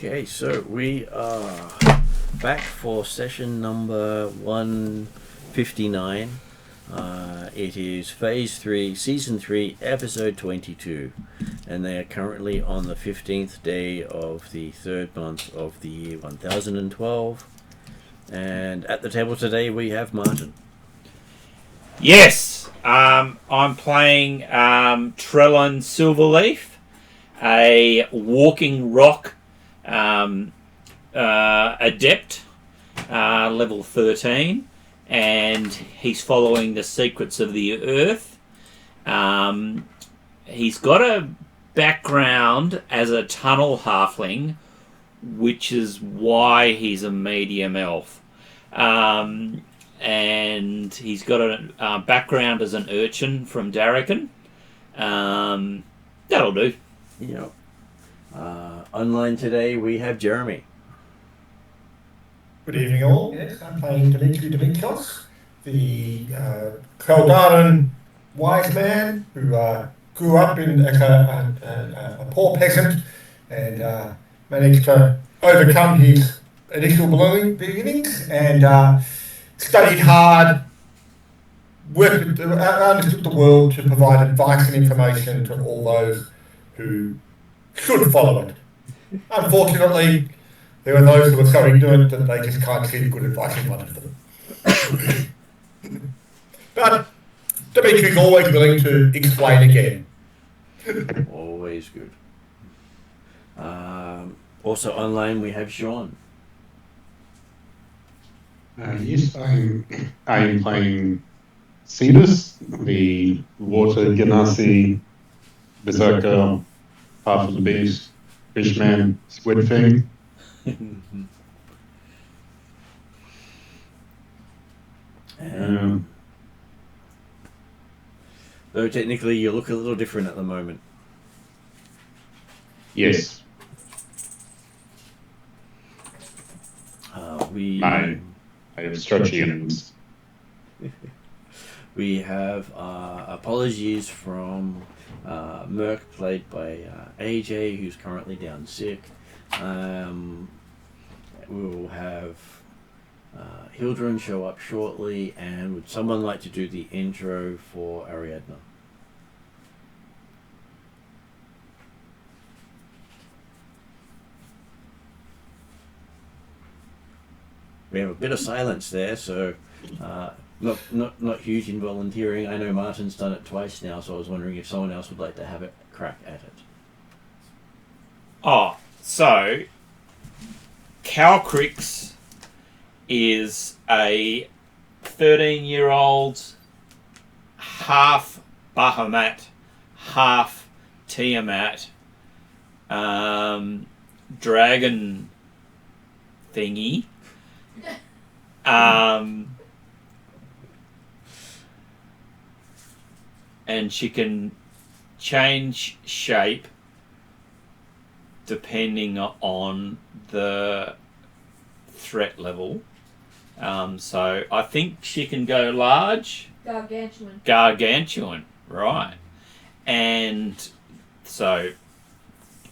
Okay, so we are back for session number 159. It is Phase 3, Season 3, Episode 22. And they are currently on the 15th day of the third month of the year 1012. And at the table today we have Martin. Yes, I'm playing Trellon Silverleaf, a walking rock adept, level 13, and he's following the secrets of the earth. He's got a background as a tunnel halfling, which is why he's a medium elf. And he's got a background as an urchin from Darrakin. That'll do. Yep. Online today we have Jeremy. Good evening all. Yes, I'm playing Dimitrios, the Keldaran wise man who grew up in a poor peasant and managed to overcome his initial beginnings and studied hard, understood the world to provide advice and information to all those who should follow it. Unfortunately, there are those who are so ignorant that they just can't see the good advice in front of them. But Dimitri's always willing to explain again. Always good. Also online we have Sean. Yes, I'm playing Cetus, the water genasi berserker, half of the beast, fishman, squid thing. Though technically you look a little different at the moment. Yes. I have stretchy ends. We have apologies from Merc, played by AJ, who's currently down sick. We will have Hildren show up shortly, and would someone like to do the intro for Ariadna? We have a bit of silence there, so not huge in volunteering. I know Martin's done it twice now, so I was wondering if someone else would like to have a crack at it. Oh, so Calcrix is a 13-year-old half Bahamut, half Tiamat dragon thingy. And she can change shape depending on the threat level. So I think she can go large. Gargantuan, right. And so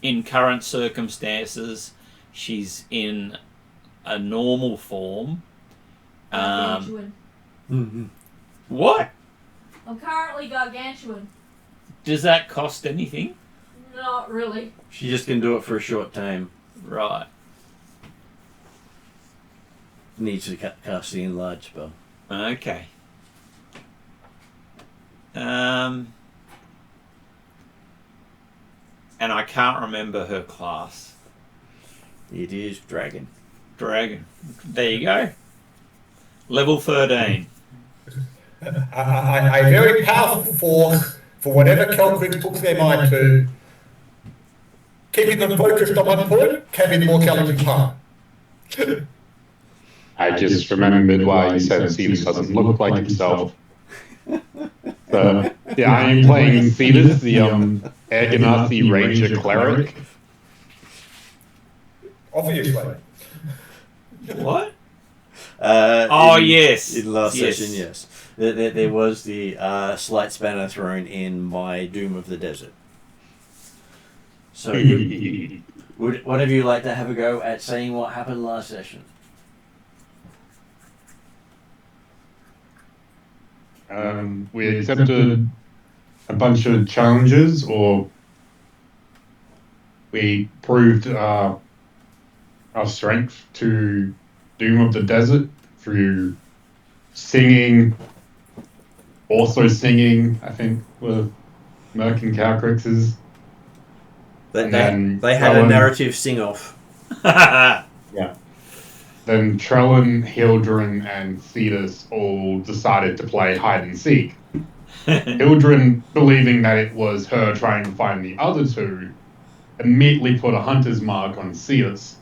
in current circumstances, she's in a normal form. Gargantuan. What? I'm currently gargantuan. Does that cost anything? Not really. She just can do it for a short time. Right. Needs to cast the enlarge spell. Okay. And I can't remember her class. It is Dragon. Dragon. There you go. Level 13. A very powerful force for whatever Kelcrix puts their mind to. Keeping them focused on one point can be the more challenging part. I just remembered why you said Cetus doesn't look like himself. So, yeah, I am playing Cetus, the Air Genasi Ranger Cleric. Obviously. What? Yes. In last session, yes. There was the slight spanner thrown in by Doom of the Desert. So Would one of you like to have a go at saying what happened last session? We accepted a bunch of challenges, or we proved our strength to Doom of the Desert through singing, also singing, I think, with Merc and Cowcrixes. They had a narrative sing-off. Yeah. Then Trellin, Hildren, and Thetis all decided to play hide and seek. Hildren, believing that it was her trying to find the other two, immediately put a hunter's mark on Thetis,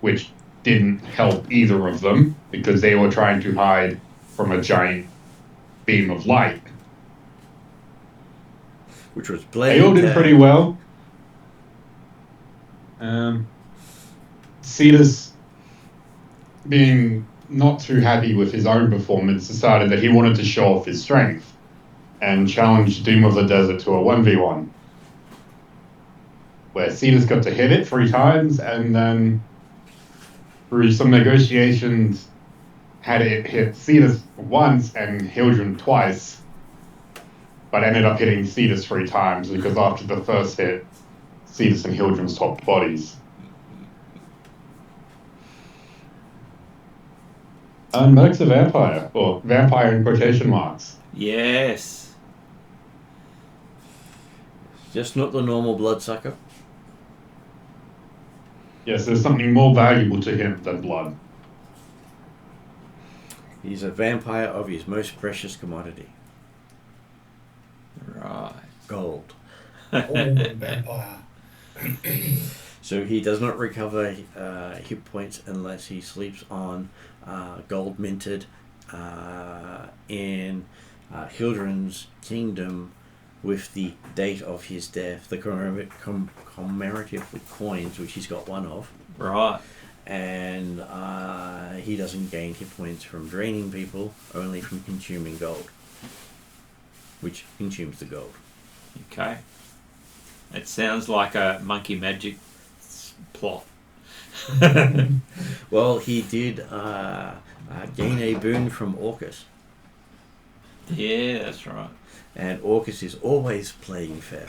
which didn't help either of them because they were trying to hide from a giant beam of light. Which was They all did pretty well. Thetis, being not too happy with his own performance, decided that he wanted to show off his strength and challenged Doom of the Desert to a 1v1. Where Thetis got to hit it 3 times and then through some negotiations had it hit Thetis once and Hildren twice, but ended up hitting Thetis 3 times because after the first hit, Thetis and Hildren swapped bodies. Merc's a vampire, or vampire in quotation marks. Yes. Just not the normal bloodsucker. Yes, there's something more valuable to him than blood. He's a vampire of his most precious commodity. Right. Gold. Vampire. So he does not recover hit points unless he sleeps on gold minted in Hildren's kingdom with the date of his death, the commemorative coins, which he's got one of. Right. And he doesn't gain hit points from draining people, only from consuming gold, which consumes the gold. Okay. It sounds like a monkey magic plot. Well, he did gain a boon from Orcus. Yeah, that's right. And Orcus is always playing fair,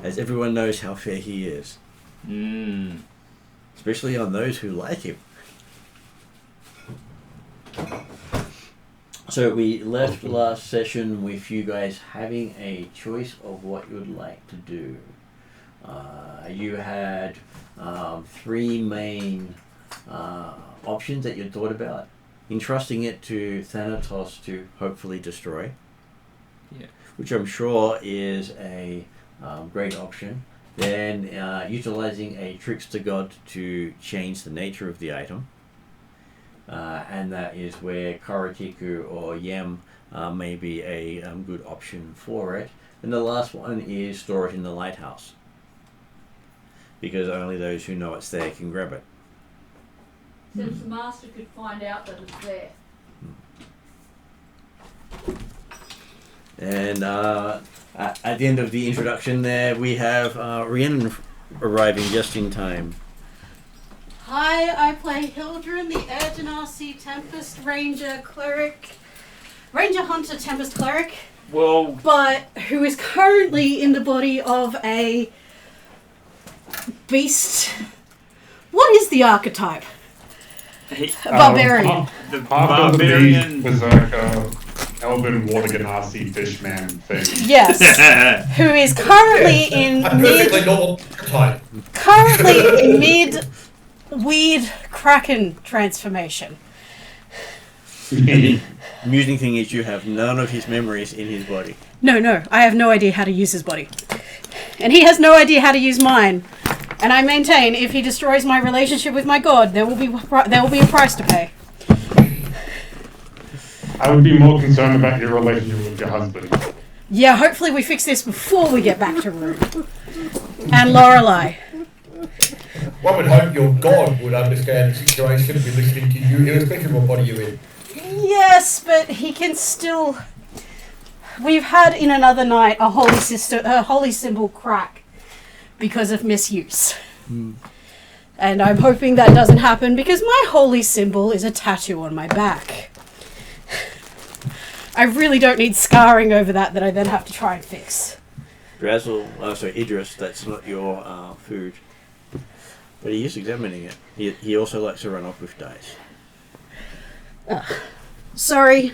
as everyone knows how fair he is. Especially on those who like him. So we left last session with you guys having a choice of what you would like to do. You had 3 main options that you thought about. Entrusting it to Thanatos to hopefully destroy. Yeah. Which I'm sure is a great option. Then utilizing a trickster god to change the nature of the item. And that is where Karatiku or Yem may be a good option for it. And the last one is store it in the lighthouse, because only those who know it's there can grab it. Since the master could find out that it's there. And at the end of the introduction there, we have Rhiannon arriving just in time. Hi, I play Hildren, the Air Genasi Tempest Ranger Cleric. Ranger Hunter Tempest Cleric. Well, but who is currently in the body of a beast. What is the archetype? A barbarian. The Half of the barbarian. berserker, Elven Water Ganassi Fishman thing. Yes. Who is currently in A perfectly normal type. mid weed kraken transformation. The amusing thing is you have none of his memories in his body. No, I have no idea how to use his body. And he has no idea how to use mine. And I maintain if he destroys my relationship with my god, there will be a price to pay. I would be more concerned about your relationship with your husband. Yeah, hopefully we fix this before we get back to Rue. And Lorelei. One would hope your god would understand the situation and be listening to you, irrespective of what body you're in. Yes, but he can still... We've had in another night a holy symbol crack because of misuse. And I'm hoping that doesn't happen because my holy symbol is a tattoo on my back. I really don't need scarring over that I then have to try and fix. Idris, that's not your food. But he is examining it. He also likes to run off with dice. Sorry,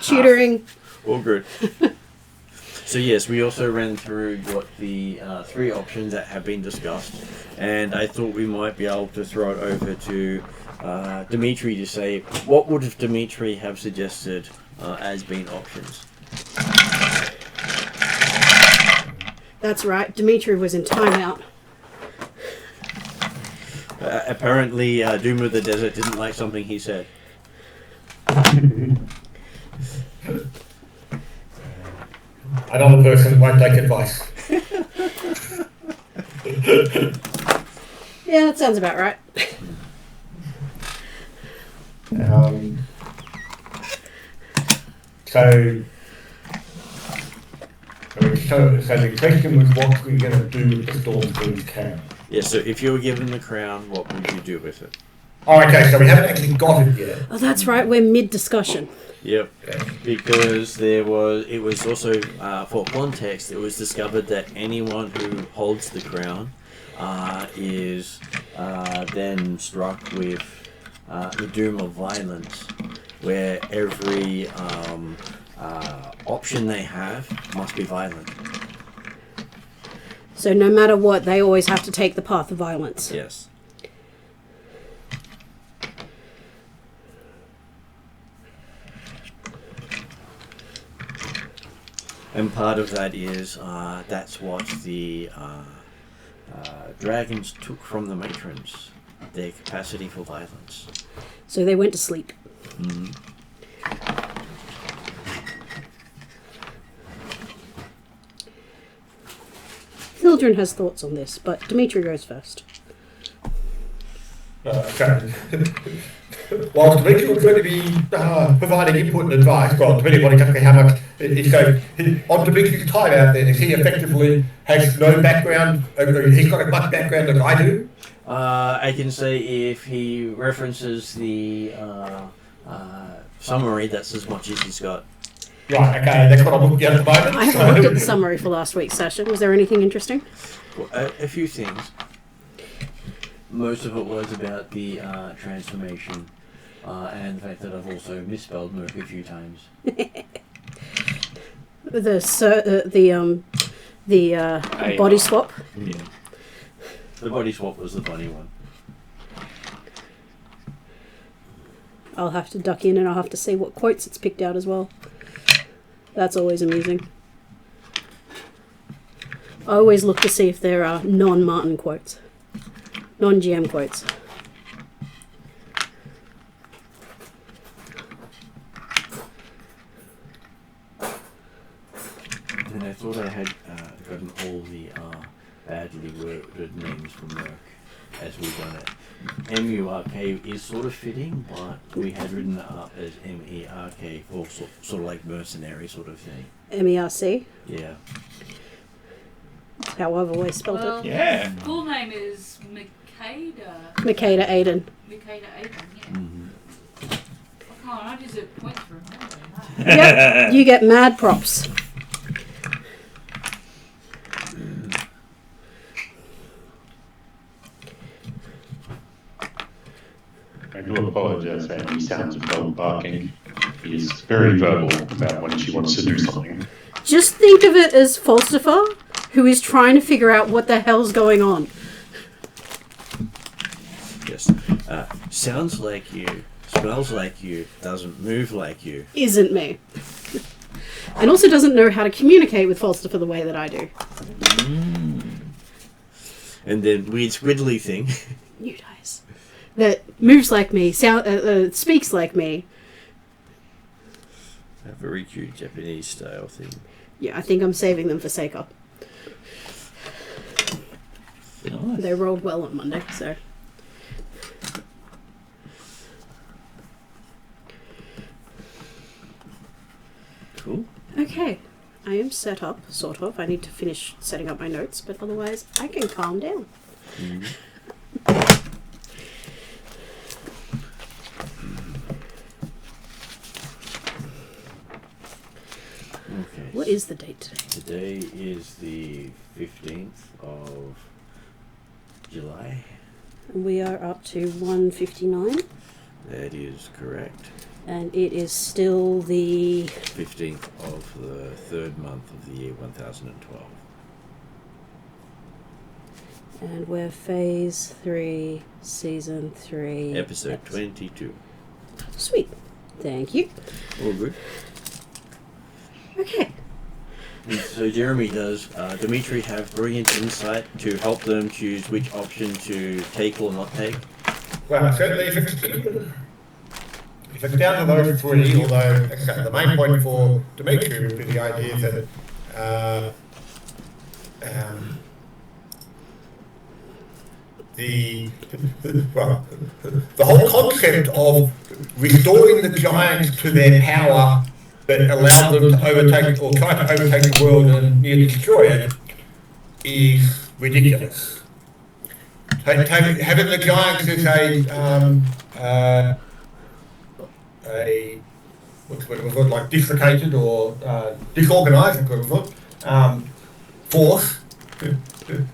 tutoring. All good. So yes, we also ran through what the 3 options that have been discussed, and I thought we might be able to throw it over to Dimitri to say what would Dimitri have suggested as being options. That's right, Dimitri was in timeout. Apparently, Doom of the Desert didn't like something he said. Another person won't take advice. Yeah, that sounds about right. So the question was, what we're going to do with the Stormqueen's crown. Yeah, so if you were given the crown, what would you do with it? Oh, okay, so we haven't actually got it yet. Oh, that's right, we're mid-discussion. Yep, because it was also, for context, it was discovered that anyone who holds the crown is then struck with the doom of violence, where every option they have must be violent. So no matter what, they always have to take the path of violence. Yes. And part of that is that's what the dragons took from the matrons, their capacity for violence. So they went to sleep. Mm. Hildren has thoughts on this, but Dimitri goes first. Okay. Whilst Dimitri was going to be providing input and advice, well, depending on exactly how much he's going, on Dimitri's time out there, he effectively has no background, he's got as much background as I do. I can say if he references the summary, that's as much as he's got. Right, okay, that's what I'm looking at the moment. I haven't looked at the summary for last week's session. Was there anything interesting? Well, a few things. Most of it was about the transformation and the fact that I've also misspelled Merc a few times. The body swap. Yeah. The body swap was the funny one. I'll have to duck in and I'll have to see what quotes it's picked out as well. That's always amusing. I always look to see if there are non-Martin quotes. Non-GM quotes. And I thought I had gotten all the badly worded names from Merc as we done it. M-U-R-K is sort of fitting, but we had written it up as M-E-R-K for sort of like mercenary sort of thing. M-E-R-C? Yeah. That's how I've always spelled Well, it. Yeah. Full name is Makeda. Makeda Aiden. Makeda Aiden, yeah. Mm-hmm. Come on, I deserve points for remembering that. Yep, you get mad props. I do apologize for any sounds of dog barking. He is very verbal about when she wants to do something. Just think of it as Falstafa, who is trying to figure out what the hell's going on. Yes. Sounds like you, smells like you, doesn't move like you. Isn't me. And also doesn't know how to communicate with Falstafa the way that I do. And then weird squiddly thing. You guys. That moves like me, speaks like me. A very cute Japanese style thing. Yeah, I think I'm saving them for Seika. Nice. They rolled well on Monday, so. Cool. Okay, I am set up, sort of. I need to finish setting up my notes, but otherwise I can calm down. Mm-hmm. what is the date today? Today is the 15th of July. We are up to 159, That is correct. and it is still the 15th of the third month of the year 1012. and we're phase 3, season 3, Episode 22. Sweet. Thank you. All good. Okay. And so Jeremy, does Dimitri have brilliant insight to help them choose which option to take or not take? Well, certainly if it's down to those three, although the main point for Dimitri would be the idea that the whole concept of restoring the giants to their power that allowed them to overtake or try to overtake the world and nearly destroy it is ridiculous. Having the giants as a what's the word, like dislocated or disorganised equivalent force,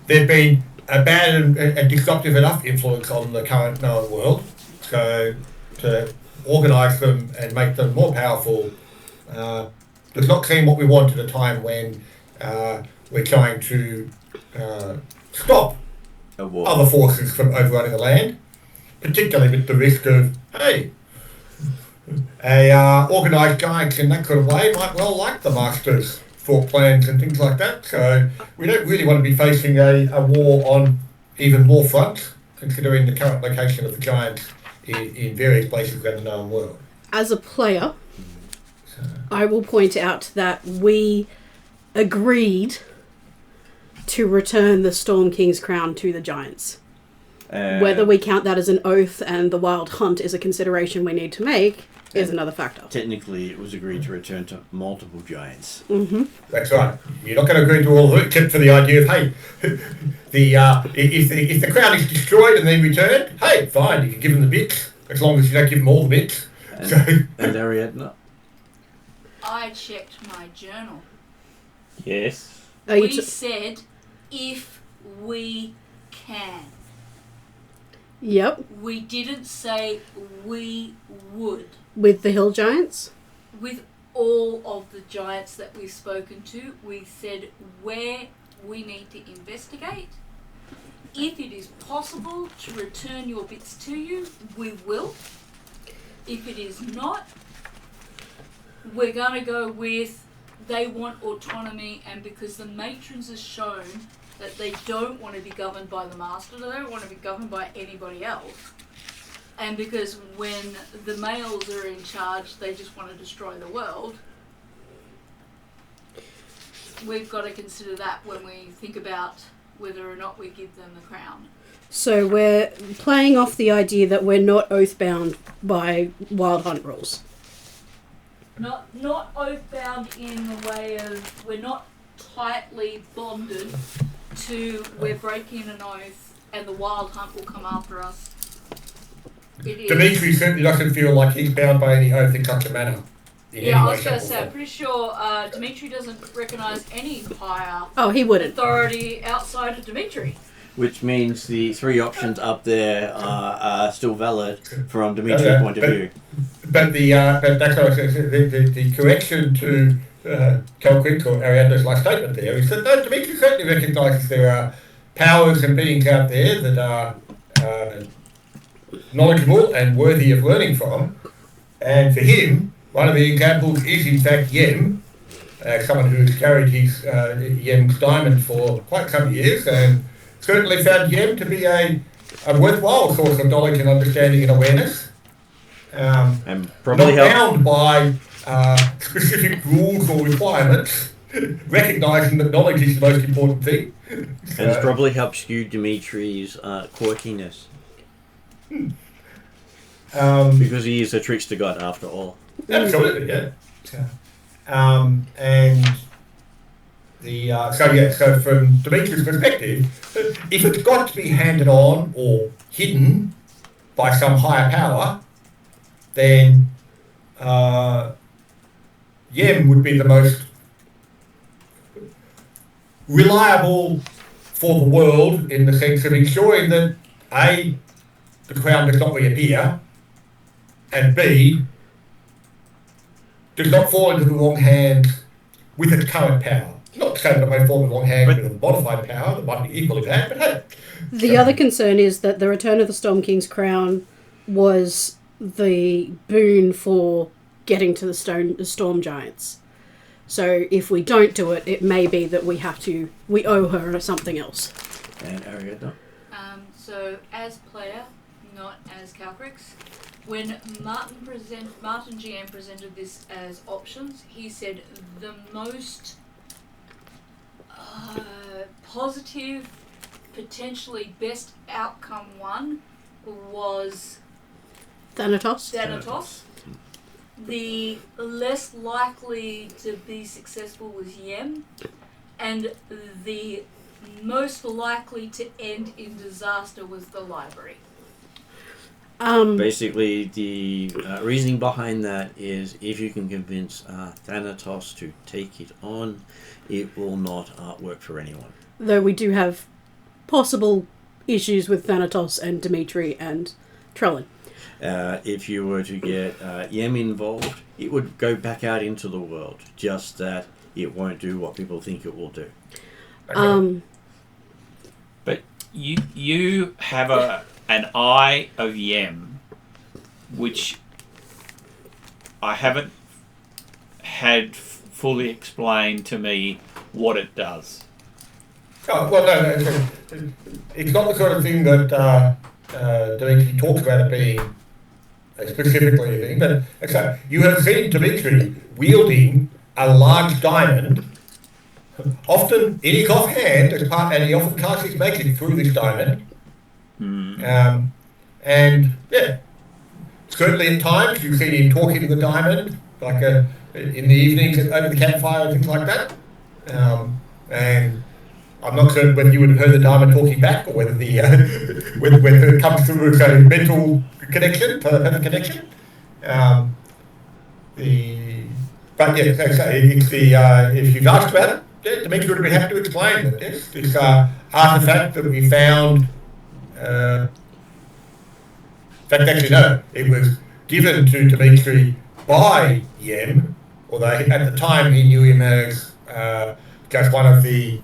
they've been a bad and disruptive enough influence on the current known world. So to organise them and make them more powerful does not seem what we want at a time when we're trying to stop other forces from overrunning the land, particularly with the risk of, hey, a organised giants in that sort of way might well like the Masters' thought plans and things like that. So we don't really want to be facing a war on even more fronts, considering the current location of the giants in various places around the known world. As a player, I will point out that we agreed to return the Storm King's crown to the giants. Whether we count that as an oath and the wild hunt is a consideration we need to make is another factor. Technically, it was agreed to return to multiple giants. Mm-hmm. That's right. You're not going to agree to all of it, except for the idea of, hey, if the crown is destroyed and then returned, hey, fine, you can give them the bits, as long as you don't give them all the bits. And Ariadna? I checked my journal. Yes. We said, if we can. Yep. We didn't say we would. With the hill giants? With all of the giants that we've spoken to, we said where we need to investigate. If it is possible to return your bits to you, we will. If it is not, we're going to go with they want autonomy, and because the matrons have shown that they don't want to be governed by the master, they don't want to be governed by anybody else, and because when the males are in charge, they just want to destroy the world, we've got to consider that when we think about whether or not we give them the crown. So we're playing off the idea that we're not oath-bound by Wild Hunt rules. Not oath-bound in the way of we're not tightly bonded to we're breaking an oath and the Wild Hunt will come after us. Dimitri certainly doesn't feel like he's bound by any oath in such a manner. Yeah, I was going to say, I'm pretty sure Dimitri doesn't recognise any higher he wouldn't. authority outside of Dimitri. Which means the three options up there are still valid from Dimitri's point of view. But the correction to Calcrick or Ariadne's last statement there is that no, Dimitri certainly recognises there are powers and beings out there that are knowledgeable and worthy of learning from. And for him, one of the examples is in fact Yem, someone who has carried his Yem's diamond for quite some years and certainly found Yem to be a worthwhile source of knowledge and understanding and awareness. And probably not bound by specific rules or requirements, recognising that knowledge is the most important thing. And it's probably helped skew Dimitri's quirkiness. Because he is a trickster god after all. Absolutely, yeah. And so from Dimitri's perspective, if it's got to be handed on or hidden by some higher power, then Yem would be the most reliable for the world in the sense of ensuring that A, the crown does not reappear, and B, does not fall into the wrong hands with its current power. Not to say that it may fall into the wrong hands with a modified power that might be equally bad, but hey. The other concern is that the return of the Storm King's crown was the boon for getting to the Storm Giants. So if we don't do it, it may be that we owe her something else. And Ariadna? So as player, not as Calcrix, when Martin GM presented this as options, he said the most positive, potentially best outcome one was Thanatos. The less likely to be successful was Yem, and the most likely to end in disaster was the library. Basically, the reasoning behind that is if you can convince Thanatos to take it on, it will not work for anyone. Though we do have possible issues with Thanatos and Dimitri and Trellin. If you were to get Yem involved, it would go back out into the world. Just that it won't do what people think it will do. But you have an eye of Yem, which I haven't had fully explained to me what it does. Oh, well, no, it's not the sort of thing that Dimitri talks about it being specifically a thing, but okay, you have seen Dimitri wielding a large diamond, often in his offhand, and he often casts his magic through this diamond. And yeah, certainly at times you've seen him talking to the diamond, like in the evenings over the campfire and things like that. And I'm not certain whether you would have heard the diamond talking back or whether whether it comes through a mental connection, telepathic connection. But yeah, it's if you've asked about it, yeah, Dimitri would be happy to explain that this artifact that we found. In fact, actually, no, it was given to Dimitri by Yem, although at the time he knew him as just one of the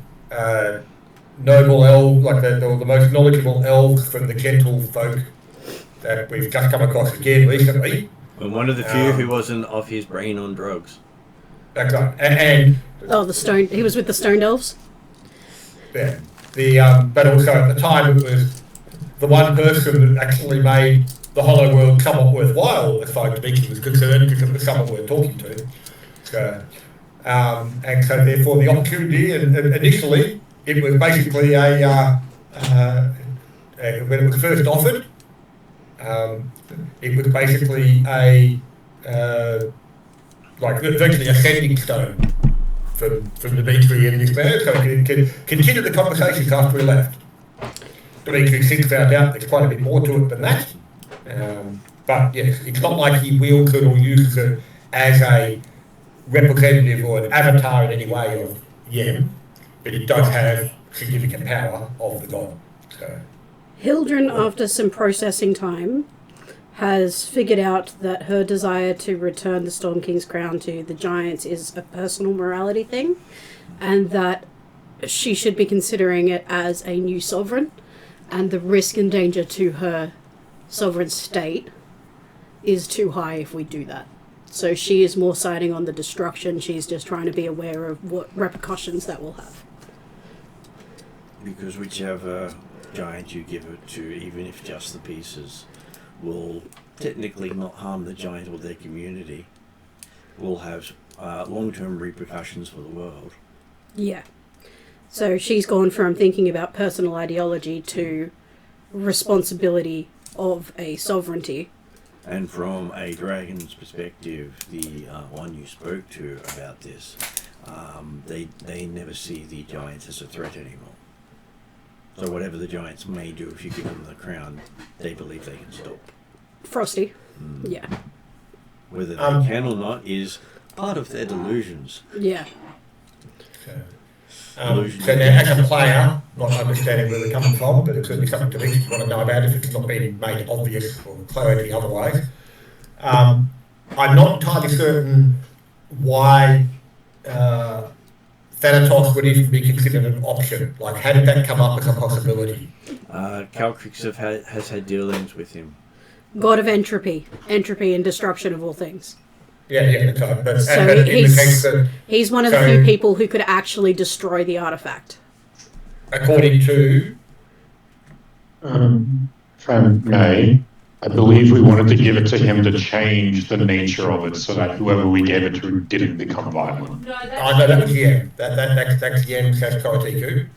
noble elves, like the most knowledgeable elves from the gentle folk that we've just come across again recently. And one of the few who wasn't off his brain on drugs. That's right. And he was with the Stone Elves? Yeah. But also at the time it was the one person that actually made the Hollow World somewhat worthwhile as far as Dimitri was concerned, because it was someone worth talking to. So, and so therefore the opportunity, and initially it was basically when it was first offered, it was basically like virtually a sending stone from Dimitri and his man, so he can continue the conversations after we left. Dimitri since found out there's quite a bit more to it than that. But yes, it's not like he wields it or uses it as a representative or an avatar in any way of Yem, but it does have significant power of the god. So. Hildren, after some processing time, has figured out that her desire to return the Storm King's crown to the Giants is a personal morality thing, and that she should be considering it as a new sovereign, and the risk and danger to her sovereign state is too high if we do that. So she is more siding on the destruction. She's just trying to be aware of what repercussions that will have. Because whichever giant you give it to, even if just the pieces, will technically not harm the giant or their community, will have long-term repercussions for the world. Yeah. So she's gone from thinking about personal ideology to responsibility of a sovereignty. And from a dragon's perspective, the one you spoke to about this, they never see the giants as a threat anymore. So whatever the giants may do, if you give them the crown, they believe they can stop. Frosty. Yeah. Whether they can or not is part of their delusions. Yeah. So, So now, as a player, not understanding where we're coming from, but it's certainly something to you want to know about if it's not been made obvious or clarity otherwise. I'm not entirely certain why Thanatos would even be considered an option. Like, how did that come up as a possibility? Calcrix has had dealings with him. God of entropy and destruction of all things. Yeah, that's right. But, So but in the case that, he's one of the few people who could actually destroy the artifact. according to... If I may, I believe we wanted to give it to him to change the nature of it so that whoever we gave it to didn't become violent. No, no, that was Yen. That's Yen Kashkotiku.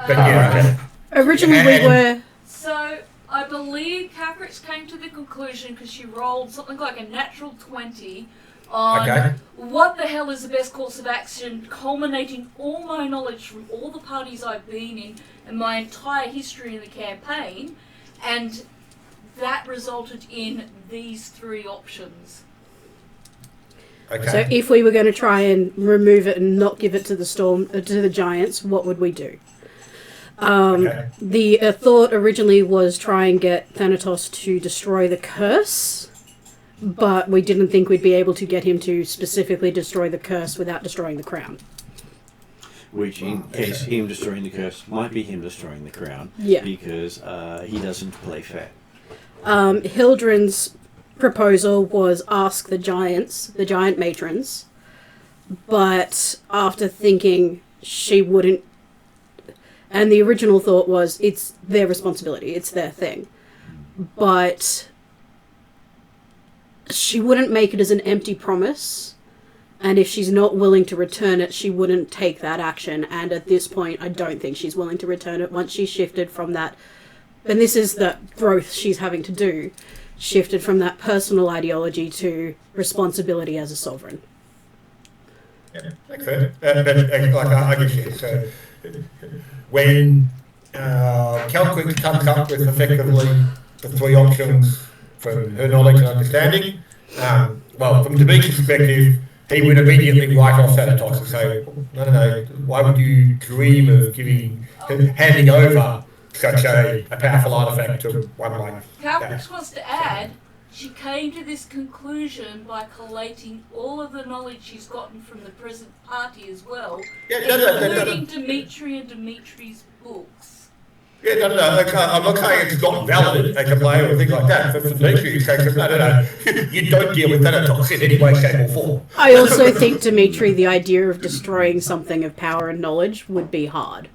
But yeah. Originally, we were. So, I believe Calcrix came to the conclusion, because she rolled something like a natural 20 on what the hell is the best course of action, culminating all my knowledge from all the parties I've been in and my entire history in the campaign, and that resulted in these 3 options. So if we were going to try and remove it and not give it to the giants, what would we do? The thought originally was try and get Thanatos to destroy the curse, but we didn't think we'd be able to get him to specifically destroy the curse without destroying the crown. Which, in case him destroying the curse, might be him destroying the crown. Yeah. Because he doesn't play fair. Hildren's proposal was ask the giant matrons, but after thinking she wouldn't, and the original thought was it's their responsibility, it's their thing, but she wouldn't make it as an empty promise, and if she's not willing to return it, she wouldn't take that action, and at this point I don't think she's willing to return it once she shifted from that. And this is the growth she's having to do, shifted from that personal ideology to responsibility as a sovereign. Yeah, okay. I get you. So, when Calcrix comes up with effectively the 3 options from her knowledge and understanding, well, from Dimitri's perspective, he would immediately write off Thanatos and say, no, why would you dream of handing over such a powerful artifact to one like Calcrix wants to add, she came to this conclusion by collating all of the knowledge she's gotten from the present party as well, including Dimitri and Dimitri's books. Yeah, no. I'm not saying it's not valid as a player or things like that. For Dimitri, it's saying, no. You don't deal with Thanatos in any way, shape, or form. I also think, Dimitri, the idea of destroying something of power and knowledge would be hard.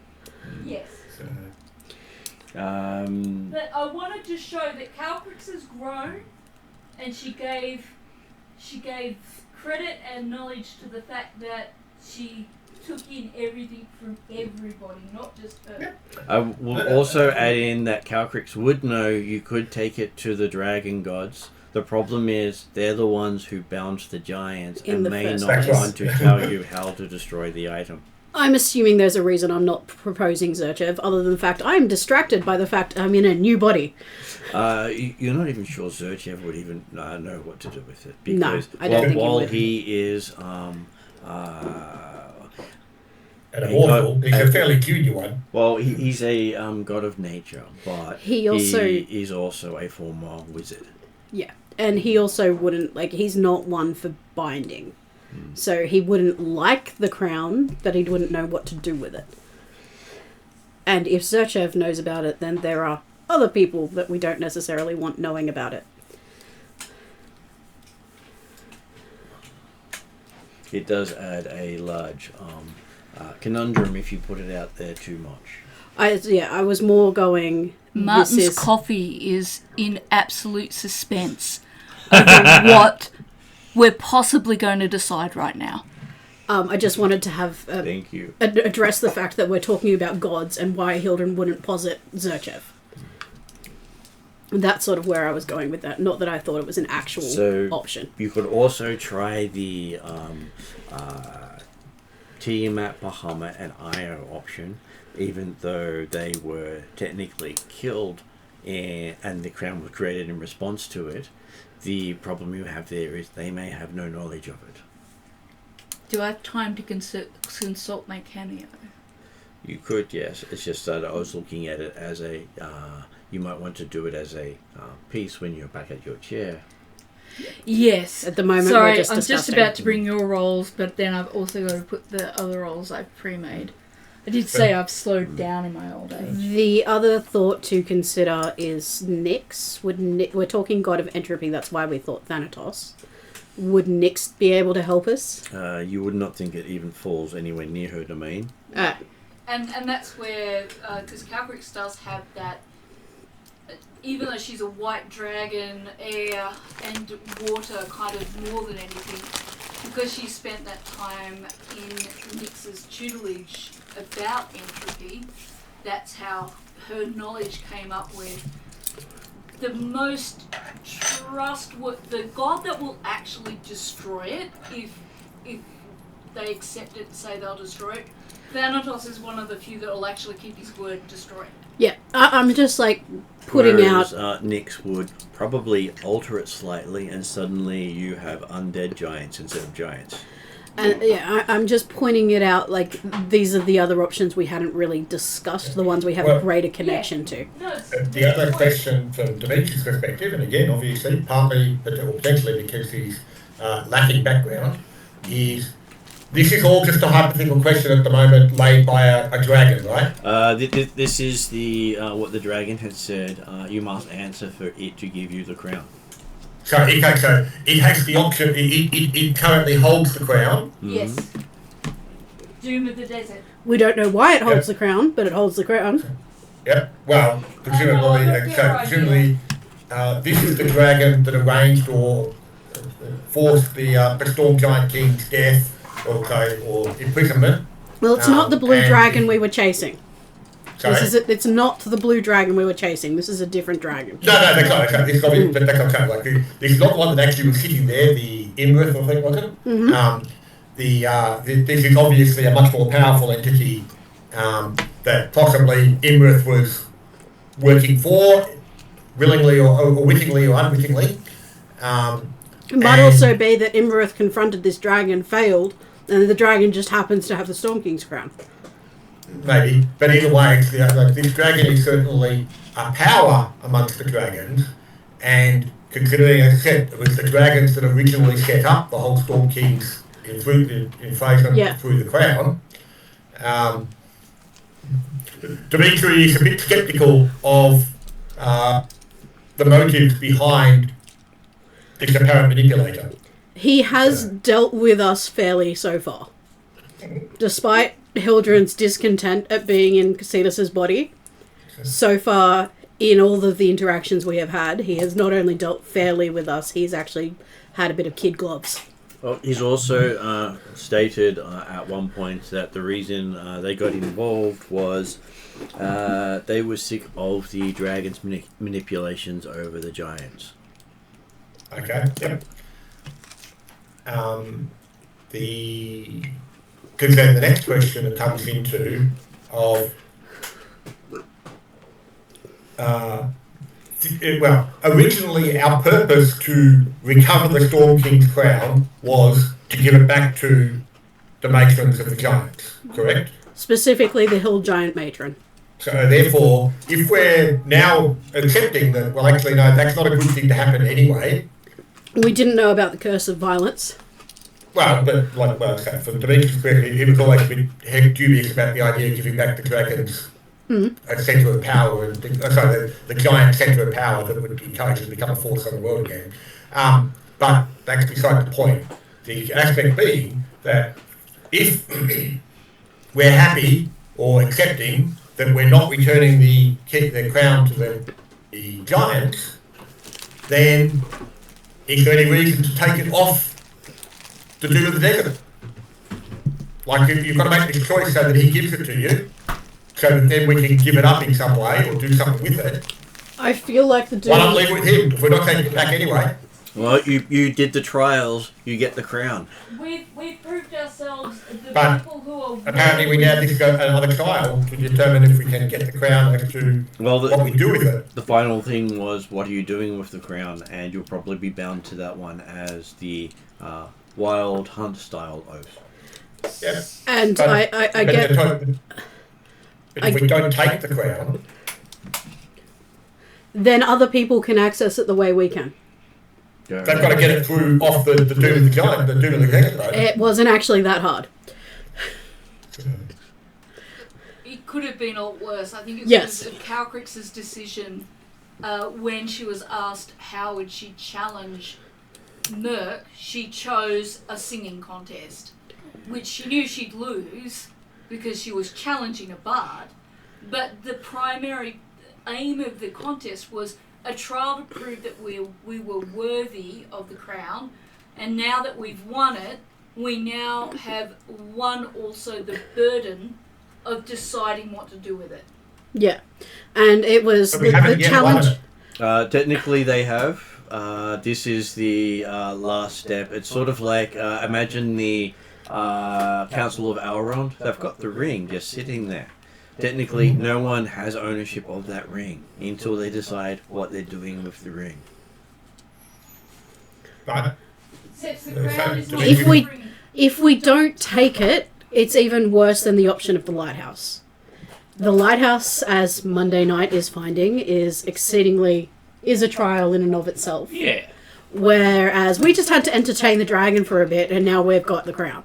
Yes. But I wanted to show that Calcrix has grown, and she gave credit and knowledge to the fact that she took in everything from everybody, not just her. I will also add in that Calcrix would know you could take it to the dragon gods. The problem is they're the ones who bound the giants and may not want to tell you how to destroy the item. I'm assuming there's a reason I'm not proposing Zerchev, other than the fact I'm distracted by the fact I'm in a new body. You're not even sure Zerchev would even know what to do with it. Because I don't think while he is an immortal, he's a fairly junior one. Well, he's a god of nature, but he is also a former wizard. Yeah, and he also wouldn't, he's not one for binding. So he wouldn't like the crown, but he wouldn't know what to do with it. And if Zerchev knows about it, then there are other people that we don't necessarily want knowing about it. It does add a large conundrum if you put it out there too much. I was more going... Martin's coffee is in absolute suspense over what we're possibly going to decide right now. I just wanted to have Thank you. Address the fact that we're talking about gods and why Hildren wouldn't posit Zerchev. That's sort of where I was going with that. Not that I thought it was an actual option. You could also try the Tiamat, Bahamut, and Io option, even though they were technically killed and the crown was created in response to it. The problem you have there is they may have no knowledge of it. Do I have time to consult my cameo? You could, yes. It's just that I was looking at it as a. You might want to do it as a piece when you're back at your chair. Yes. At the moment, Sorry, we're just I'm just discussing. about to bring your rolls, but then I've also got to put the other rolls I've pre-made. I did say I've slowed down in my old age. The other thought to consider is Nyx. We're talking God of Entropy, that's why we thought Thanatos. Would Nyx be able to help us? You would not think it even falls anywhere near her domain. And that's where, because Calcrix does have that, even though she's a white dragon, air and water kind of more than anything, because she spent that time in Nyx's tutelage about entropy, that's how her knowledge came up with the most the god that will actually destroy it if they accept it and say they'll destroy it. Thanatos is one of the few that will actually keep his word, destroy it. Yeah, I'm just like putting Whereas, out. Nyx would probably alter it slightly, and suddenly you have undead giants instead of giants. And I'm just pointing it out. Like these are the other options we hadn't really discussed. The ones we have a greater connection to. No, The other question from Dimitri's perspective, and again, obviously, partly or potentially because he's lacking background, is this is all just a hypothetical question at the moment laid by a dragon, right? This is the what the dragon had said. You must answer for it to give you the crown. So it has the option. It currently holds the crown. yes. Doom of the desert. We don't know why it holds the crown, but it holds the crown. Yep. Well, presumably, this is the dragon that arranged or forced the Storm Giant King's death or imprisonment. Well, it's not the blue dragon we were chasing. Sorry? It's not the blue dragon we were chasing. This is a different dragon. No, that's not. It's not. But that's what I'm saying. Like, this is not the one that actually was sitting there. The Immortals, I think, was it? Mm-hmm. This is obviously a much more powerful entity that possibly Immortals was working for, willingly or wittingly or unwittingly. It might also be that Imrith confronted this dragon, failed, and the dragon just happens to have the Storm King's crown. Maybe, but either way, this dragon is certainly a power amongst the dragons, and considering, as I said, it was the dragons that originally set up the whole Storm King's invasion through the crown. Dimitri is a bit sceptical of the motives behind this apparent manipulator. He has dealt with us fairly so far. Despite Hildren's discontent at being in Casitas' body, so far, in all of the interactions we have had, he has not only dealt fairly with us, he's actually had a bit of kid gloves. Well, he's also stated at one point that the reason they got involved was they were sick of the dragon's manipulations over the giants. Okay. Yep. Because then the next question that comes into of originally our purpose to recover the Storm King's crown was to give it back to the matrons of the giants, correct? Specifically the Hill Giant Matron. So therefore, if we're now accepting that, well, actually, no, that's not a good thing to happen anyway. We didn't know about the curse of violence. Well, but for Dimitri's perspective, he was always a bit dubious about the idea of giving back the dragons a centre of power, and the giant centre of power that would encourage them to become a force on the world again. But that's beside the point. The aspect being that if we're happy or accepting that we're not returning the crown to the giants, then is there any reason to take it off the Doom of the Desert? Like, you've got to make this choice so that he gives it to you, so that then we can give it up in some way or do something with it. I feel like the Doom... Why not leave it with him if we're not taking it back anyway? Well, you did the trials, you get the crown. We've proved ourselves the But people who are... apparently we now need to go another trial to determine if we can get the crown as to what we do with it. The final thing was, what are you doing with the crown? And you'll probably be bound to that one as the Wild Hunt style oath. Yeah. And But- I but get... if we don't take the crown, Then other people can access it the way we can. they've got to get it through off the Doom of the Giant, the Doom of the King, right? It wasn't actually that hard. It could have been a lot worse. I think it Yes. was Calcrix's decision when she was asked how would she challenge Merc. She chose a singing contest, which she knew she'd lose because she was challenging a bard. But the primary aim of the contest was a trial to prove that we were worthy of the crown, and now that we've won it, we now have won also the burden of deciding what to do with it. Yeah. And it was But we the haven't yet won challenge... it. Technically, they have. This is the last step. It's sort of like imagine the Council of Elrond. They've got the ring just sitting there. Technically, no one has ownership of that ring until they decide what they're doing with the ring. Right. Except the So crown is not if we- free. If we don't take it, it's even worse than the option of the lighthouse. The lighthouse, as Monday Night is finding, is a trial in and of itself. Yeah. Whereas we just had to entertain the dragon for a bit, and now we've got the crown.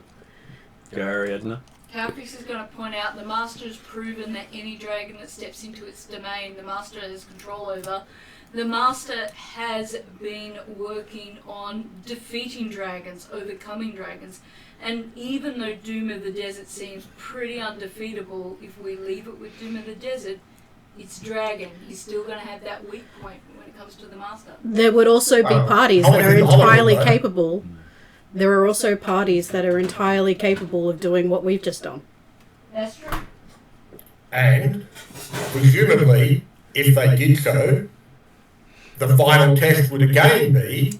Gary Edna? Calcrix is going to point out the Master has proven that any dragon that steps into its domain, the Master has control over. The Master has been working on defeating dragons, overcoming dragons, and even though Doom of the Desert seems pretty undefeatable, if we leave it with Doom of the Desert, it's dragon. He's still going to have that weak point when it comes to the Master. There would also be parties that are entirely capable. There are also parties that are entirely capable of doing what we've just done. That's true. And presumably, if they did so, the final test would again be,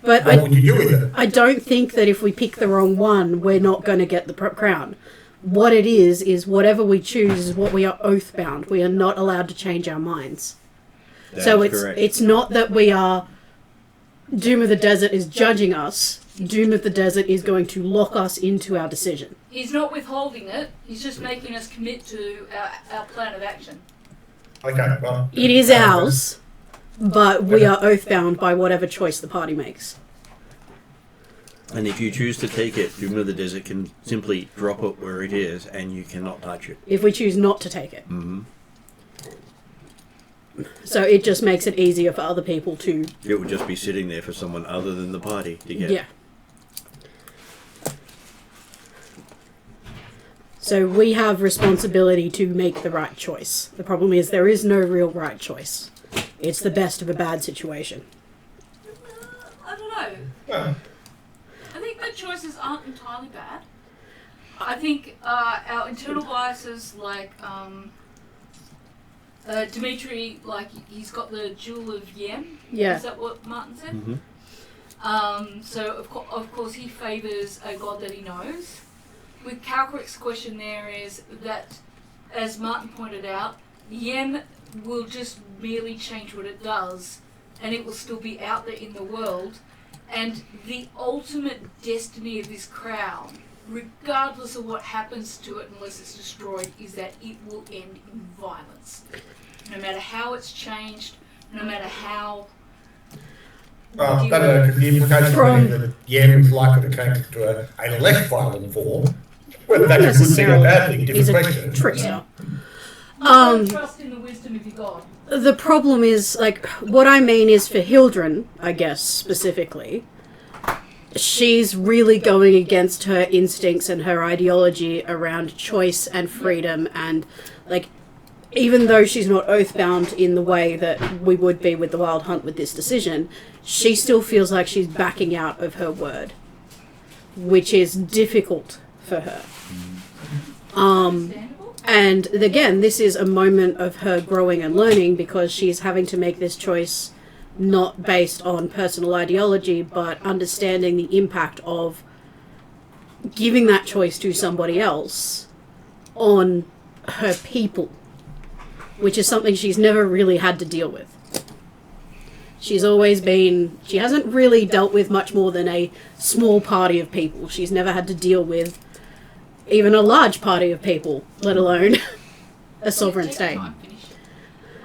But what would you do with it? I don't think that if we pick the wrong one, we're not going to get the crown. What it is whatever we choose is what we are oath bound. We are not allowed to change our minds. So That's correct. it's not that we are... Doom of the Desert is judging us. Doom of the Desert is going to lock us into our decision. He's not withholding it, he's just making us commit to our plan of action. Okay, well... It is ours, but we are oath bound by whatever choice the party makes. And if you choose to take it, Doom of the Desert can simply drop it where it is and you cannot touch it. If we choose not to take it. Mm-hmm. So it just makes it easier for other people to... It would just be sitting there for someone other than the party to get. Yeah. So we have responsibility to make the right choice. The problem is there is no real right choice. It's the best of a bad situation. I don't know. Well, I think the choices aren't entirely bad. I think our internal biases, like Dimitri, like he's got the Jewel of Yem. Yeah. Is that what Martin said? Mm-hmm. So of course he favours a god that he knows. With Calcrix's question there is that, as Martin pointed out, Yem will just merely change what it does, and it will still be out there in the world. And the ultimate destiny of this crown, regardless of what happens to it unless it's destroyed, is that it will end in violence. No matter how it's changed, no matter how... well, because the implication is that Yem is likely to change to a less violent form. Whether that's a good thing or a bad thing, He's different a question. trickster. You don't trust in the wisdom of your god. The problem is, like, what I mean is for Hildren, I guess, specifically, she's really going against her instincts and her ideology around choice and freedom and, like, even though she's not oath-bound in the way that we would be with the Wild Hunt with this decision, she still feels like she's backing out of her word, which is difficult for her. Understandable? And again, this is a moment of her growing and learning because she's having to make this choice not based on personal ideology, but understanding the impact of giving that choice to somebody else on her people, which is something she's never really had to deal with. She's always been... She hasn't really dealt with much more than a small party of people. She's never had to deal with even a large party of people, let alone a sovereign Take state. your time, finish.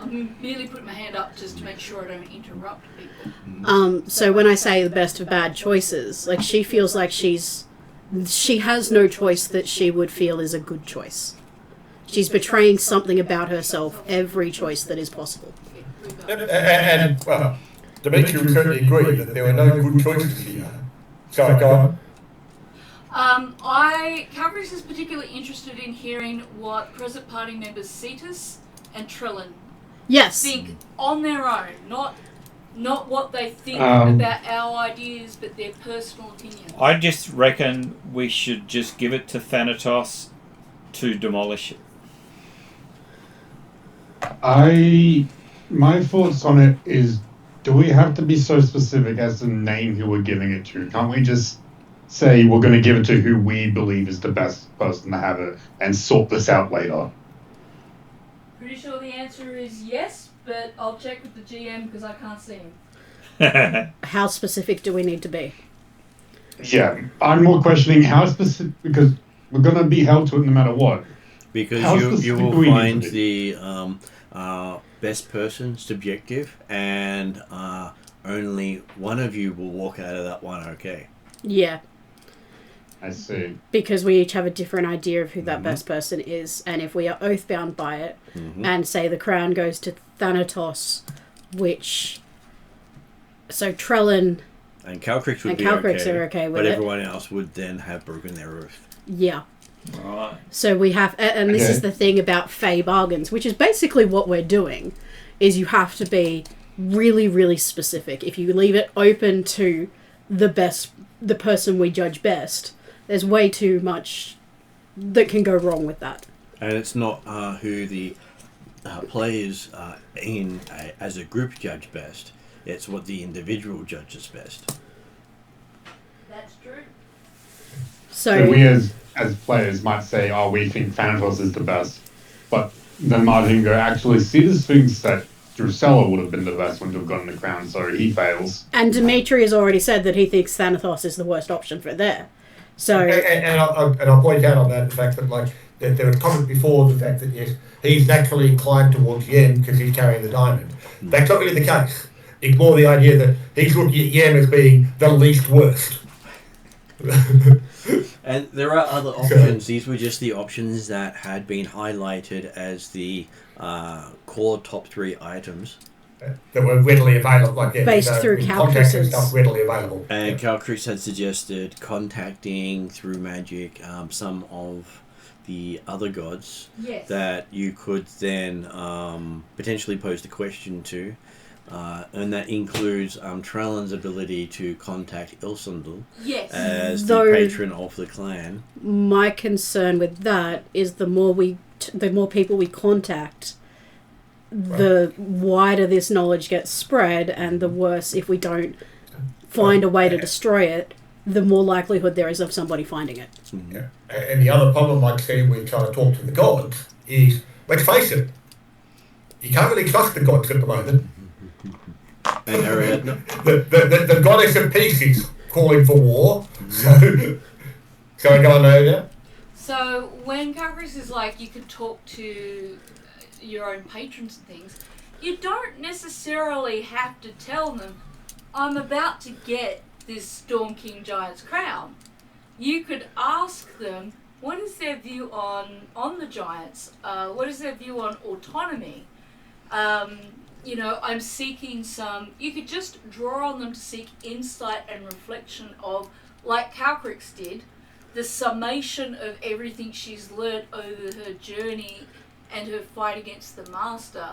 I'm merely putting my hand up just to make sure I don't interrupt people. So when I say the best of bad choices, like, she feels like she has no choice that she would feel is a good choice. She's betraying something about herself every choice that is possible. And well, Dimitri would certainly agree that there were no good choices here. Sorry, go on. Calvary's is particularly interested in hearing what present party members Cetus and Trellin Yes. think on their own, not what they think about our ideas, but their personal opinions. I just reckon we should just give it to Thanatos to demolish it. My thoughts on it is, do we have to be so specific as to name who we're giving it to? Can't we just say we're going to give it to who we believe is the best person to have it and sort this out later? Pretty sure the answer is yes, but I'll check with the GM because I can't see him. How specific do we need to be? Yeah, I'm more questioning how specific, because we're going to be held to it no matter what. Because How you specific will do we need find to the best person subjective, and only one of you will walk out of that one okay. Yeah. I see. Because we each have a different idea of who that best person is, and if we are oath-bound by it, and say the crown goes to Thanatos, which... So Trellin... And Calcrix would And be Calcrix okay, are okay with but it. everyone else would then have broken their oath. Yeah. Right. So we have... And this is the thing about Fey bargains, which is basically what we're doing, is you have to be really, really specific. If you leave it open to the person we judge best, there's way too much that can go wrong with that. And it's not who the players as a group judge best. It's what the individual judges best. That's true. So we as players might say, oh, we think Thanatos is the best. But then Martin go, actually, Cetus thinks that Drusilla would have been the best one to have gotten the crown, so he fails. And Dimitri has already said that he thinks Thanatos is the worst option for there. So And I'll point out on that the fact that, like, that there was comment before the fact that, yes, he's naturally inclined towards Yen because he's carrying the diamond. That's not really the case. It's more the idea that he's looking at Yen as being the least worst. And there are other options. These were just the options that had been highlighted as the core top 3 items. That were readily available, like, yeah, Based through contacts and Calcrix's. stuff readily available. And Calcrix had suggested contacting through magic some of the other gods Yes. that you could then potentially pose the question to. And that includes Trellin's ability to contact Ilsundel Yes. as Though- the patron of the clan. my concern with that is the more people we contact, the wider this knowledge gets spread, and the worse if we don't find a way to destroy it, the more likelihood there is of somebody finding it. Yeah. And the other problem I see with trying to talk to the gods is, let's face it, you can't really trust the gods at the moment. And Ariadne. The goddess of peace is calling for war. So, shall I go on over? So when Calvary's is like, you could talk to your own patrons and things, you don't necessarily have to tell them, I'm about to get this Storm King Giant's crown. You could ask them, what is their view on the giants? What is their view on autonomy? I'm seeking some... You could just draw on them to seek insight and reflection of, like Calcrix did, the summation of everything she's learnt over her journey and her fight against the Master,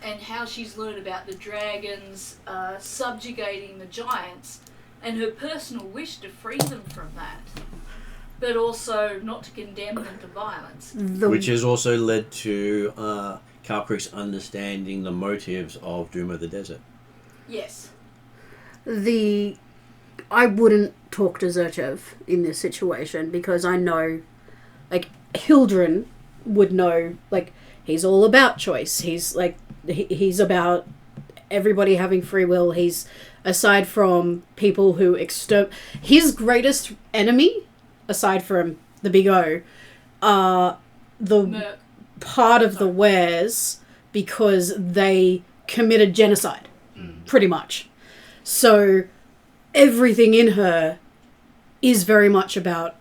and how she's learned about the dragons subjugating the giants, and her personal wish to free them from that, but also not to condemn them to violence. Which has also led to Calcrix understanding the motives of Doom of the Desert. Yes. I wouldn't talk to Zerchev in this situation because I know, like, Hildren would know, like, he's all about choice. He's about everybody having free will. He's, aside from people who his greatest enemy, aside from the Big O, are the Merc. part of the wares, because they committed genocide, pretty much. So everything in her is very much about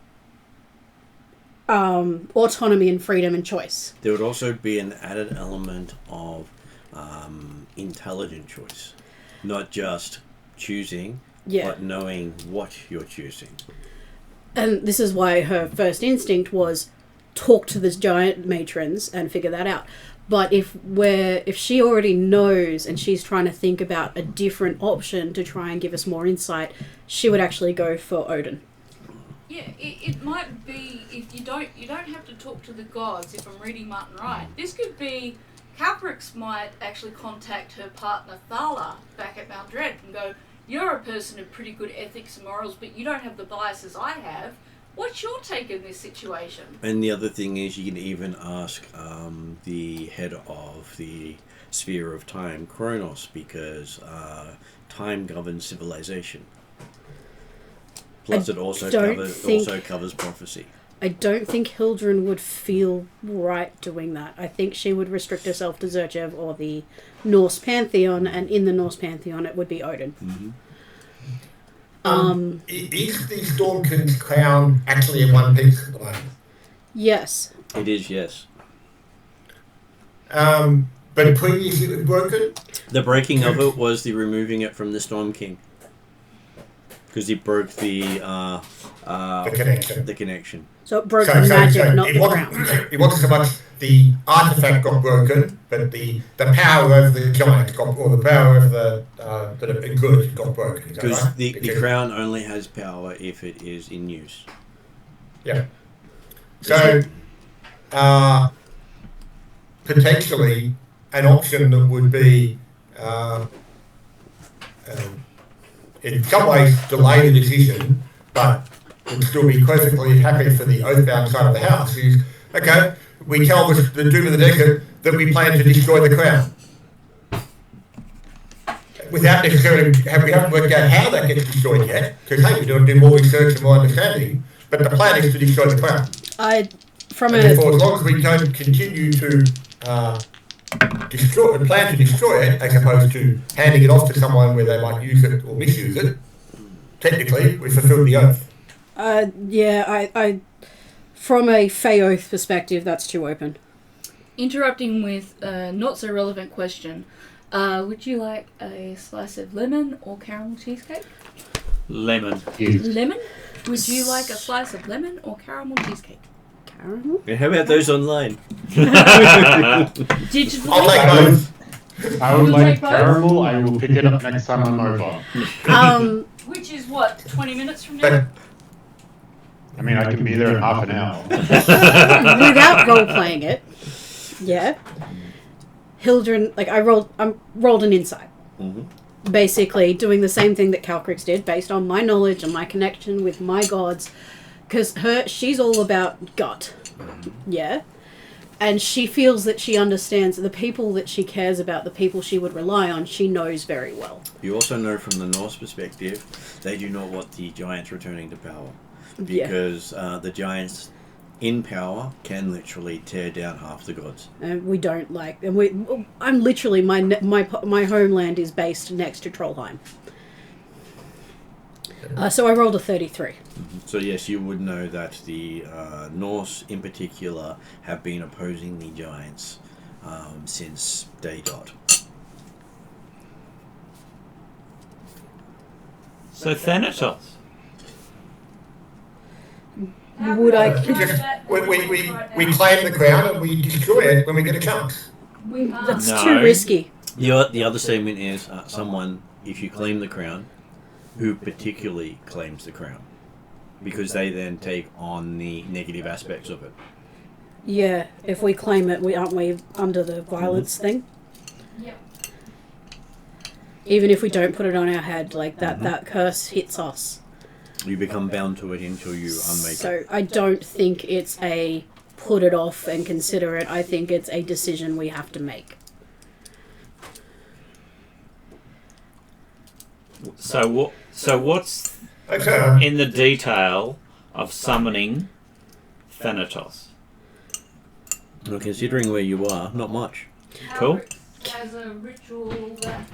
autonomy and freedom and choice. There would also be an added element of intelligent choice, not just choosing, but knowing what you're choosing. And this is why her first instinct was talk to this giant matrons and figure that out. But if she already knows and she's trying to think about a different option to try and give us more insight, she would actually go for Odin. Yeah, it might be, if you don't have to talk to the gods, if I'm reading Martin right. This could be, Calcrix might actually contact her partner Thala back at Mount Dread and go, you're a person of pretty good ethics and morals, but you don't have the biases I have. What's your take in this situation? And the other thing is, you can even ask the head of the sphere of time, Kronos, because time governs civilization. Plus, it also covers prophecy. I don't think Hildren would feel right doing that. I think she would restrict herself to Zerchev or the Norse pantheon, and in the Norse pantheon, it would be Odin. Is the Storm King's crown actually in one piece at the moment? Yes. It is, yes. But previously it was broken? The breaking of it was the removing it from the Storm King. Because he broke the connection. So it broke the magic, not the crown. It wasn't so much the artifact got broken, but the power over the giant got, or the power over the that it good got broken. Because right? the crown only has power if it is in use. Yeah. So, potentially, an option that would be, in some ways, delay the decision, but would still be perfectly happy for the Oathbound side of the house, is, okay, we tell the Doom of the Decade that we plan to destroy the crown. Without necessarily, we haven't worked out how that gets destroyed yet, because, hey, we're going to do more research and more understanding, but the plan is to destroy the crown. Therefore, as long as we don't continue to plan to destroy it, as opposed to handing it off to someone where they might use it or misuse it, technically, we fulfilled the oath. I from a Fey Oath perspective, that's too open. Interrupting with a not so relevant question. Would you like a slice of lemon or caramel cheesecake? Lemon. Lemon? Would you like a slice of lemon or caramel cheesecake? Caramel? And how about those online? Digitally? I'll take both. I would like caramel. I will pick it up next time I'm over. Which is what, 20 minutes from now? But, I mean, I can be there in half an hour. Without role playing it, yeah. Hildren, like I rolled an insight. Basically, doing the same thing that Calcrix did, based on my knowledge and my connection with my gods, because she's all about gut, yeah. And she feels that she understands the people that she cares about, the people she would rely on, she knows very well. You also know from the Norse perspective, they do not want the giants returning to power. Because the giants in power can literally tear down half the gods. And we don't like... And I'm literally... My homeland is based next to Trollheim. So I rolled a 33. So yes, you would know that the Norse in particular have been opposing the giants since day dot. So Thanatos. Would I... we claim the crown and we destroy it when we get a chance. That's No. too risky. The other statement is someone, if you claim the crown, who particularly claims the crown. Because they then take on the negative aspects of it. Yeah, if we claim it, aren't we under the violence thing? Yep. Even if we don't put it on our head, like that curse hits us. You become bound to it until you unmake it. So I don't think it's a put it off and consider it. I think it's a decision we have to make. So what's Okay. in the detail of summoning Thanatos? Well, considering where you are, not much. Cool. Albert's has a ritual that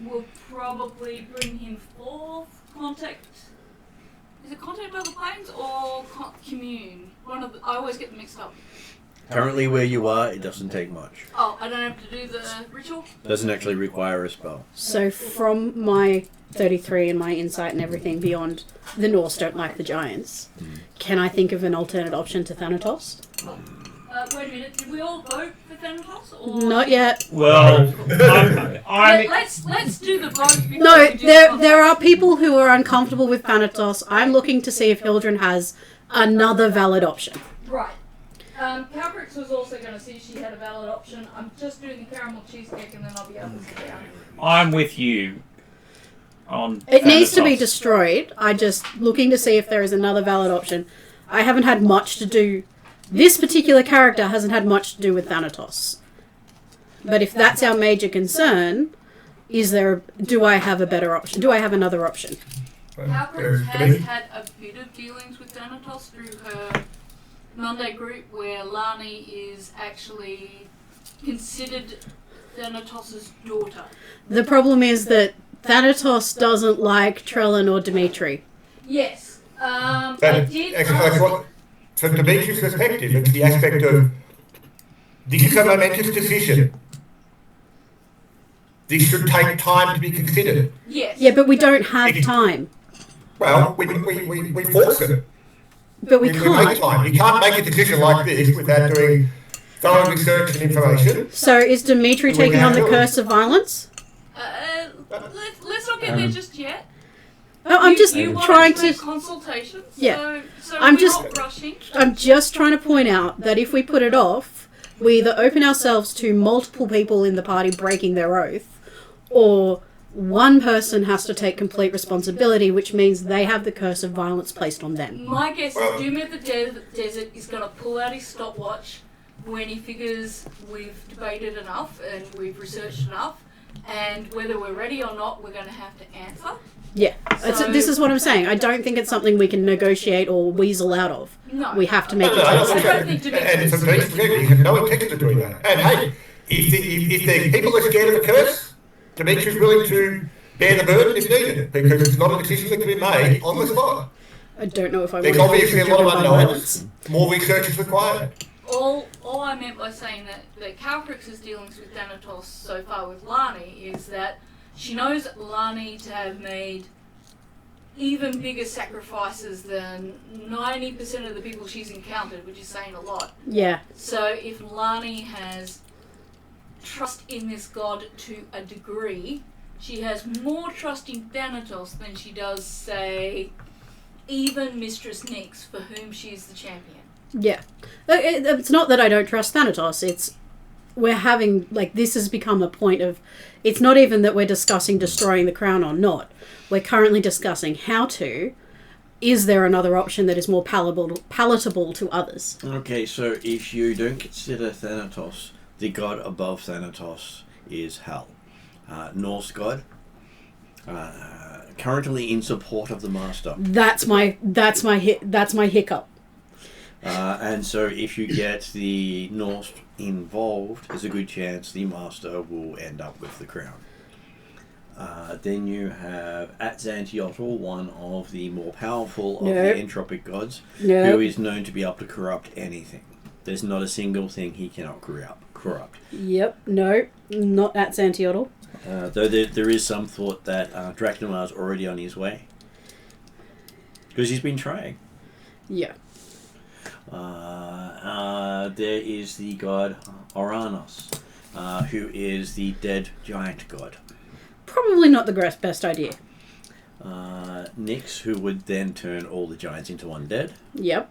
will probably bring him forth. Contact. Is it contact other planes or commune? I always get them mixed up. Currently where you are, it doesn't take much. Oh, I don't have to do the ritual? Doesn't actually require a spell. So from my 33 and my insight and everything beyond, the Norse don't like the giants. Can I think of an alternate option to Thanatos? Wait a minute, did we all vote for Thanatos? Or Not yet. Well, let's do the vote. before No, we do the there are people who are uncomfortable with Thanatos. I'm looking to see if Hildren has another valid option. Right. Calbrix was also going to see if she had a valid option. I'm just doing the caramel cheesecake and then I'll be able to sit down. I'm with you on It needs to be Thanatos. destroyed. I'm just looking to see if there is another valid option. I haven't had much to do. This particular character hasn't had much to do with Thanatos. But if that's our major concern, do I have a better option? Do I have another option? Calbrix has had a bit of dealings with Thanatos through her Monday group where Lani is actually considered Thanatos' daughter. The problem is that Thanatos doesn't like Trellin or Dimitri. Yes. I But did from Dimitri's perspective, it's the aspect of this is a momentous decision. This should take time to be considered. Yes. Yeah, but we don't have time. Well, we force it. But we We make can't. time. You can't make a decision like this without doing thorough research and information. So is Dimitri We taking on the have- curse of violence? Let's not get there just yet. No, I'm just you trying wanted to. consultations. Yeah. So I'm we're just- not rushing. I'm just trying to point out that if we put it off, we either open ourselves to multiple people in the party breaking their oath, or one person has to take complete responsibility, which means they have the curse of violence placed on them. My guess is Doom of the Desert is going to pull out his stopwatch when he figures we've debated enough and we've researched enough, and whether we're ready or not, we're going to have to answer. Yeah, So- this is what I'm saying. I don't think it's something we can negotiate or weasel out of. No. We have to make No, the no, I choice. don't don't think think so. Dimitri's And from Dimitri's perspective, you have no intention of doing that. And hey, if the people are scared of the curse, Dimitri's willing to bear the burden if needed, because it's not a decision that can be made on the spot. I don't know if I There's want obviously a to lot of by unknowns. violence. More research is required. All I meant by saying that Calprix's dealings with Thanatos so far with Lani is that she knows Lani to have made even bigger sacrifices than 90% of the people she's encountered, which is saying a lot. Yeah, So if Lani has trust in this god to a degree, she has more trust in Thanatos than she does, say, even Mistress Nyx, for whom she is the champion. yeah. It's not that I don't trust Thanatos. It's we're having this has become a point of. It's not even that we're discussing destroying the crown or not. We're currently discussing how to. Is there another option that is more palatable to others? Okay, so if you don't consider Thanatos, the god above Thanatos is Hel, Norse god, currently in support of the Master. That's my hiccup. And so if you get the Norse involved, there's a good chance the Master will end up with the crown. Then you have Atzantiotl, one of the more powerful of the entropic gods, who is known to be able to corrupt anything. There's not a single thing he cannot corrupt. Yep. No, not at Santiotl. Though there is some thought that Dracnomar's already on his way. Because he's been trying. Yeah. There is the god Oranos, who is the dead giant god. Probably not the best idea. Nyx, who would then turn all the giants into undead. Yep.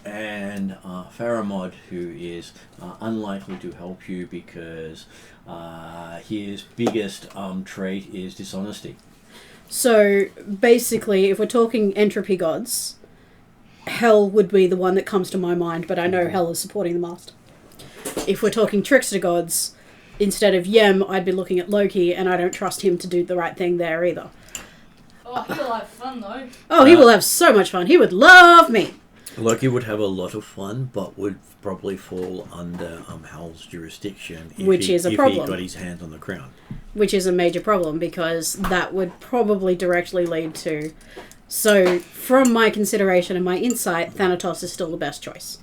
And Faramod, who is unlikely to help you because his biggest trait is dishonesty. So basically, if we're talking entropy gods, Hel would be the one that comes to my mind, but I know Hel is supporting the Master. If we're talking trickster gods, instead of Yem, I'd be looking at Loki, and I don't trust him to do the right thing there either. Oh, he'll have fun though. Oh, he will have so much fun. He would love me. Loki would have a lot of fun, but would probably fall under Hal's jurisdiction Which is a problem. if he got his hands on the crown. Which is a major problem, because that would probably directly lead to... So, from my consideration and my insight, Thanatos is still the best choice.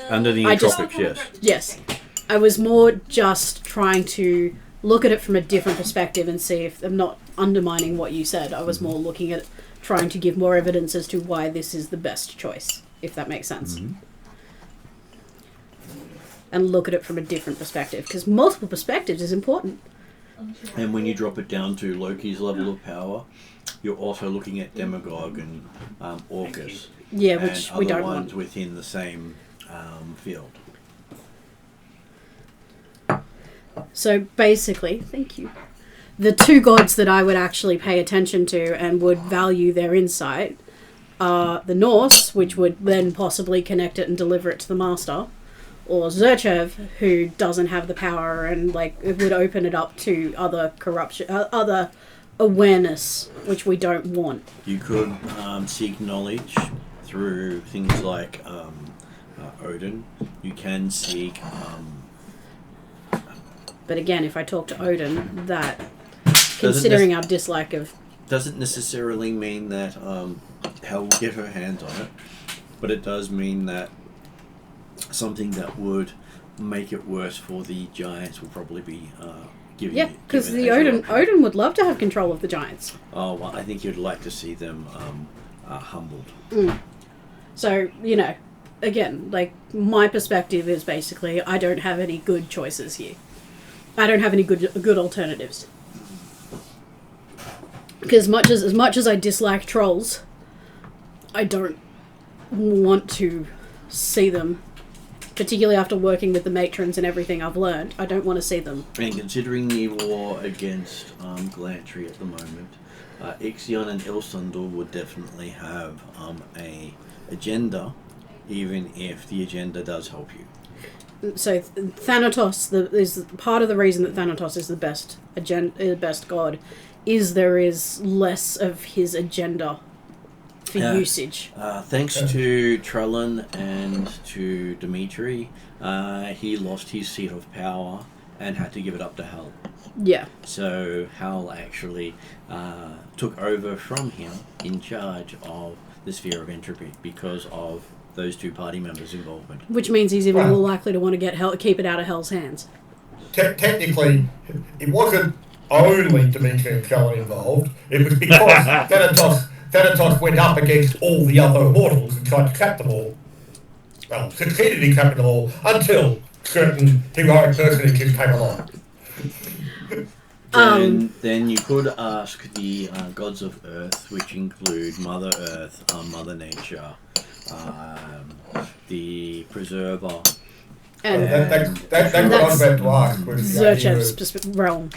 Under the I just- Entropics, yes. Yes. I was more just trying to look at it from a different perspective and see if I'm not undermining what you said. I was more looking at trying to give more evidence as to why this is the best choice, if that makes sense. Mm-hmm. And look at it from a different perspective, because multiple perspectives is important. And when you drop it down to Loki's level of power, you're also looking at Demagogue and Orcus. Yeah, which and we other don't ones want. within the same field. So basically, thank you. The two gods that I would actually pay attention to and would value their insight are the Norse, which would then possibly connect it and deliver it to the Master, or Zerchev, who doesn't have the power and it would open it up to other corruption, other awareness, which we don't want. You could seek knowledge through things like Odin. You can seek... But again, if I talk to Odin, that, considering our dislike of... Doesn't necessarily mean that Hel will get her hands on it, but it does mean that something that would make it worse for the giants will probably be given. Yeah, because the Odin would love to have control of the giants. Oh, well, I think you'd like to see them humbled. So, again, my perspective is basically I don't have any good choices here. I don't have any good alternatives. Because as much as I dislike trolls, I don't want to see them, particularly after working with the matrons and everything I've learned. I don't want to see them. And considering the war against Glantry at the moment, Ixion and Ilsundor would definitely have a agenda, even if the agenda does help you. So Thanatos is part of the reason that Thanatos is the best god, is there is less of his agenda for usage. Thanks to Trellin and to Dimitri, he lost his seat of power and had to give it up to Hel. Yeah. So Hel actually took over from him in charge of the sphere of entropy because of those two party members' involvement. Which means he's even more likely to want to keep it out of Hel's hands. Technically, it wasn't only Dimitri and Trellin involved. It was because Thanatos went up against all the other Immortals and tried to trap them all. Well, succeeded in trapping them all until certain heroic personages came along. Then you could ask the gods of Earth, which include Mother Earth, Mother Nature, the Preserver. And That's what I was about to ask. Zerchev's realm.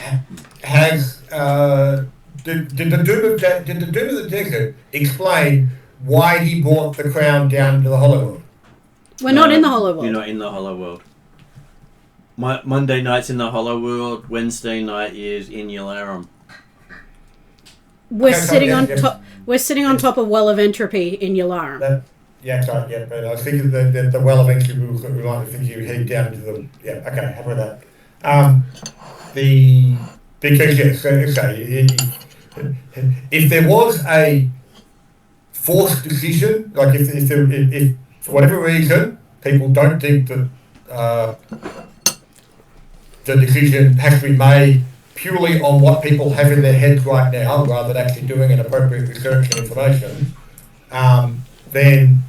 Did the Doom of the Desert explain why he brought the crown down to the Hollow World? We're not in the Hollow World. You're not in the Hollow World. Monday night's in the Hollow World. Wednesday night is in Yalarum. We're sitting on top. We're sitting on top of Well of Entropy in Yalarum. Sorry, but I was thinking that the Well of Entropy we might think you head down to the okay, how about that? Because if there was a forced decision, like if for whatever reason people don't think that the decision has to be made purely on what people have in their heads right now, rather than actually doing an appropriate research and information, then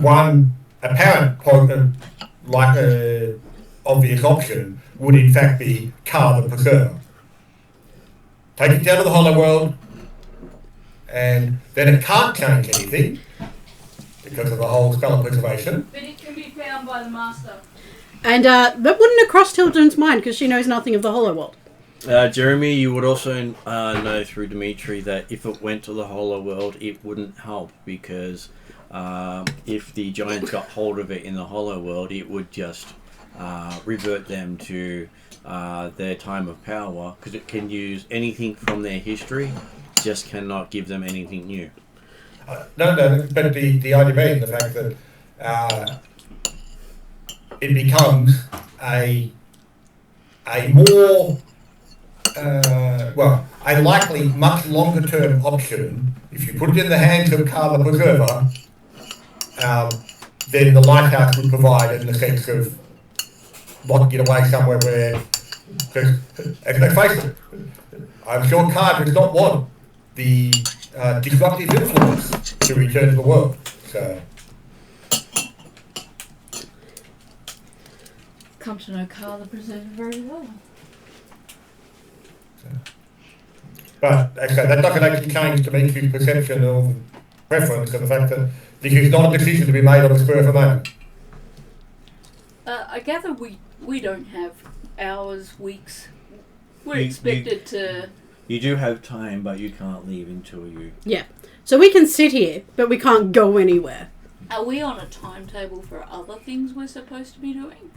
one apparent obvious option would in fact be Ka the Preserver. Take it down to the Hollow World, and then it can't change anything because of the whole spell of preservation. But it can be found by the Master. And that wouldn't have crossed Hilden's mind because she knows nothing of the Hollow World. Jeremy, you would also know through Dimitri that if it went to the Hollow World, it wouldn't help because if the giants got hold of it in the Hollow World, it would just revert them to their time of power, because it can use anything from their history, just cannot give them anything new. No, but the idea being the fact that it becomes a more a likely much longer term option if you put it in the hands of Carla Preserver than the Lighthouse would provide, in the sense of locking it away somewhere where, because let's face it, I'm sure Carla does not want the disruptive influence to return to the world. So, come to know Carla Preserver very well. but okay, that doesn't actually change the Dimitri's perception of preference and the fact that this is not a decision to be made on the spur of the moment. I gather we don't have hours, weeks. We're You- expected to. You do have time, but you can't leave until you... Yeah. So we can sit here, but we can't go anywhere. Are we on a timetable for other things we're supposed to be doing?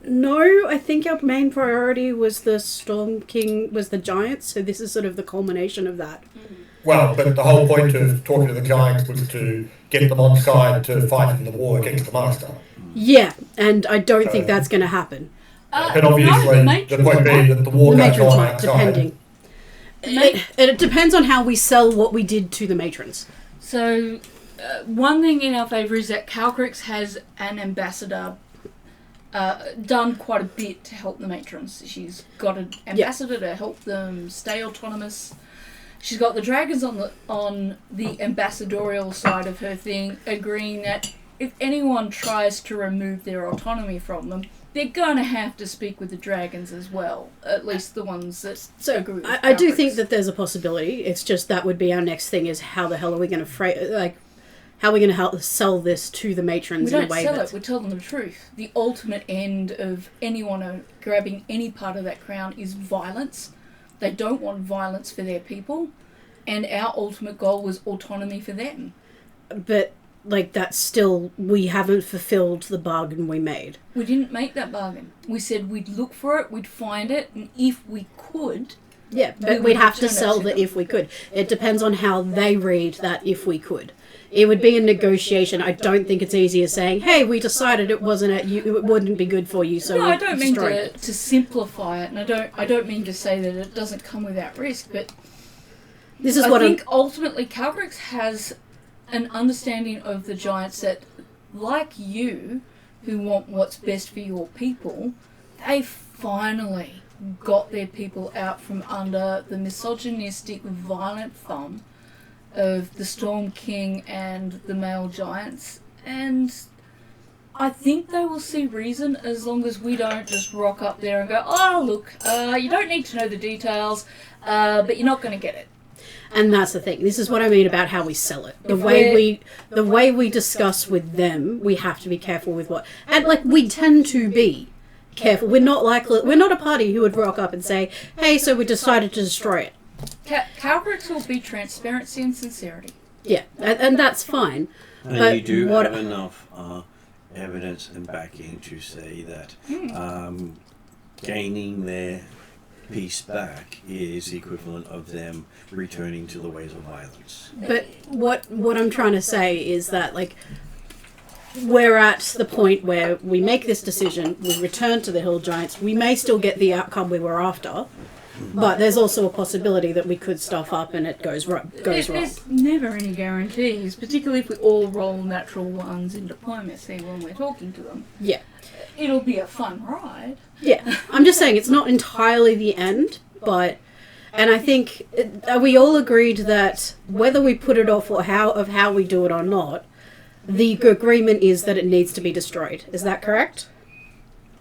No, I think our main priority was the Storm King, was the Giants, so this is sort of the culmination of that. Well, but the whole point of talking to the Giants was to get them on side to fight in the war against the Master. Yeah, and I don't think that's going to happen. But obviously, the point being that the war The goes matrons on might, outside. depending. It depends on how we sell what we did to the matrons. So, one thing in our favour is that Calcrix has an ambassador done quite a bit to help the matrons. She's got an ambassador to help them stay autonomous. She's got the dragons on the ambassadorial side of her thing, agreeing that if anyone tries to remove their autonomy from them, they're going to have to speak with the dragons as well, at least the ones that agree with I do Calcrix. think that there's a possibility. It's just that would be our next thing, is how the hell are we going to how are we going to help sell this to the matrons We in a don't way sell that... it, we tell them the truth. The ultimate end of anyone grabbing any part of that crown is violence. They don't want violence for their people, and our ultimate goal was autonomy for them. But, that's still... We haven't fulfilled the bargain we made. We didn't make that bargain. We said we'd look for it, we'd find it, and if we could... Yeah, but we'd have to sell the if we could. It depends on how they read that if we could. It would be a negotiation. I don't think it's easy as saying, hey, we decided it wouldn't be good for you, so No, we I don't mean destroyed it. to simplify it, and I don't mean to say that it doesn't come without risk, but This is I what think ultimately Calcrix has an understanding of the Giants that, like you, who want what's best for your people, they finally got their people out from under the misogynistic, violent thumb of the Storm King and the male giants, and I think they will see reason as long as we don't just rock up there and go, oh look, you don't need to know the details, but you're not going to get it. And that's the thing. This is what I mean about how we sell it. The way we discuss with them, we have to be careful with what... And, we tend to be careful. We're not a party who would rock up and say, hey, so we decided to destroy it. Calcrix will be transparency and sincerity. Yeah, and that's fine. And but you do what- have enough evidence and backing to say that gaining their peace back is the equivalent of them returning to the ways of violence. But what I'm trying to say is that, we're at the point where we make this decision, we return to the Hill Giants, we may still get the outcome we were after, but there's also a possibility that we could stuff up and it goes wrong. There's never any guarantees, particularly if we all roll natural ones in diplomacy when we're talking to them. Yeah. It'll be a fun ride. Yeah. I'm just saying it's not entirely the end, but... And I think we all agreed that whether we put it off or how we do it or not, the agreement is that it needs to be destroyed. Is that correct?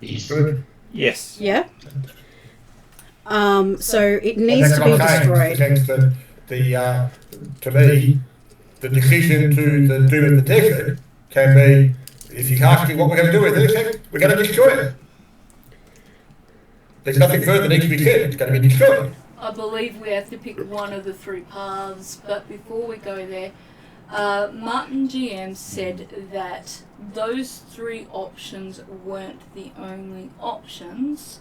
Yes. Yeah? So it needs to be destroyed. To me, the decision to the doom of the desert can be, if you ask me what we're going to do with it, we're going to destroy it. There's nothing further needs to be said. It's going to be destroyed. I believe we have to pick one of the three paths, but before we go there, Martin GM said that those 3 options weren't the only options.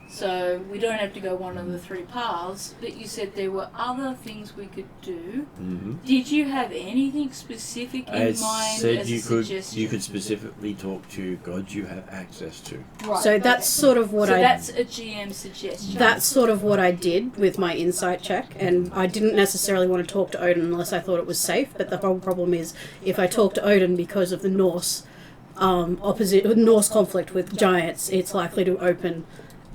So we don't have to go one of the 3 paths, but you said there were other things we could do. Mm-hmm. Did you have anything specific in mind said as you a could suggestion? you could specifically talk to gods you have access to. Right, So that's sort of what so I. that's a GM suggestion. That's sort of what I did with my insight check, and I didn't necessarily want to talk to Odin unless I thought it was safe. But the whole problem is, if I talk to Odin because of the Norse Norse conflict with giants, it's likely to open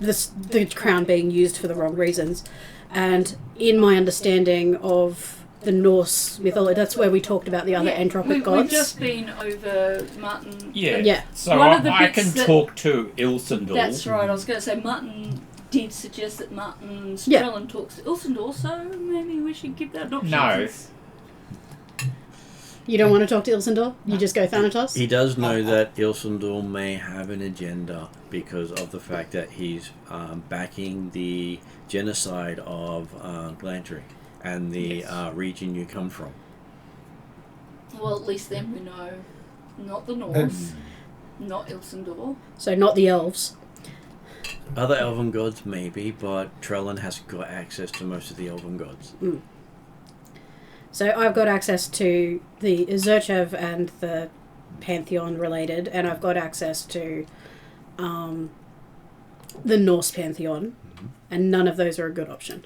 the crown being used for the wrong reasons. And in my understanding of the Norse mythology, that's where we talked about the other entropic gods. We've just been over Martin. Yeah. So One of the I bits can that- talk to Ilsendal. That's right. I was going to say Martin did suggest that Martin Yeah. Strellan talks to Ilsendal, so maybe we should give that an option. No. since- You don't want to talk to Ilsendal? You just go Thanatos? He does know that Ilsendal may have an agenda because of the fact that he's backing the genocide of Glantry and the region you come from. Well, at least then we know not the Norse, not Ilsendal. So not the elves. Other elven gods maybe, but Trellin has got access to most of the elven gods. So I've got access to the Zerchev and the Pantheon related, and I've got access to the Norse Pantheon, and none of those are a good option.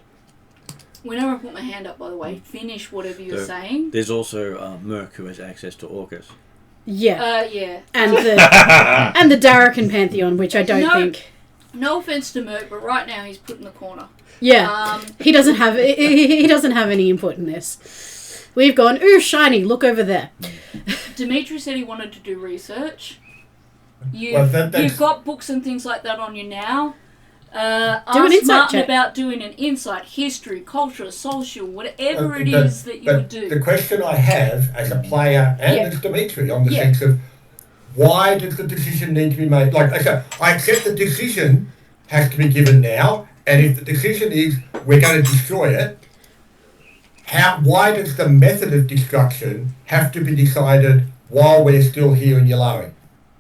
Whenever I put my hand up, by the way, finish whatever you're So- saying. There's also Merc who has access to Orcus. Yeah. Yeah. And the and the Darrakan Pantheon, which I don't No. think. No offense to Merc, but right now he's put in the corner. Yeah. He doesn't have any input in this. We've gone, ooh, shiny, look over there. Dimitri said he wanted to do research. Well, that's- You've got books and things like that on you now. Do an Ask insight Martin check. about doing an insight, history, culture, social, whatever it But- is that you but would do. The question I have as a player and Yeah. as Dimitri on the Yeah. sense of why does the decision need to be made? Like I said, I accept the decision has to be given now, and if the decision is we're going to destroy it, why does the method of destruction have to be decided while we're still here in Yulari?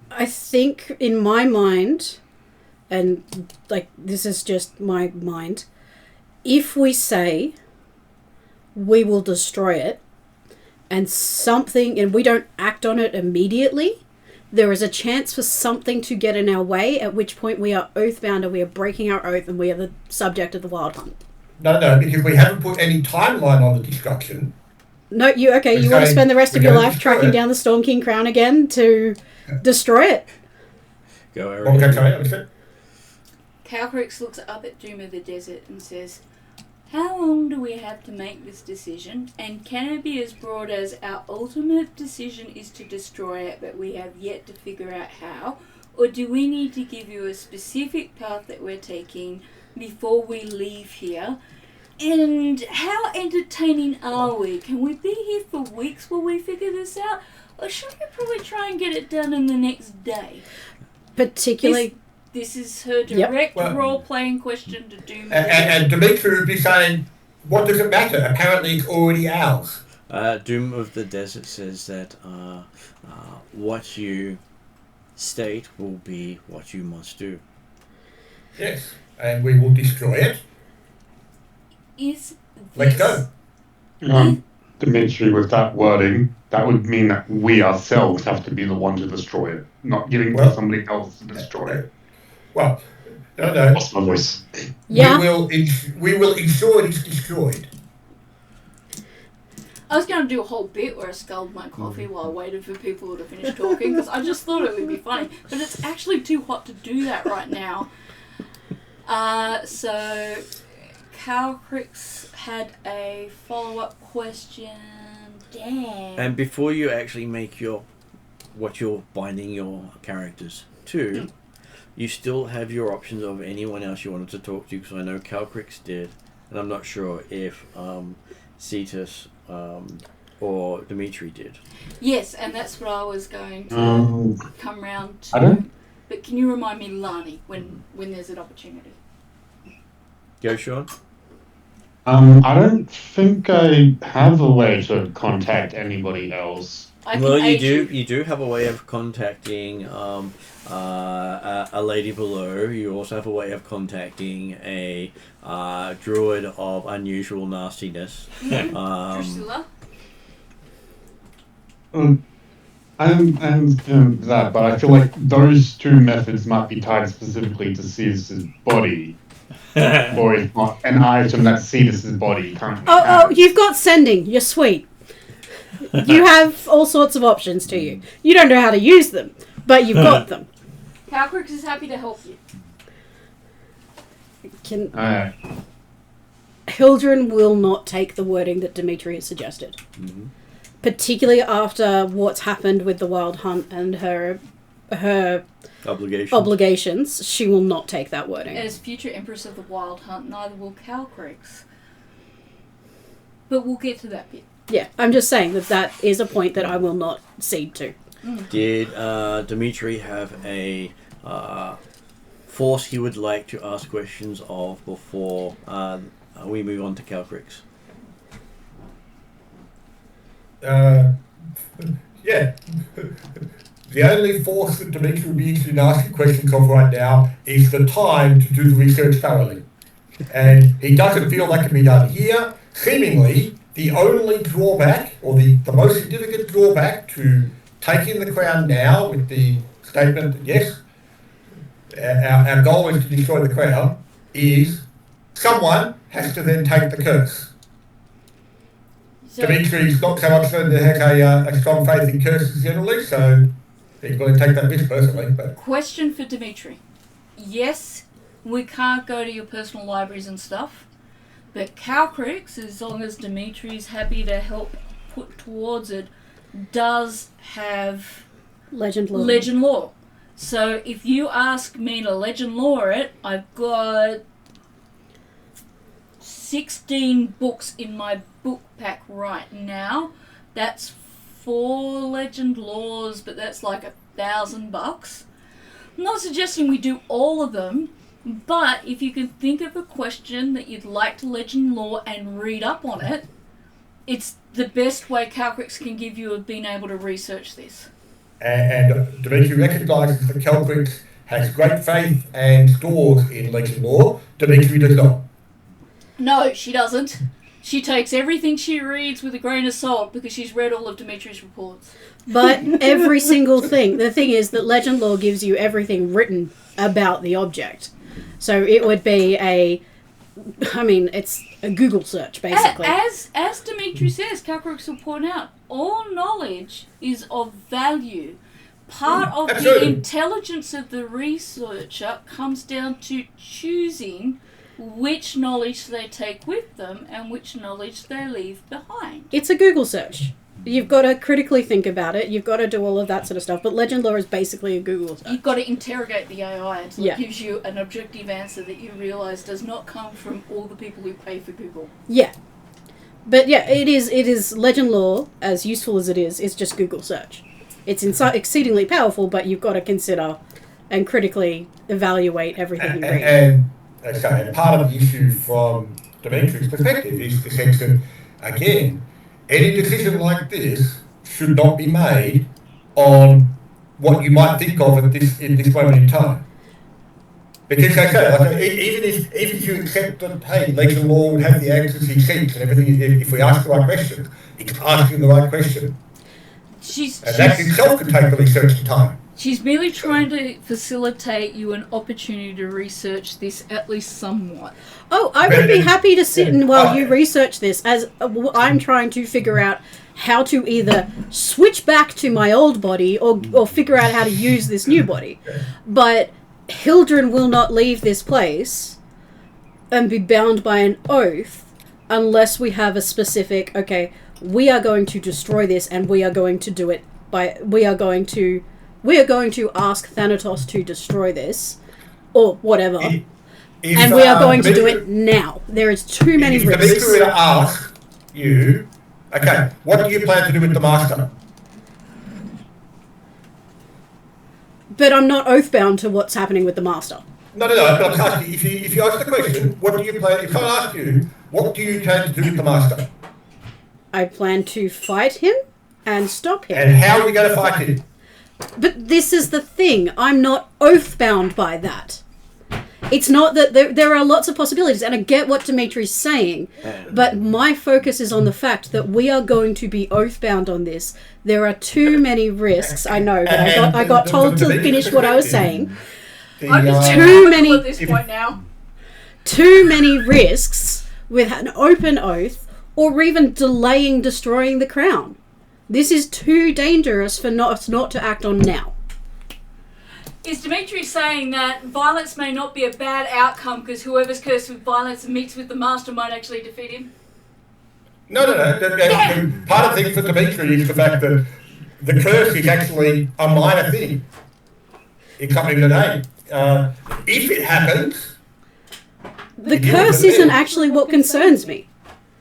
I think in my mind, and like this is just my mind, if we say we will destroy it and we don't act on it immediately, there is a chance for something to get in our way, at which point we are oathbound and we are breaking our oath and we are the subject of the wild hunt. No, because we haven't put any timeline on the destruction. No, you want to spend the rest of we're your gonna life destroy tracking it. down the Storm King crown again to destroy it? Go, Eric. Okay, sorry, what's it? Calcrix looks up at Doom of the Desert and says, how long do we have to make this decision? And can it be as broad as our ultimate decision is to destroy it, but we have yet to figure out how? Or do we need to give you a specific path that we're taking before we leave here? And how entertaining are we? Can we be here for weeks while we figure this out? Or should we probably try and get it done in the next day? Particularly... This is her Yep. direct Well- role-playing question to Doom. And Dimitri would be saying, what does it matter? Apparently it's already ours. Doom of the Desert says that what you state will be what you must do. Yes, and we will destroy it. Is Let's this- go. Dimitri, with that wording, that would mean that we ourselves have to be the one to destroy it, not giving it Well- to somebody else to destroy it. Well, no. Lost my voice. Yeah. We will ensure it is destroyed. I was going to do a whole bit where I sculled my coffee while I waited for people to finish talking because I just thought it would be funny, but it's actually too hot to do that right now. So Calcrix had a follow-up question. Damn. And before you actually make what you're binding your characters to, you still have your options of anyone else you wanted to talk to, because I know Calcrix did, and I'm not sure if Cetus or Dimitri did. Yes, and that's what I was going to come round to. I don't- But can you remind me, Lani, when there's an opportunity? Go, Sean. I don't think I have a way to contact anybody else. Well, you do have a way of contacting a lady below. You also have a way of contacting a druid of unusual nastiness. Priscilla. And that, but I feel like those two methods might be tied specifically to Cetus's body, or if not, an item that Cetus's body currently has. Oh, you've got sending. You're sweet. You have all sorts of options to you. You don't know how to use them, but you've got them. Calcrix is happy to help you. Hildren will not take the wording that Dimitri has suggested. Mm-hmm. Particularly after what's happened with the Wild Hunt and her obligations, she will not take that wording. As future Empress of the Wild Hunt, neither will Calcrix. But we'll get to that bit. Yeah, I'm just saying that is a point that I will not cede to. Did Dimitri have a force he would like to ask questions of before we move on to Calcrix? Yeah. The only force that Dimitri would be interested in asking questions of right now is the time to do the research thoroughly. And he doesn't feel that can be done here. Seemingly, the only drawback, or the most significant drawback to taking the crown now with the statement that yes, our goal is to destroy the crown, is someone has to then take the curse. So, Dimitri's not so much that has a strong faith in curses generally, so he's going to take that risk personally. But question for Dimitri. Yes, we can't go to your personal libraries and stuff, but Calcrix, as long as Dimitri's happy to help put towards it, does have Legend lore. So if you ask me to legend lore it, I've got 16 books in my book pack right now. That's 4 legend laws, but that's like $1,000. I'm not suggesting we do all of them, but if you can think of a question that you'd like to legend lore and read up on it, it's the best way Calcrix can give you of being able to research this. And Dimitri recognises that Calcrix has great faith and stores in legend lore. Dimitri does not. No, she doesn't. She takes everything she reads with a grain of salt because she's read all of Dimitri's reports. But every single thing. The thing is that legend lore gives you everything written about the object. So it would be it's a Google search, basically. As Dimitri says, Calcrix will point out, all knowledge is of value. Part of the intelligence of the researcher comes down to choosing which knowledge they take with them and which knowledge they leave behind. It's a Google search. You've got to critically think about it. You've got to do all of that sort of stuff. But legend lore is basically a Google search. You've got to interrogate the AI until it gives you an objective answer that you realise does not come from all the people who pay for Google. Yeah. But yeah, it is legend lore, as useful as it is, it's just Google search. It's exceedingly powerful, but you've got to consider and critically evaluate everything you read. And part of the issue from Dimitri's perspective is the sense that, again, any decision like this should not be made on what you might think of in this moment in time. Because they say, even if you accept that, hey, legend lore would have the answers he seeks and everything, if we ask the right question, it's asking the right question. That itself could take the research time. She's merely trying to facilitate you an opportunity to research this at least somewhat. Oh, I would be happy to sit and while you research this, as I'm trying to figure out how to either switch back to my old body or figure out how to use this new body. But Hildren will not leave this place and be bound by an oath unless we have a specific, okay, we are going to destroy this and we are going to do it we are going to ask Thanatos to destroy this, or whatever, and we are going to do it now. There is too many risks. If Dimitri were to ask you, okay, what do you plan to do with the Master? But I'm not oath-bound to what's happening with the Master. No. But I'm asking if you ask the question, what do you plan? If I ask you, what do you plan to do with the master? I plan to fight him and stop him. And how are we going to fight him? But this is the thing. I'm not oath-bound by that. It's not that there are lots of possibilities, and I get what Dimitri's saying, but my focus is on the fact that we are going to be oath-bound on this. There are too many risks. I know, but I got told to finish what I was saying. I'm just too many at this point now. Too many risks with an open oath, or even delaying destroying the crown. This is too dangerous for us not to act on now. Is Dimitri saying that violence may not be a bad outcome because whoever's cursed with violence and meets with the master might actually defeat him? No. Part of the thing for Dimitri is the fact that the curse is actually a minor thing. It comes in the name. If it happens... The curse isn't actually what concerns me.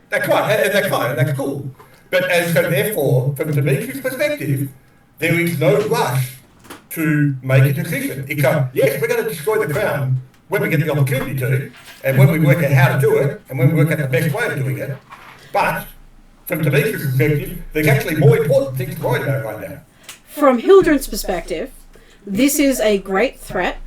That's right, and that's cool. But so therefore, from Dimitri's perspective, there is no rush to make a decision. Yes, we're going to destroy the crown when we get the opportunity to, and when we work out how to do it, and when we work out the best way of doing it. But from Dimitri's perspective, there's actually more important things to worry about right now. From Hildren's perspective, this is a great threat.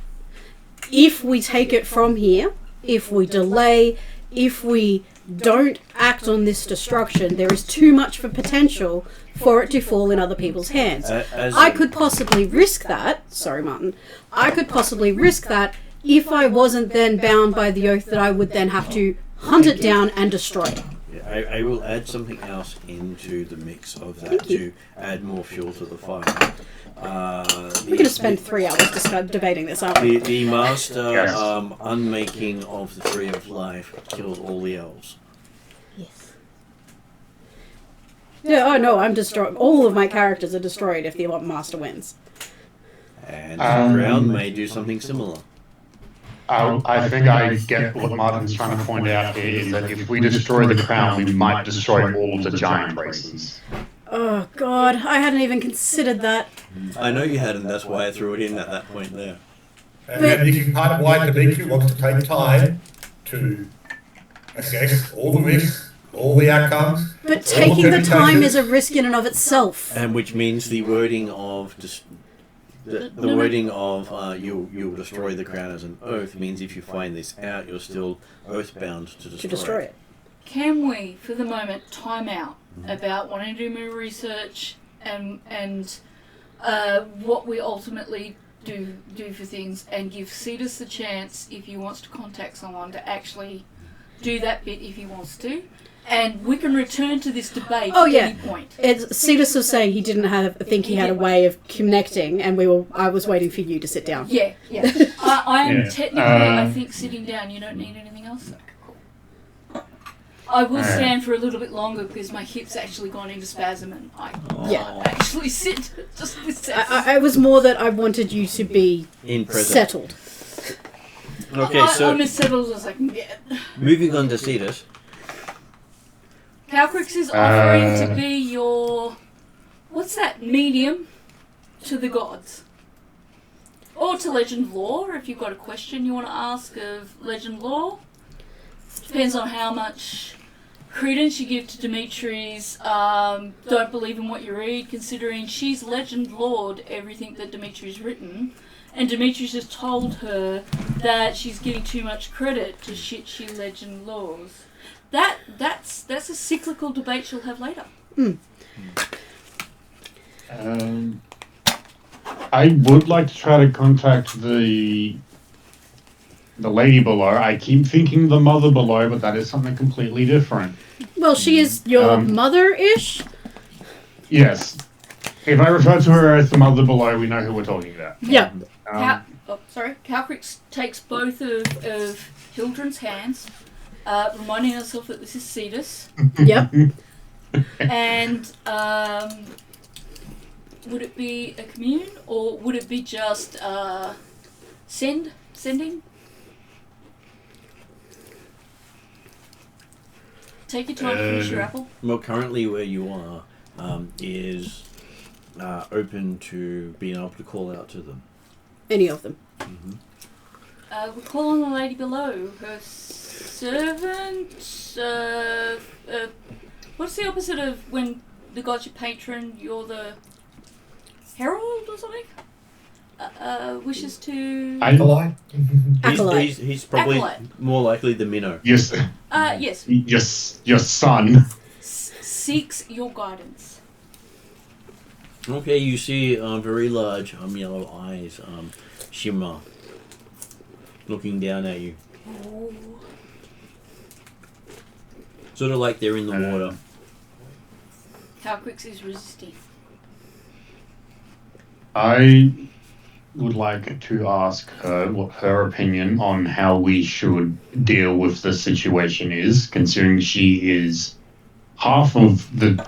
If we take it from here, if we delay, if we don't act on this destruction, there is too much for potential for it to fall in other people's hands. I could possibly risk that. Sorry, Martin. I could possibly risk that if I wasn't then bound by the oath that I would then have to hunt it down and destroy it. Yeah, I will add something else into the mix of that to add more fuel to the fire. We're going to spend 3 hours debating this, aren't we? The master unmaking of the Tree of Life kills all the elves. Yes. Yeah, oh no, I'm destroyed. All of my characters are destroyed if the master wins. And the crown may do something similar. I think I get what Martin's trying to point out here is that if we destroy the crown, we might destroy all of the giant races. Oh god, I hadn't even considered that. I know you hadn't, that's why I threw it in at that point there. And this is part of why Dimitri wants to take time to assess all the risks, all the outcomes. But taking the time is a risk in and of itself. And which means the wording of you'll destroy the crown as an oath means if you find this out, you're still oath-bound to destroy it. Can we, for the moment, time out about wanting to do more research and what we ultimately do for things, and give Cetus the chance, if he wants to contact someone, to actually do that bit if he wants to, and we can return to this debate at any point. Cetus was saying he didn't think he had a way of connecting, and I was waiting for you to sit down. Yeah. I am technically, I think, sitting down. You don't need anything else? I will stand for a little bit longer because my hip's actually gone into spasm and I can't actually sit just with spasm. I was more that I wanted you to be settled. Okay, so I'm as settled as I can get. Moving on to Cetus. Calcrix is offering to be your... What's that? Medium to the gods. Or to legend lore, if you've got a question you want to ask of legend lore. Depends on how much credence you give to Dimitri's don't believe in what you read, considering she's legend lord everything that Dimitri's written, and Dimitri's just told her that she's getting too much credit to shit she legend lores. That's a cyclical debate she'll have later. I would like to try to contact the lady below. I keep thinking the mother below, but that is something completely different. Well, she is your mother-ish? Yes. If I refer to her as the mother below, we know who we're talking about. Yeah. Calcrix takes both of Hildren's hands, reminding herself that this is Cetus. Yep. And would it be a commune, or would it be just sending? Take your time to finish your apple. Well, currently where you are is open to being able to call out to them. Any of them. We're calling the lady below. Her servant. What's the opposite of when the god's your patron? You're the herald or something. Wishes to. Acolyte. Acolyte. He's probably Acolyte. more likely the minnow. Yes. Yes. Your son. Seeks your guidance. Okay, you see very large yellow eyes shimmer, looking down at you. Oh. Sort of like they're in the water. Calquix is resisting. I would like to ask her what her opinion on how we should deal with the situation is, considering she is part of the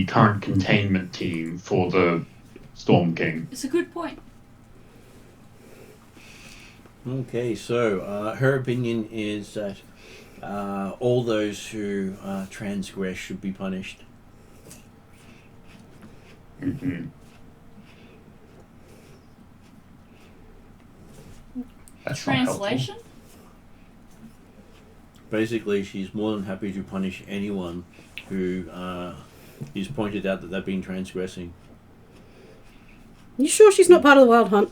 current containment team for the Storm King. It's a good point. Okay, so her opinion is that all those who transgress should be punished. Mm-hmm. That's not helpful. Translation? Basically, she's more than happy to punish anyone who is pointed out that they've been transgressing. You sure she's not part of the Wild Hunt?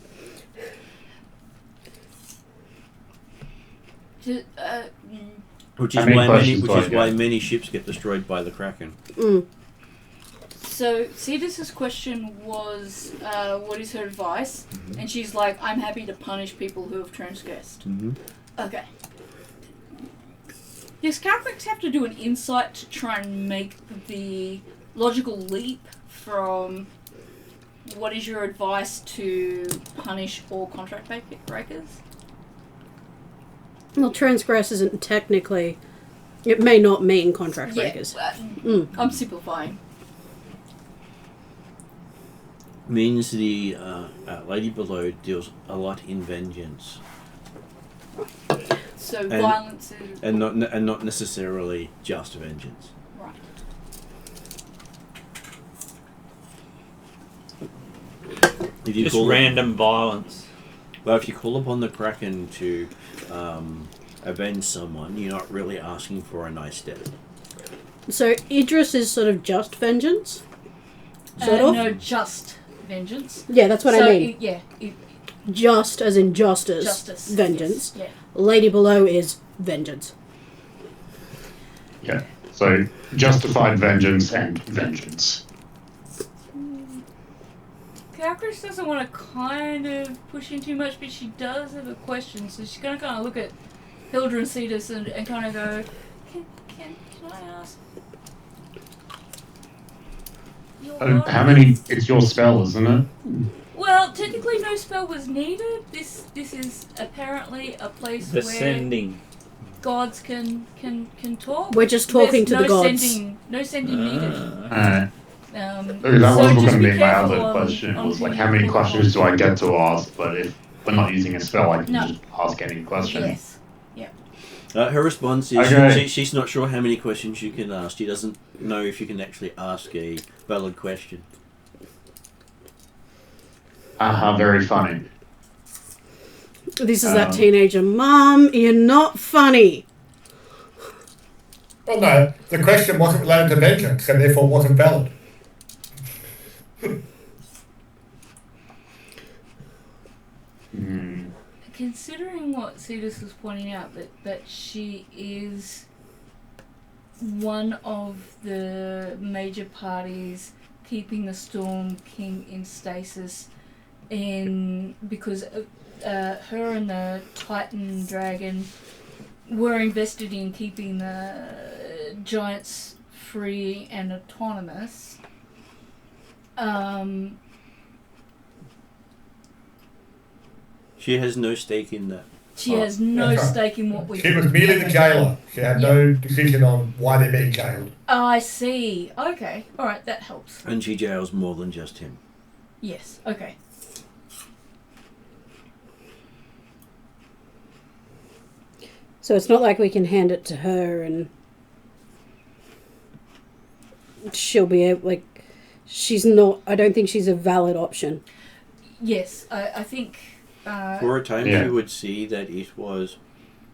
Which is why many ships get destroyed by the Kraken. Mm. So Cetus's question was, what is her advice? Mm-hmm. And she's like, I'm happy to punish people who have transgressed. Mm-hmm. Okay. Does Calquix have to do an insight to try and make the logical leap from what is your advice to punish all contract breakers? Well, transgress isn't technically... It may not mean contract breakers. I'm simplifying. Means the lady below deals a lot in vengeance. So violence is... And not necessarily just vengeance. Right. If you Just call random violence. Well, if you call upon the Kraken to avenge someone, you're not really asking for a nice death. So Idris is sort of just vengeance? Sort of? No, just vengeance. Yeah, that's what I mean. It, Just as in justice. justice. Vengeance. Yes, Lady below is vengeance. Yeah. So justified vengeance and vengeance. Calquix doesn't want to kind of push in too much, but she does have a question, so she's going to kind of look at Hildra and Cetus and kind of go, can I ask? How many? It's your spell, isn't it? Well, technically no spell was needed. This is apparently a place The where sending. gods can talk. We're just talking to the gods. No sending needed. Alright. So That was just going to be be my careful other on- question. on Was who like, you how many call questions upon. do I get to ask? But if we're not using a spell, I can No. just ask any question. Yes. Her response is Okay. she's not sure how many questions you can ask. She doesn't know if you can actually ask a valid question. Very funny. This is that teenager. Mom, you're not funny. Well, no, the question wasn't related to vengeance and therefore wasn't valid. Considering what Cetus was pointing out, that she is one of the major parties keeping the Storm King in stasis, because her and the Titan Dragon were invested in keeping the giants free and autonomous. She has no stake in that. She has no That's right. stake in what we She do. was merely the jailer. She had no decision on why they're being jailed. Oh, I see. Okay. Alright, that helps. And she jails more than just him. Yes. Okay. So it's not like we can hand it to her and she'll be able, like, she's not, I don't think she's a valid option. Yes, I think For a time, Yeah. she would see that it was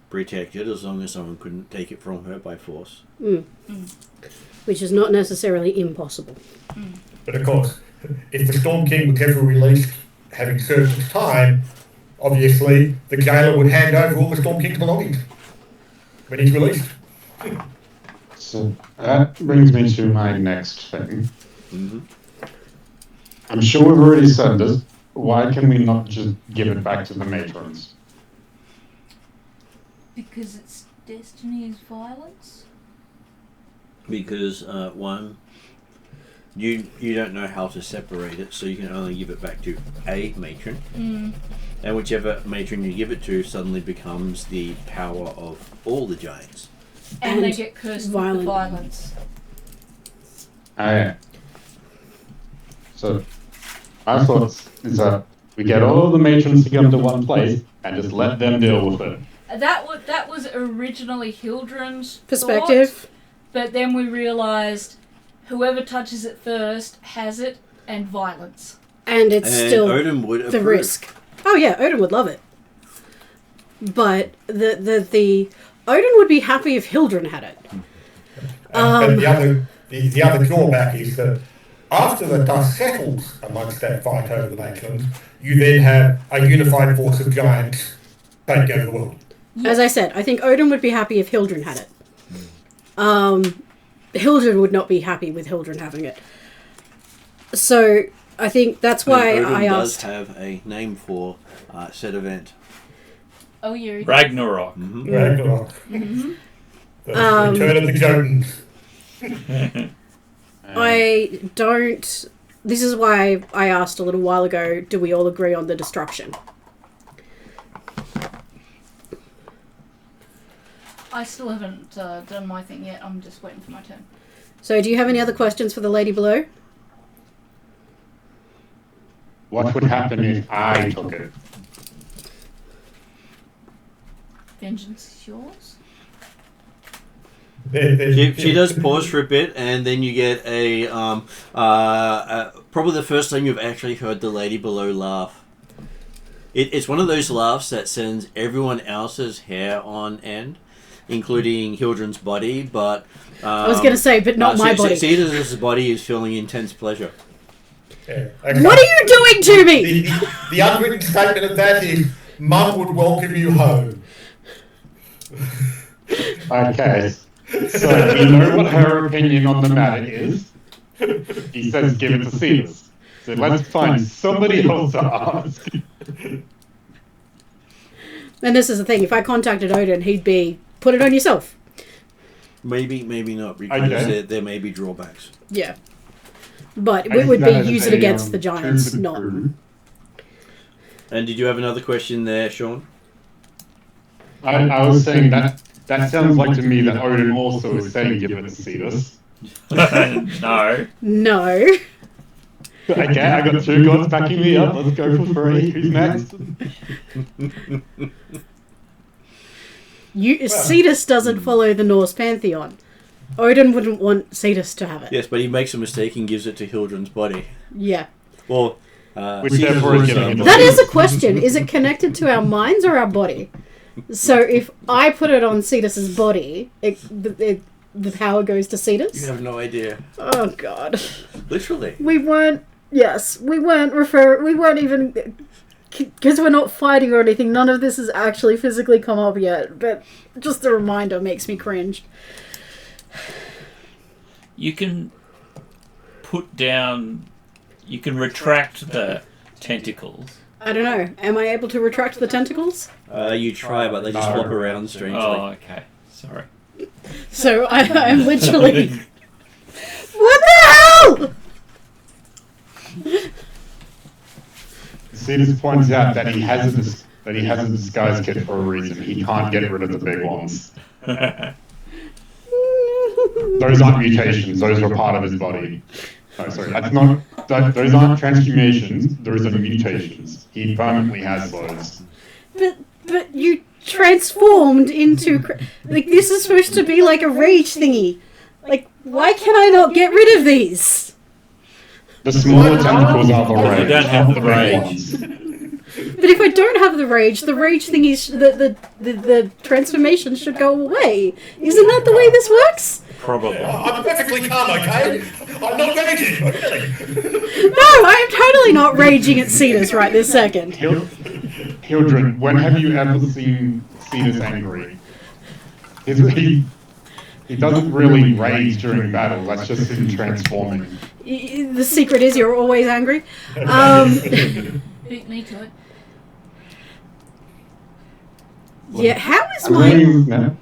protected as long as someone couldn't take it from her by force. Which is not necessarily impossible. But of course, if the Storm King was ever released, having served his time, obviously the jailer would hand over all the Storm King's belongings when he's released. So that brings me to my next thing. Mm-hmm. I'm sure we've already said this. Why can we not just give it back to the matrons? Because its destiny is violence? Because one, you don't know how to separate it, so you can only give it back to a matron, and whichever matron you give it to suddenly becomes the power of all the giants. And they And get cursed violent. with the violence. Yeah. So, my thoughts is that we get all the matrons to come to one place and just let them deal with it. That was originally Hildren's Perspective. thought, but then we realised whoever touches it first has it, and violence. And it's And still Odin would the approve. risk. Oh yeah, Odin would love it. But the Odin would be happy if Hildren had it. But the other drawback is that after the dust settles amongst that fight over the Maitlands, you then have a unified force of giants take over the world. As I said, I think Odin would be happy if Hildren had it. Hildren would not be happy with Hildren having it. So I think that's why And Odin I does asked. have a name for said event. Oh, yeah. Ragnarok. Mm-hmm. Ragnarok. Mm-hmm. The return of the Jotuns. I don't. This is why I asked a little while ago, do we all agree on the destruction? I still haven't done my thing yet. I'm just waiting for my turn. So do you have any other questions for the lady below? What would happen if I took it? Vengeance is yours? She does pause for a bit, and then you get a probably the first time you've actually heard the lady below laugh. It's one of those laughs that sends everyone else's hair on end, including Hildren's body. But I was going to say, but not my body. Cedar's body is feeling intense pleasure. Yeah. What are you doing to me? The unwritten statement of that is, Mum would welcome you home. Okay. So we know what her opinion on the matter is. He says give it to Cetus. So let's find somebody else to ask. And this is the thing, if I contacted Odin, he'd be, put it on yourself. Maybe not, because there may be drawbacks. Yeah. But it would be use it against the giants, not... And did you have another question there, Sean? I was saying that sounds like to me that Odin also is saying give it to Cetus. No. No. Okay, I got two gods backing me up. Let's go for free. Who's next? Cetus doesn't follow the Norse pantheon. Odin wouldn't want Cetus to have it. Yes, but he makes a mistake and gives it to Hildren's body. Yeah. Well, Which therefore is giving it. That is a question. Is it connected to our minds or our body? So if I put it on Cetus's body, the power goes to Cetus? You have no idea. Oh, God. Literally. We weren't even... Because we're not fighting or anything, none of this has actually physically come up yet. But just the reminder makes me cringe. You can put down... You can retract the tentacles. I don't know. Am I able to retract the tentacles? You try, but they just flop around strangely. Oh, okay. Sorry. So I'm literally... What the hell?! Cetus points out that he has a disguise kit for a reason. He can't get rid of the big ones. Those aren't mutations. Those are part of his body. No, sorry, that's not. Those aren't transformations. Those are mutations. He permanently has those. But you transformed into... Like, this is supposed to be like a rage thingy. Like, why can I not get rid of these? The smaller tentacles are the rage. They don't have the big rage. ones. But if I don't have the rage thing is the transformation should go away. Isn't that the way this works? Probably. I'm perfectly calm, okay? I'm not raging, really. No, I am totally not raging at Cetus right this second. Hildren, when have you ever seen Cetus angry? He doesn't really rage during battle, that's just him transforming. The secret is you're always angry. Beat me to it. Yeah, how is I'm my... running now.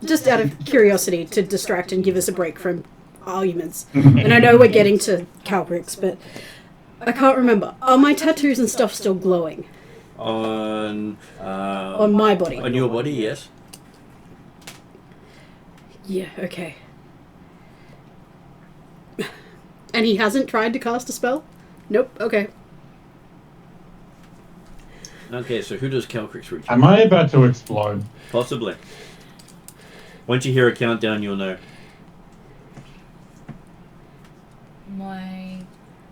Just out of curiosity to distract and give us a break from arguments. And I know we're getting to Calbricks, but I can't remember. Are my tattoos and stuff still glowing? On my body? On your body, yes. Yeah, okay. And he hasn't tried to cast a spell? Nope, okay. Okay, so who does Calcrix reach? Am I about to explode? Possibly. Once you hear a countdown, you'll know. My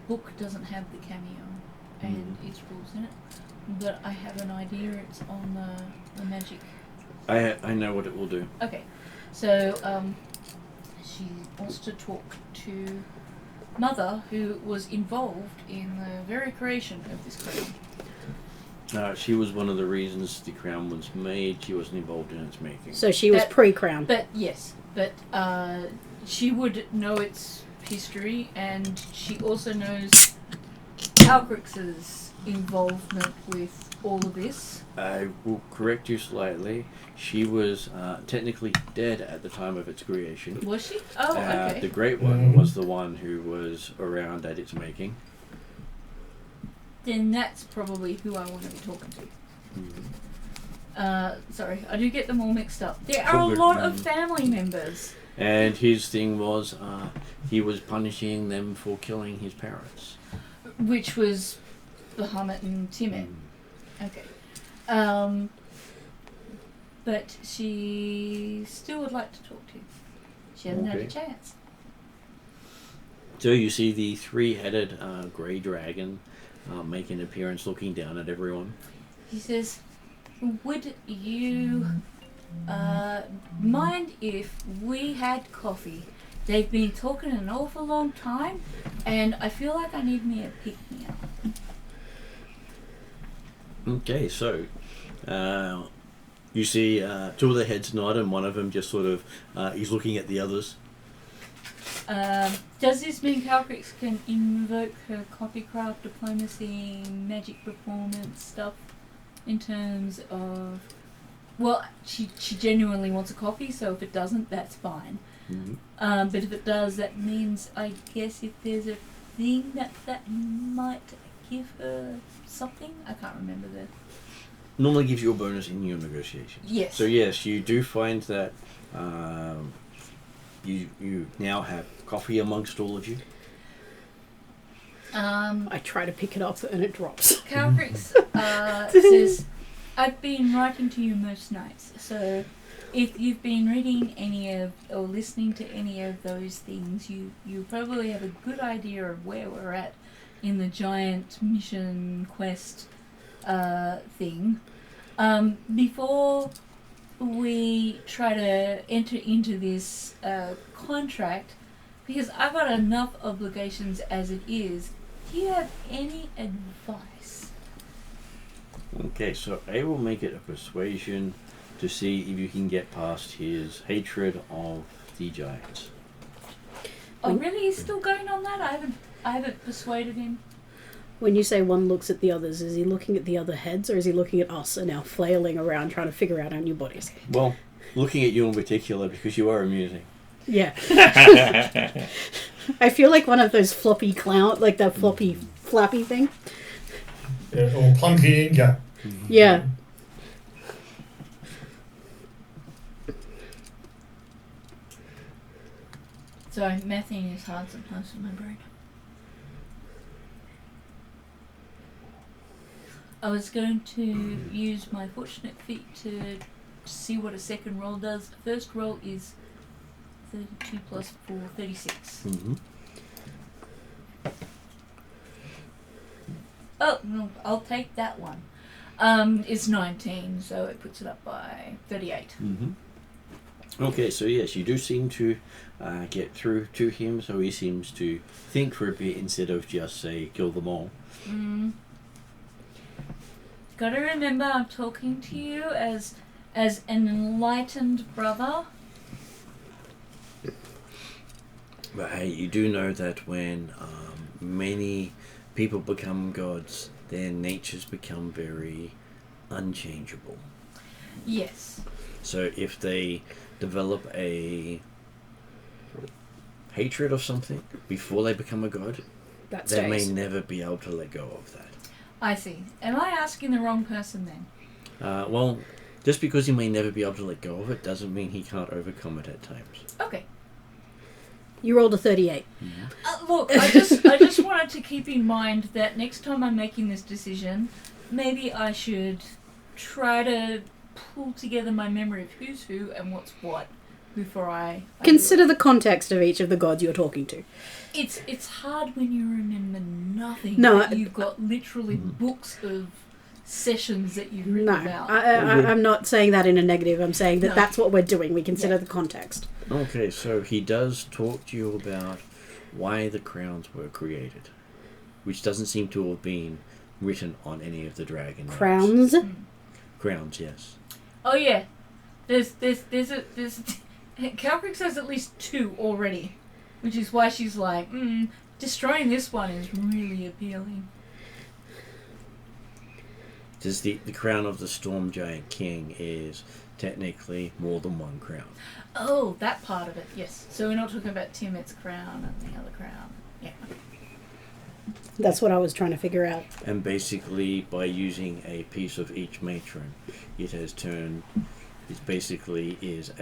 book doesn't have the cameo and its rules in it, but I have an idea it's on the magic. I know what it will do. Okay, so she wants to talk to Mother, who was involved in the very creation of this crown. She was one of the reasons the crown was made. She wasn't involved in its making. So she was pre-crown. But yes, but she would know its history, and she also knows Calcrix's involvement with all of this. I will correct you slightly. She was technically dead at the time of its creation. Was she? Oh, okay. The Great One was the one who was around at its making. Then that's probably who I want to be talking to. Sorry, I do get them all mixed up. There are a lot of family members. And his thing was, he was punishing them for killing his parents. Which was Bahamut and Tiamat. Okay. But she still would like to talk to you. She hasn't had a chance. So you see the three-headed grey dragon make an appearance looking down at everyone. He says, would you mind if we had coffee? They've been talking an awful long time, and I feel like I need me a pick-me-up. Okay, so you see two of the heads nod, and one of them just sort of he's looking at the others. Does this mean Calcrix can invoke her copycraft, diplomacy, magic performance stuff in terms of... Well, she genuinely wants a copy, so if it doesn't, that's fine. But if it does, that means, I guess, if there's a thing that might give her something? I can't remember the... Normally gives you a bonus in your negotiations. Yes. So yes, you do find that you now have coffee amongst all of you. I try to pick it up and it drops. Calcrix says, I've been writing to you most nights, so if you've been reading any of or listening to any of those things, you probably have a good idea of where we're at in the giant mission quest thing. Before we try to enter into this contract, because I've got enough obligations as it is, do you have any advice? Okay, so I will make it a persuasion to see if you can get past his hatred of the giants. Oh, really? He's still going on that? I haven't persuaded him. When you say one looks at the others, is he looking at the other heads, or is he looking at us and now flailing around trying to figure out our new bodies? Well, looking at you in particular because you are amusing. Yeah. I feel like one of those floppy clown, like that floppy flappy thing. Yeah, or plunking, yeah. Yeah. Sorry, mathing is hard sometimes for my brain. I was going to use my fortunate feat to see what a second roll does. First roll is 32 plus 4, 36. Oh, no, I'll take that one. It's 19, so it puts it up by 38. Okay, so yes, you do seem to get through to him, so he seems to think for a bit instead of just say, kill them all. Gotta remember, I'm talking to you as an enlightened brother. But hey, you do know that when many people become gods, their natures become very unchangeable. Yes. So if they develop a hatred of something before they become a god, That they may stays. never be able to let go of that. I see. Am I asking the wrong person then? Well, just because he may never be able to let go of it doesn't mean he can't overcome it at times. Okay. You rolled a 38. Look, I just wanted to keep in mind that next time I'm making this decision, maybe I should try to pull together my memory of who's who and what's what before I Consider the context of each of the gods you're talking to. It's hard when you remember nothing. No, but you've got literally books of sessions that you've written No, about. I'm not saying that in a negative. I'm saying that No. that's what we're doing. We consider the context. Okay, so he does talk to you about why the crowns were created, which doesn't seem to have been written on any of the dragon names. Crowns? Crowns, yes. Oh yeah, there's Calcrick says at least 2 already, which is why she's like, destroying this one is really appealing. Does the crown of the Storm Giant King is technically more than one crown. Oh, that part of it, yes. So we're not talking about Tiamat's crown and the other crown. Yeah. That's what I was trying to figure out. And basically, by using a piece of each matron, it has turned. It basically is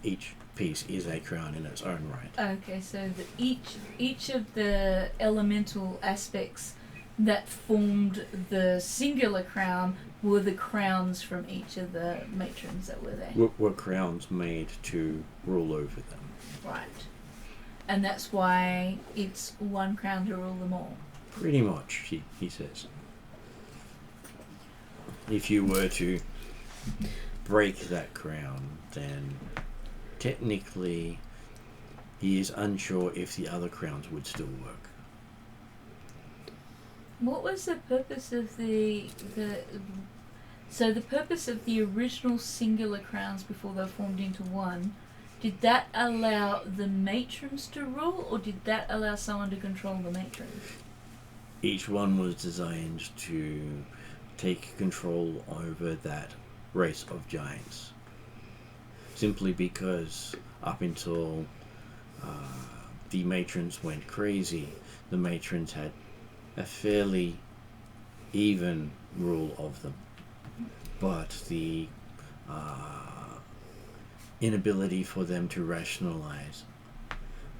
each piece is a crown in its own right. Okay, so each of the elemental aspects that formed the singular crown were the crowns from each of the matrons that were there. Were crowns made to rule over them. Right. And that's why it's one crown to rule them all. Pretty much, he says. If you were to break that crown, then technically he is unsure if the other crowns would still work. What was the purpose of so the purpose of the original singular crowns before they formed into one, did that allow the matrons to rule, or did that allow someone to control the matrons? Each one was designed to take control over that race of giants. Simply because up until the matrons went crazy, the matrons had a fairly even rule of them. But the inability for them to rationalize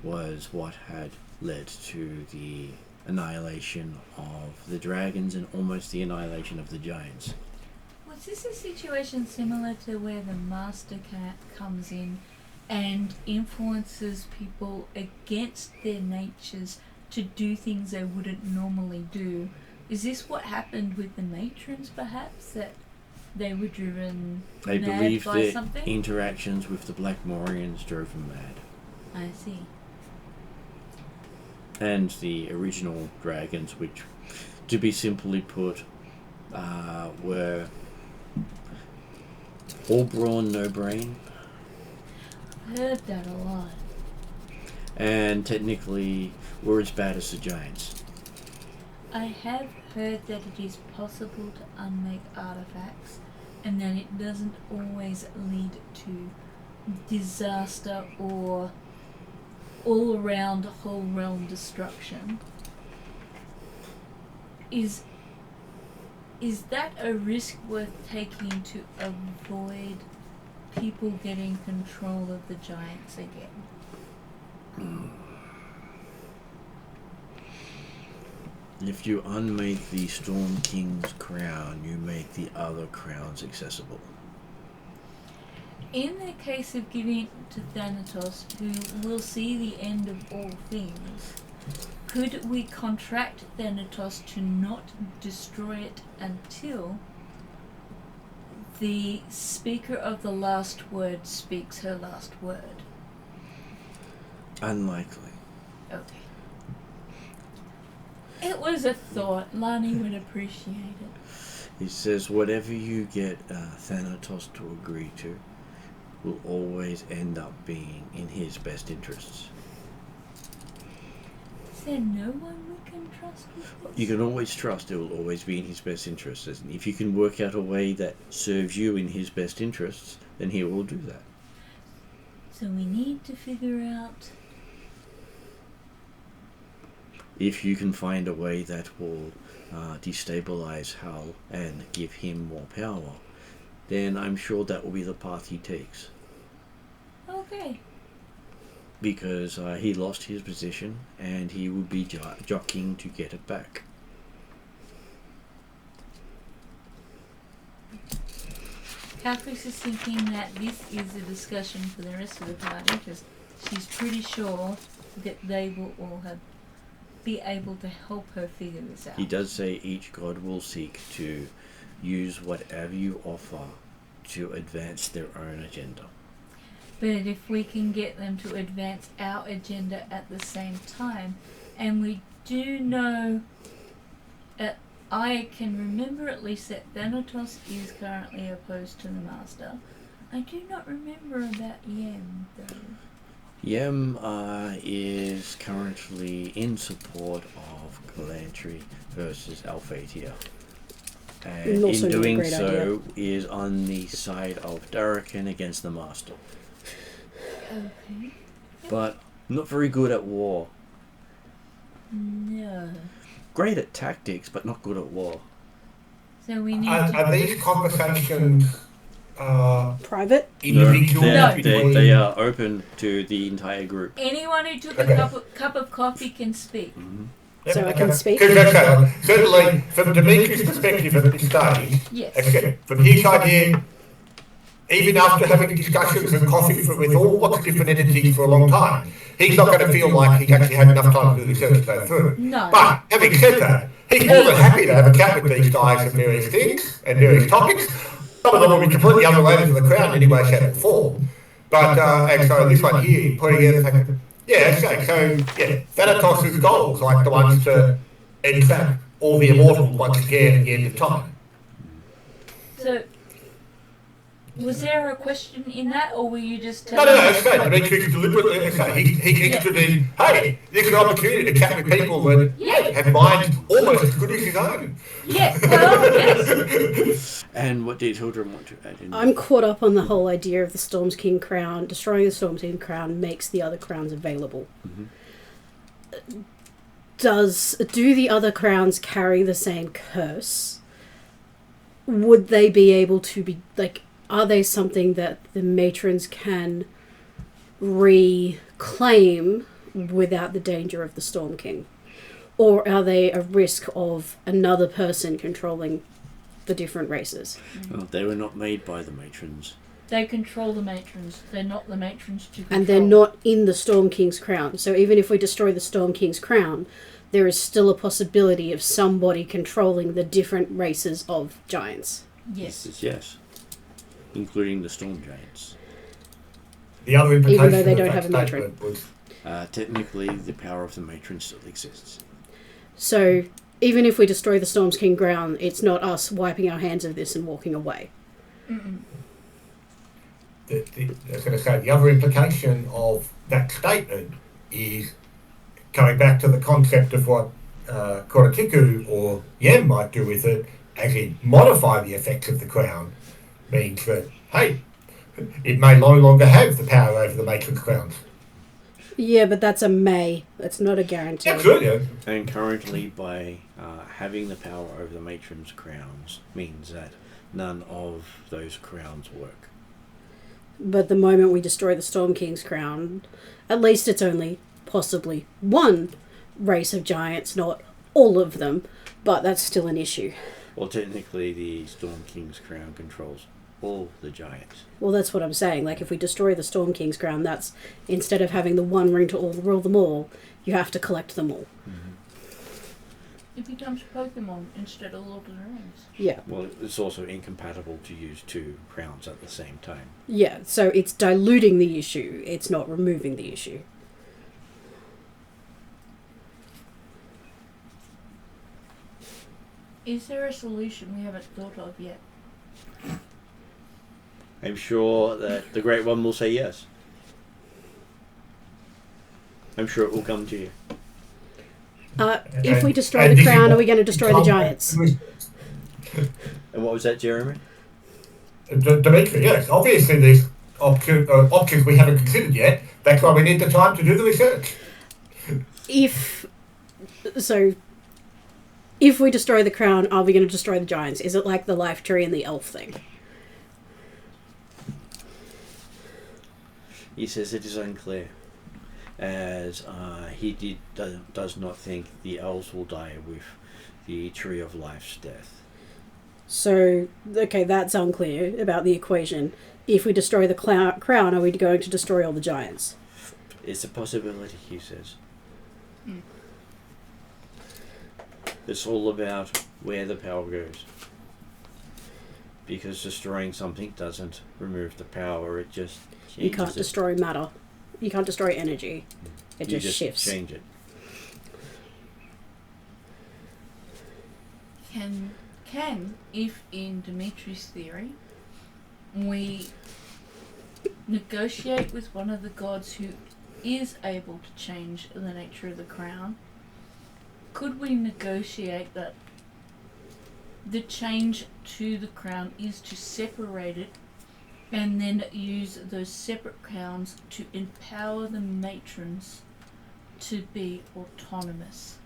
was what had led to the annihilation of the dragons and almost the annihilation of the giants. Was this a situation similar to where the Master Cat comes in and influences people against their natures to do things they wouldn't normally do? Is this what happened with the matrons, perhaps, that they were driven I mad believe by their something? interactions with the Black Morians drove them mad. I see. And the original dragons, which, to be simply put, were all brawn, no brain, I heard that a lot. and technically were as bad as the giants. I have heard that it is possible to unmake artifacts and that it doesn't always lead to disaster or all around whole realm destruction. Is that a risk worth taking to avoid people getting control of the giants again? If you unmake the Storm King's crown, you make the other crowns accessible. In the case of giving it to Thanatos, who will see the end of all things, Could we contract Thanatos to not destroy it until the speaker of the last word speaks her last word? Unlikely. Okay. It was a thought. Lani would appreciate it. He says whatever you get Thanatos to agree to will always end up being in his best interests. Is there no one we can trust with this? You can always trust it will always be in his best interests. And if you can work out a way that serves you in his best interests, then he will do that. So we need to figure out... If you can find a way that will destabilize Hal and give him more power, then I'm sure that will be the path he takes. Okay. Because he lost his position and he will be jockeying to get it back. Catherine's is thinking that this is a discussion for the rest of the party because she's pretty sure that they will all be able to help her figure this out. He does say each god will seek to use whatever you offer to advance their own agenda. But if we can get them to advance our agenda at the same time, and we do know, I can remember at least that Thanatos is currently opposed to the Master. I do not remember about Yem though. Yem is currently in support of Calantry versus Alphatia. And Also in not a doing great so is on the side of Darrakan against the Master. Okay. But not very good at war. No. Great at tactics, but not good at war. So we need Are these conversations Private? individual? No. They are open to the entire group. anyone who took Okay. a cup of coffee can speak. So I can speak? Because certainly, from Dimitri's perspective at this stage, Yes. again, from his idea, even after having discussions and coffee with all lots of different entities for a long time, he's not going to feel like he's actually had enough time to do research to go through. No. But having said that, he's more than happy to have a chat with these guys on various things and various topics. Some of them will be completely unrelated to the crown in any way, shape, or form. But and so this one here, putting in the fact that, okay, so Thanatos' goals, like the ones to entrap all the Immortals once again at the end of time. So, was there a question in that, or were you just No, telling that's great. Dimitri's deliberately, he's interested in, hey, this is an opportunity to chat with people that have minds almost as good as his own. Yes, well, yes. And what did Hildren want to add in? I'm caught up on the whole idea of the Storm's King crown. Destroying the Storm's King crown makes the other crowns available. Mm-hmm. Do the other crowns carry the same curse? Would they be able to be, like, are they something that the matrons can reclaim without the danger of the Storm King? Or are they a risk of another person controlling the different races? Well, they were not made by the matrons. They control the matrons. They're not the matrons to control. And they're not in the Storm King's crown. So even if we destroy the Storm King's crown, there is still a possibility of somebody controlling the different races of giants. Yes. Yes. Including the Storm Giants. The other implication Even though they of don't that have a matron. statement was, Technically, the power of the matron still exists. So even if we destroy the Storm's King crown, it's not us wiping our hands of this and walking away. Mm-mm. I was going to say, the other implication of that statement is coming back to the concept of what Korotiku or Yem might do with it, as in modify the effects of the crown, means that, hey, it may no longer have the power over the matron's crowns. Yeah, but that's a may. That's not a guarantee. Absolutely. And currently, by having the power over the matron's crowns, means that none of those crowns work. But the moment we destroy the Storm King's crown, at least it's only possibly one race of giants, not all of them, but that's still an issue. Well, technically, the Storm King's crown controls all the giants. Well, that's what I'm saying. Like, if we destroy the Storm King's crown, that's instead of having the one ring to rule them all, you have to collect them all. It becomes Pokemon instead of Lord of the Rings. Yeah. Well, it's also incompatible to use 2 crowns at the same time. Yeah, so it's diluting the issue. It's not removing the issue. Is there a solution we haven't thought of yet? I'm sure that the Great One will say yes. I'm sure it will come to you. If we destroy the crown, are we going to destroy the giants? And what was that, Jeremy? Dimitri, yes. Obviously, there's options we haven't considered yet. That's why we need the time to do the research. If we destroy the crown, are we going to destroy the giants? Is it like the life tree and the elf thing? He says it is unclear, as he does not think the elves will die with the Tree of Life's death. So, okay, that's unclear about the equation. If we destroy the crown, are we going to destroy all the giants? It's a possibility, he says. It's all about where the power goes. Because destroying something doesn't remove the power, it just changes You can't it. destroy matter. You can't destroy energy. It You just shifts. change it. Can, if in Dimitri's theory, we negotiate with one of the gods who is able to change the nature of the crown, could we negotiate that the change to the crown is to separate it and then use those separate crowns to empower the matrons to be autonomous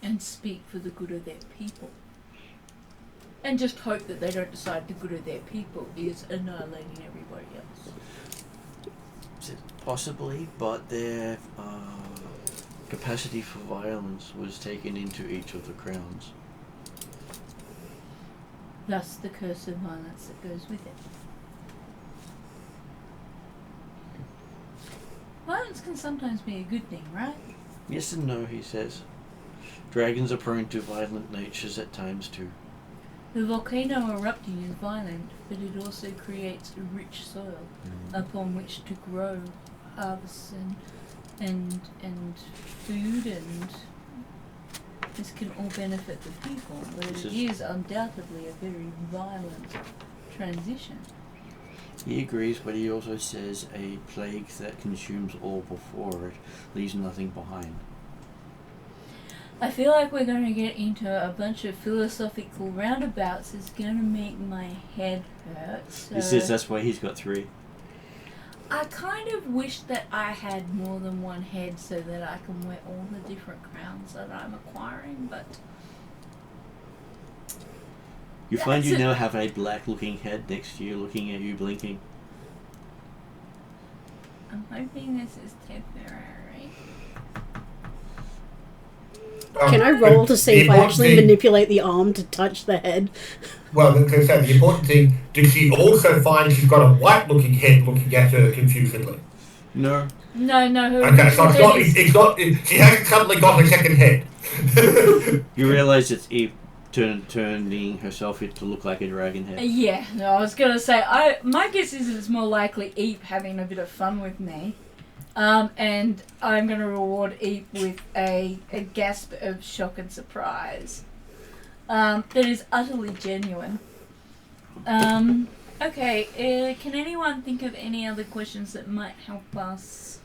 and speak for the good of their people? And just hope that they don't decide the good of their people is annihilating everybody else. Possibly, but their capacity for violence was taken into each of the crowns. Thus the curse of violence that goes with it. Violence can sometimes be a good thing, right? Yes and no, he says. Dragons are prone to violent natures at times too. The volcano erupting is violent, but it also creates a rich soil upon which to grow harvests and food, and this can all benefit the people, but it is undoubtedly a very violent transition. He agrees, but he also says a plague that consumes all before it leaves nothing behind. I feel like we're going to get into a bunch of philosophical roundabouts. It's going to make my head hurt. So He says that's why he's got 3. I kind of wish that I had more than one head so that I can wear all the different crowns that I'm acquiring, but You find you now have a black looking head next to you looking at you blinking. I'm hoping this is temporary. Can I roll to see if I actually manipulate the arm to touch the head? Well, the important thing, did she also find she's got a white-looking head looking at her confusedly? No. No. Okay, so she hasn't suddenly got a second head. You realise it's Eve turning herself to look like a dragon head. Yeah, no, I was gonna say, my guess is it's more likely Eep having a bit of fun with me. And I'm gonna reward Eep with a gasp of shock and surprise. That is utterly genuine. Okay, can anyone think of any other questions that might help us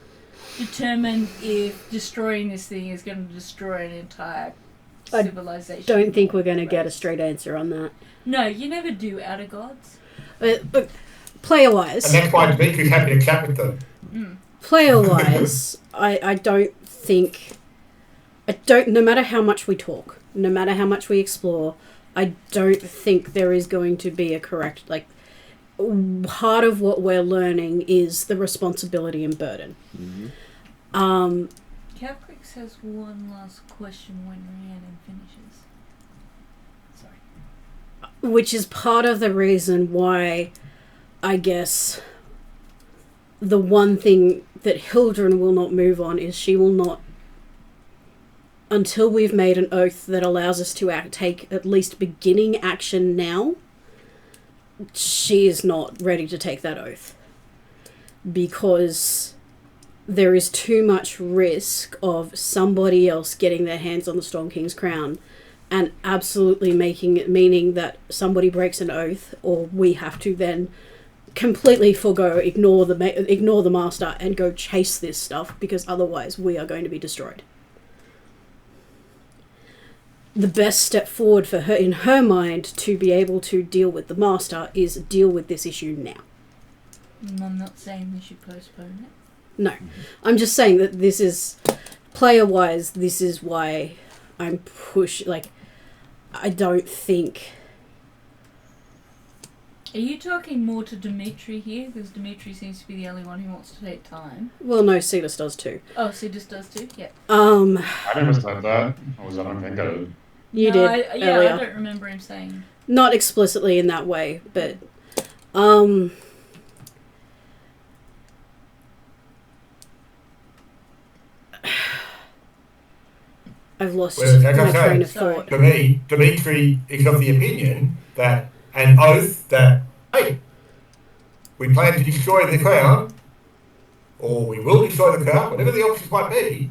determine if destroying this thing is going to destroy an entire civilization? I don't think we're going to get a straight answer on that. No, you never do, Outer Gods. But player-wise... And that's why Dimitri's happy to chat with them. Player-wise, I don't think... no matter how much we talk, no matter how much we explore, I don't think there is going to be a correct... part of what we're learning is the responsibility and burden. Cavcrix has one last question when Rhiannon finishes. Sorry. Which is part of the reason why, I guess, the one thing that Hildren will not move on is she will not, until we've made an oath that allows us to take at least beginning action now, she is not ready to take that oath. Because there is too much risk of somebody else getting their hands on the Storm King's crown and absolutely making it meaning that somebody breaks an oath, or we have to then completely ignore the master and go chase this stuff, because otherwise we are going to be destroyed. The best step forward for her, in her mind, to be able to deal with the master is deal with this issue now. I'm not saying we should postpone it. No. I'm just saying that this is, player-wise, this is why I'm I don't think... Are you talking more to Dimitri here? Because Dimitri seems to be the only one who wants to take time. Well, no, Cetus does too. Oh, Cetus does too? Yeah. I never said that. I don't think I did. You no, did I earlier. don't remember him saying. Not explicitly in that way, but... I've lost my train of thought. To me, Dimitri is of the opinion that an oath that, hey, we plan to destroy the crown, or we will destroy the crown, whatever the options might be,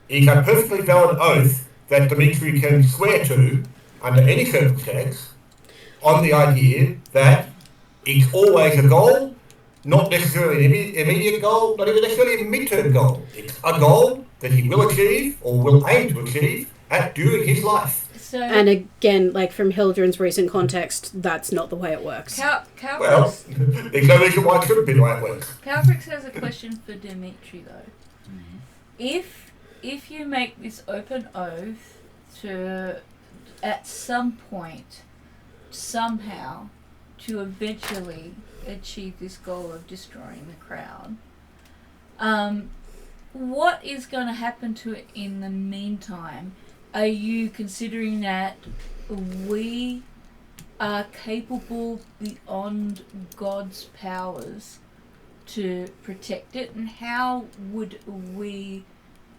is a perfectly valid oath that Dimitri can swear to under any circumstance on the idea that it's always a goal, not necessarily an immediate goal, not even necessarily a mid-term goal. It's a goal that he will achieve or will aim to achieve during his life. So, and again, like from Hildren's recent context, that's not the way it works. Well, there's no reason why it shouldn't be the way it works. Calfrix has a question for Dimitri though. Mm-hmm. If you make this open oath to, at some point, somehow, to eventually achieve this goal of destroying the crown, what is going to happen to it in the meantime? Are you considering that we are capable beyond God's powers to protect it? And how would we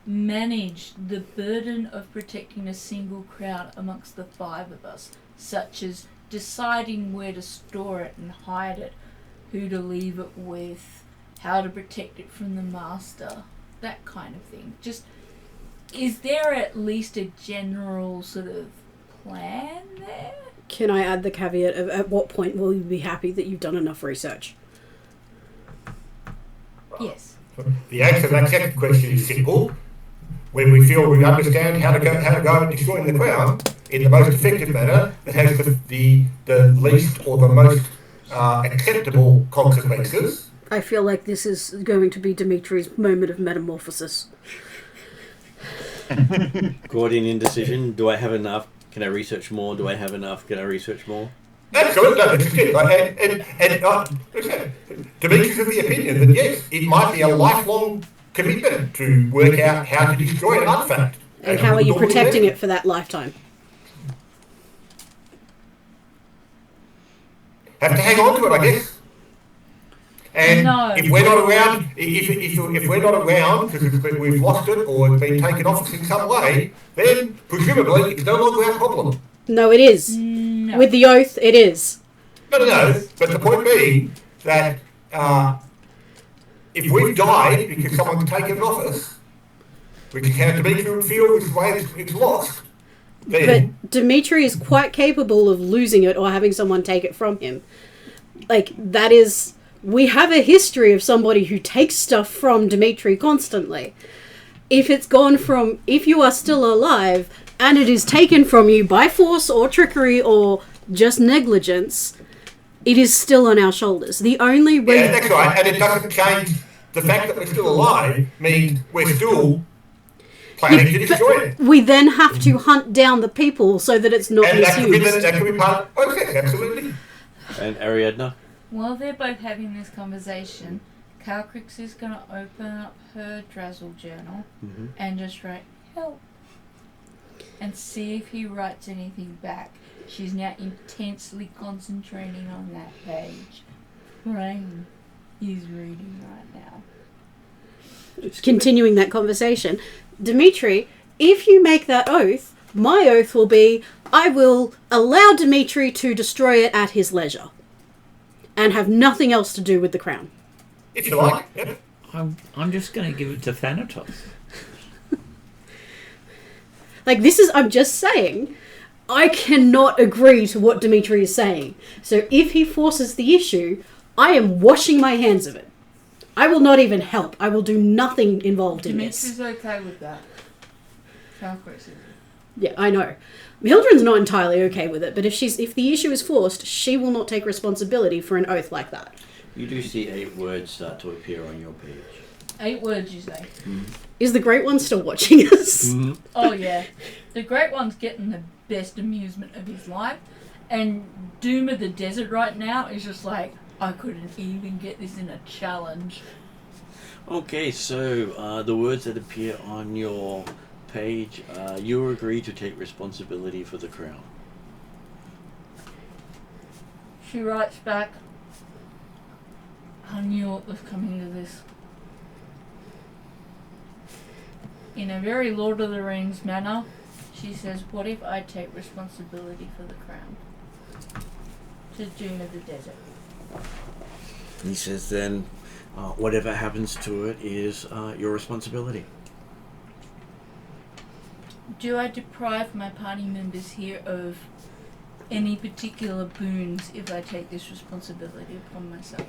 manage the burden of protecting a single crown amongst the five of us, such as deciding where to store it and hide it, who to leave it with, how to protect it from the master, that kind of thing? Just, is there at least a general sort of plan there? Can I add the caveat of at what point will you be happy that you've done enough research? Yes. The answer to that second question is simple. When we feel we understand how to go at destroying the crown in the most effective manner that has the least or the most acceptable consequences. I feel like this is going to be Dimitri's moment of metamorphosis. Gordian indecision. Do I have enough? Can I research more? Do I have enough? Can I research more? Absolutely, no, this is it. And Dimitri's of the opinion that yes, it might be a lifelong commitment to work out how to destroy an artifact. And how are you protecting it for that lifetime? Have to hang on to it, I guess. And no. if we're not around, if we're not around because we've lost it or it's been taken off us in some way, then presumably it's no longer our problem. No, it is. No. With the oath, it is. No. But the point being that if we've died because someone's taken it off us, which is how Dimitri would feel this way it's lost. Then, but Dimitri is quite capable of losing it or having someone take it from him. Like, that is... We have a history of somebody who takes stuff from Dimitri constantly. If it's gone from... If you are still alive and it is taken from you by force or trickery or just negligence, it is still on our shoulders. The only way... Yeah, that's right. And it doesn't change... The fact that we're still alive means we're still planning to destroy it. We then have to hunt down the people so that it's not and misused. that could be part of... Okay, absolutely. And Ariadna? While they're both having this conversation, Calcrix is going to open up her Drazzle journal and just write, help. and see if he writes anything back. She's now intensely concentrating on that page. Brain is reading right now. Continuing that conversation, Dimitri, if you make that oath, my oath will be I will allow Dimitri to destroy it at his leisure and have nothing else to do with the crown. If you like. Yep. I'm just going to give it to Thanatos. Like, this is, I'm just saying, I cannot agree to what Dimitri is saying. So if he forces the issue, I am washing my hands of it. I will not even help. I will do nothing involved in this. Dimitri's okay with that. Calcris is. Yeah, I know. Hildren's not entirely okay with it, but if the issue is forced, she will not take responsibility for an oath like that. You do see 8 words start to appear on your page. 8 words, you say? Is the Great One still watching us? Mm-hmm. Oh, yeah. The Great One's getting the best amusement of his life. And Doom of the Desert right now is just like, I couldn't even get this in a challenge. Okay, so the words that appear on your page, you agree to take responsibility for the crown. She writes back, I knew it was coming to this. In a very Lord of the Rings manner, she says, what if I take responsibility for the crown? To Doom of the Desert. He says then, whatever happens to it is your responsibility. Do I deprive my party members here of any particular boons if I take this responsibility upon myself?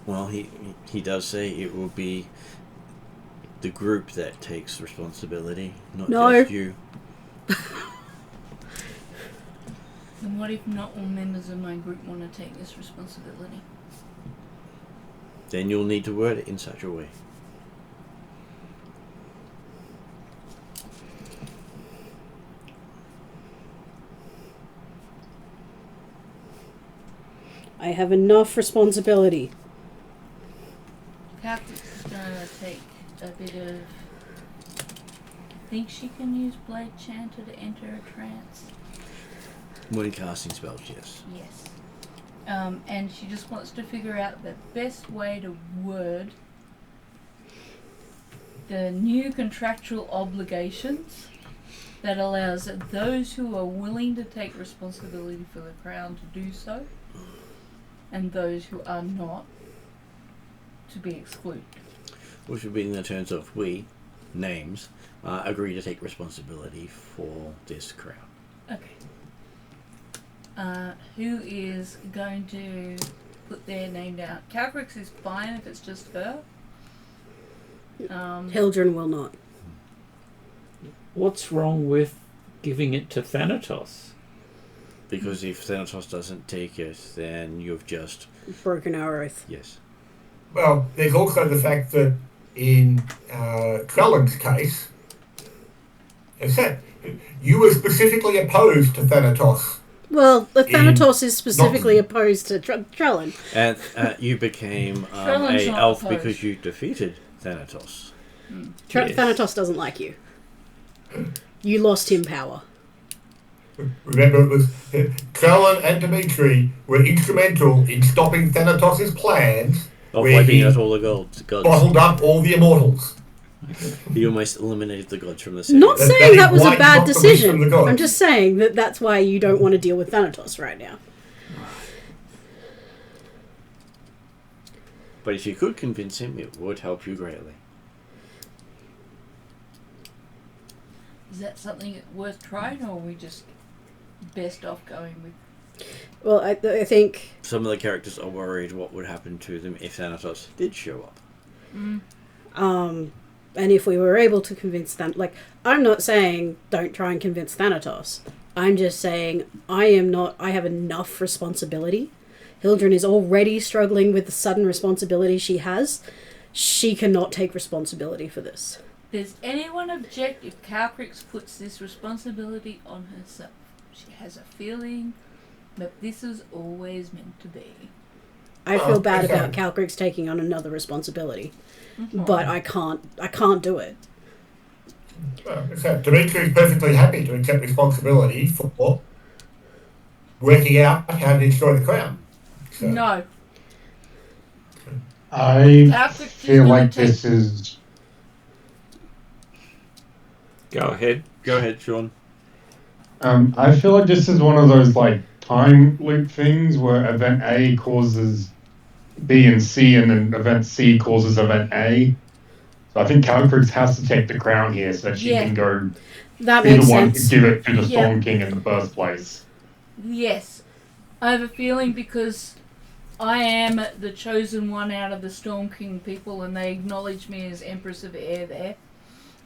Well, he does say it will be the group that takes responsibility, not just you. And what if not all members of my group want to take this responsibility? Then you'll need to word it in such a way. I have enough responsibility. Captain's gonna take a bit of... Think she can use Blade Chanter to enter a trance? When casting spells, yes. Yes. And she just wants to figure out the best way to word the new contractual obligations that allows those who are willing to take responsibility for the crown to do so, and those who are not to be excluded. Which would be in the terms of we, names, agree to take responsibility for this crown. Okay. Who is going to put their name down? Calcrix is fine if it's just her. Hildren will not. What's wrong with giving it to Thanatos? Because if Thanatos doesn't take it, then you've just... broken our oath. Yes. Well, there's also the fact that in Trellan's case, as I said, you were specifically opposed to Thanatos. Well, the Thanatos is specifically opposed to Trellan. And you became Trellan's a not elf opposed. because you defeated Thanatos. Yes. Thanatos doesn't like you. You lost him power. Remember, it was Trellan and Dimitri were instrumental in stopping Thanatos' plans, Of where wiping he out all the gods. bottled up all the Immortals. He almost eliminated the gods from the city. Not saying that was a wiped bad off the rest of decision. the gods. I'm just saying that that's why you don't want to deal with Thanatos right now. But if you could convince him, it would help you greatly. Is that something worth trying, or are we just best off going with... Well, I think... Some of the characters are worried what would happen to them if Thanatos did show up. And if we were able to convince I'm not saying don't try and convince Thanatos. I'm just saying I have enough responsibility. Hildren is already struggling with the sudden responsibility she has. She cannot take responsibility for this. Does anyone object if Calcrix puts this responsibility on herself? She has a feeling that this is always meant to be. I feel bad about Calcrix taking on another responsibility. But I can't do it. So Dimitri is perfectly happy to accept responsibility for working out how to destroy the crown. So, No. I Catholic is feel gonna like take- this is. Go ahead. Go ahead, Sean. I feel like this is one of those like time loop things where event A causes B and C, and then event C causes event A. So I think Calcrix has to take the crown here so that she Yeah. can go That be makes the one to sense. give it to the Yeah. Storm King in the first place. Yes. I have a feeling because I am the chosen one out of the Storm King people and they acknowledge me as Empress of Air there,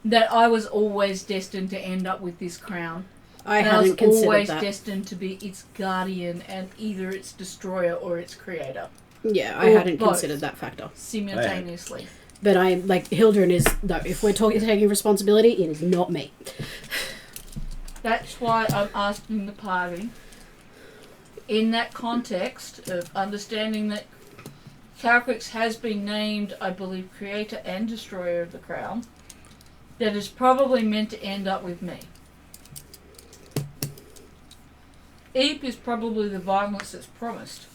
that I was always destined to end up with this crown. I And I was hadn't considered always that. destined to be its guardian and either its destroyer or its creator Yeah, I Or hadn't both. considered that factor. simultaneously. But I like Hildren is no. If we're taking responsibility, it is not me. That's why I'm asking the party, in that context of understanding that Calcrix has been named, I believe, creator and destroyer of the crown, that is probably meant to end up with me. Eep is probably the violence that's promised.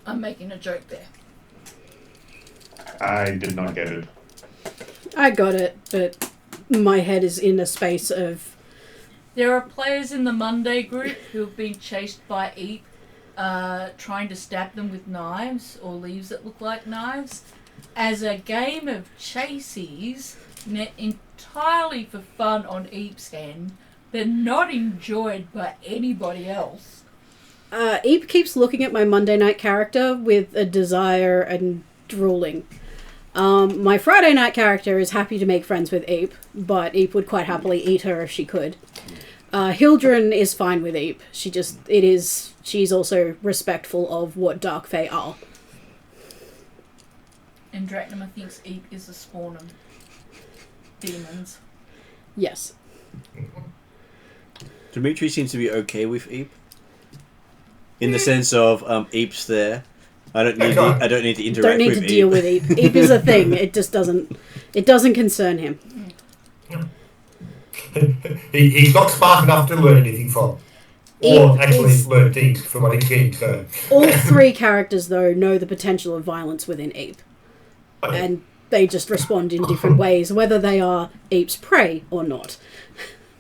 I'm making a joke there. I did not get it. I got it, but my head is in a space of There are players in the Monday group who have been chased by Eep, trying to stab them with knives or leaves that look like knives. As a game of chases, meant entirely for fun on Eep's end, but not enjoyed by anybody else. Eep keeps looking at my Monday night character with a desire and drooling. My Friday night character is happy to make friends with Eep, but Eep would quite happily eat her if she could. Hildren is fine with Eep. She's also respectful of what Dark Fae are. And Drachnema thinks Eep is a spawn of demons. Yes. Dimitri seems to be okay with Eep. In the sense of Eep's there. I don't need to interact Don't need with to deal Eep. with Eep. Eep is a thing. It just doesn't concern him. he's not smart enough to learn anything from. Or Eep actually is- learn things from what he's seen, so... All three characters, though, know the potential of violence within Eep. And they just respond in different ways, whether they are Eep's prey or not.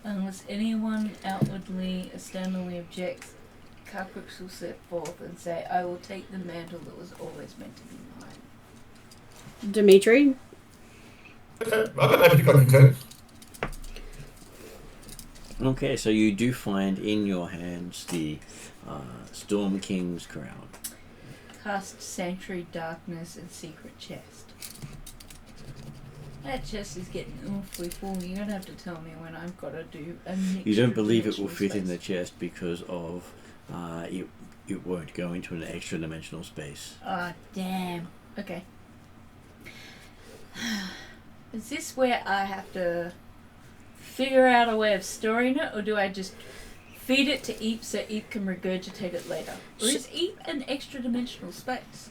Unless anyone outwardly, externally objects, Calcrix will step forth and say, I will take the mantle that was always meant to be mine. Dimitri? I've got no particular concerns. Okay, so you do find in your hands the Storm King's crown. Cast Sanctuary Darkness and Secret Chest. That chest is getting awfully full. You're going to have to tell me when I've got to do a mixture. You don't of believe it will dimensional fit in the space. chest because of it won't go into an extra dimensional space. Ah, damn. Okay. Is this where I have to figure out a way of storing it, or do I just feed it to Eep so Eep can regurgitate it later? Or is Eep an extra dimensional space?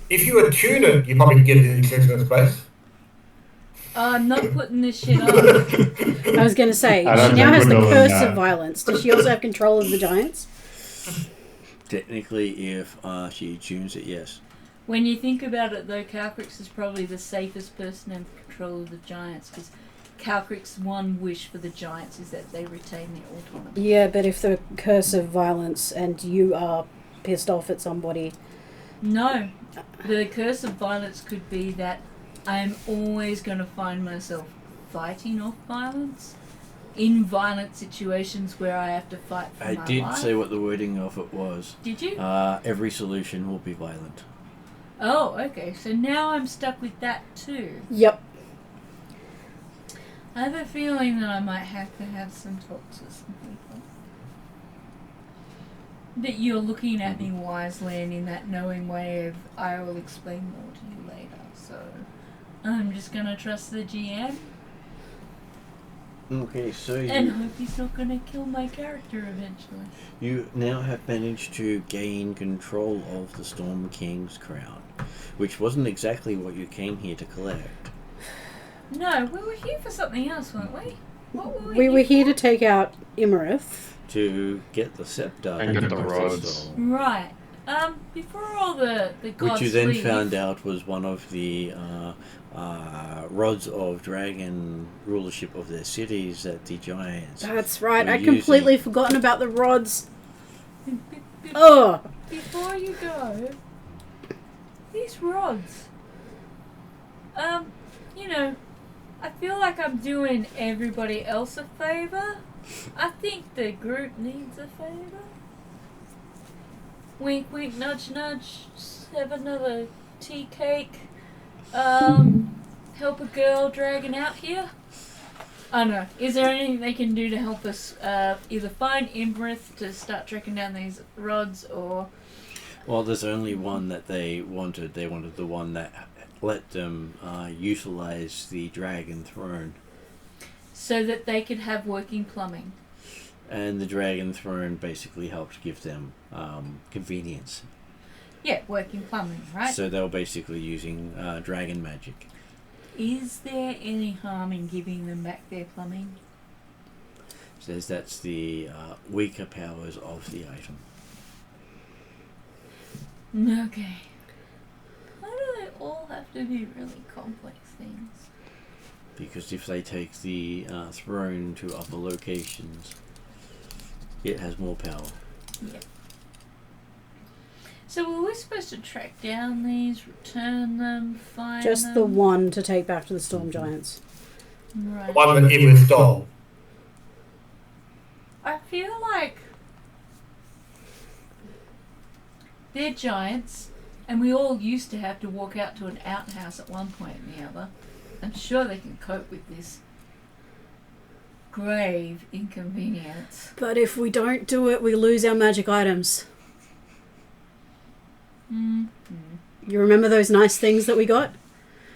If you attune it, you probably can get it in extension space. I'm not putting this shit on. I was going to say, I don't she now think has the we're doing curse that. of violence. Does she also have control of the giants? Technically, if she tunes it, yes. When you think about it, though, Calcrix is probably the safest person to have control of the giants, because Calcrix's one wish for the giants is that they retain their autonomy. Yeah, but if the curse of violence and you are pissed off at somebody... No, the curse of violence could be that I'm always going to find myself fighting off violence in violent situations where I have to fight for I my did life. say what the wording of it was. Did you? Every solution will be violent. Oh, okay. So now I'm stuck with that too. Yep. I have a feeling that I might have to have some talks with some people. That you're looking at me wisely and in that knowing way of I will explain more to you later. So I'm just gonna trust the GM Okay, so and hope he's not gonna kill my character eventually. you now have managed to gain control of the Storm King's crown. which wasn't exactly what you came here to collect. No, we were here for something else, weren't we? What were We were here to for? take out Immortals. To get the scepter And get the Crystal rods. Stone, Right. Before all the gods which you then leave, found out was one of the rods of dragon rulership of their cities that the giants. That's right. We're I'd completely using- forgotten about the rods. be- Oh, Before you go, these rods. You know, I feel like I'm doing everybody else a favor. I think the group needs a favor. Wink, wink, nudge, nudge. Have another tea cake. Help a girl dragging out here. I don't know. Is there anything they can do to help us either find Imbrith to start tracking down these rods, or... Well, there's only one that they wanted. They wanted the one that let them utilize the dragon throne. so that they could have working plumbing? And the dragon throne basically helped give them convenience. Yeah, working plumbing, right? So they were basically using dragon magic. Is there any harm in giving them back their plumbing? Says that's the weaker powers of the item. Okay. Why do they all have to be really complex things? Because if they take the throne to other locations, it has more power. Yeah. So were we supposed to track down these, return them, find just them? the one to take back to the Storm Giants. Right. The one that Imrith stole. I feel like they're giants, and we all used to have to walk out to an outhouse at one point or the other. I'm sure they can cope with this grave inconvenience. But if we don't do it, we lose our magic items. You remember those nice things that we got?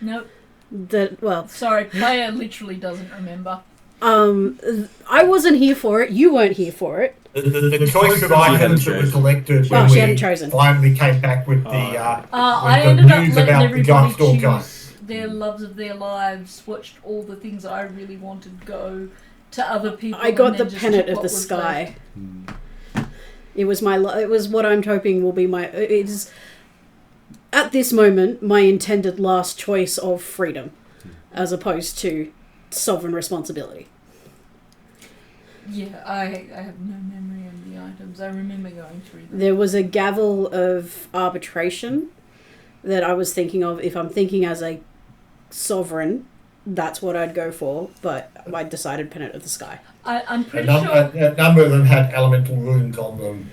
Nope. That, well, Sorry, player literally doesn't remember. I wasn't here for it. You weren't here for it. The choice of items that were chosen. collected Well, when she we hadn't chosen. finally came back with the I the ended up news letting about the everybody giant storm choose giants. their loves of their lives, watched all the things I really wanted go to other people. I got and the then just pennant took of what the was sky. left. It was it was what I'm hoping will be my. It is at this moment my intended last choice of freedom, as opposed to sovereign responsibility. Yeah, I have no memory of the items. I remember going through them. There was a gavel of arbitration that I was thinking of. If I'm thinking as a sovereign, that's what I'd go for. But I decided pennant of the sky. I'm A, pretty sure. a number of them had elemental runes on them.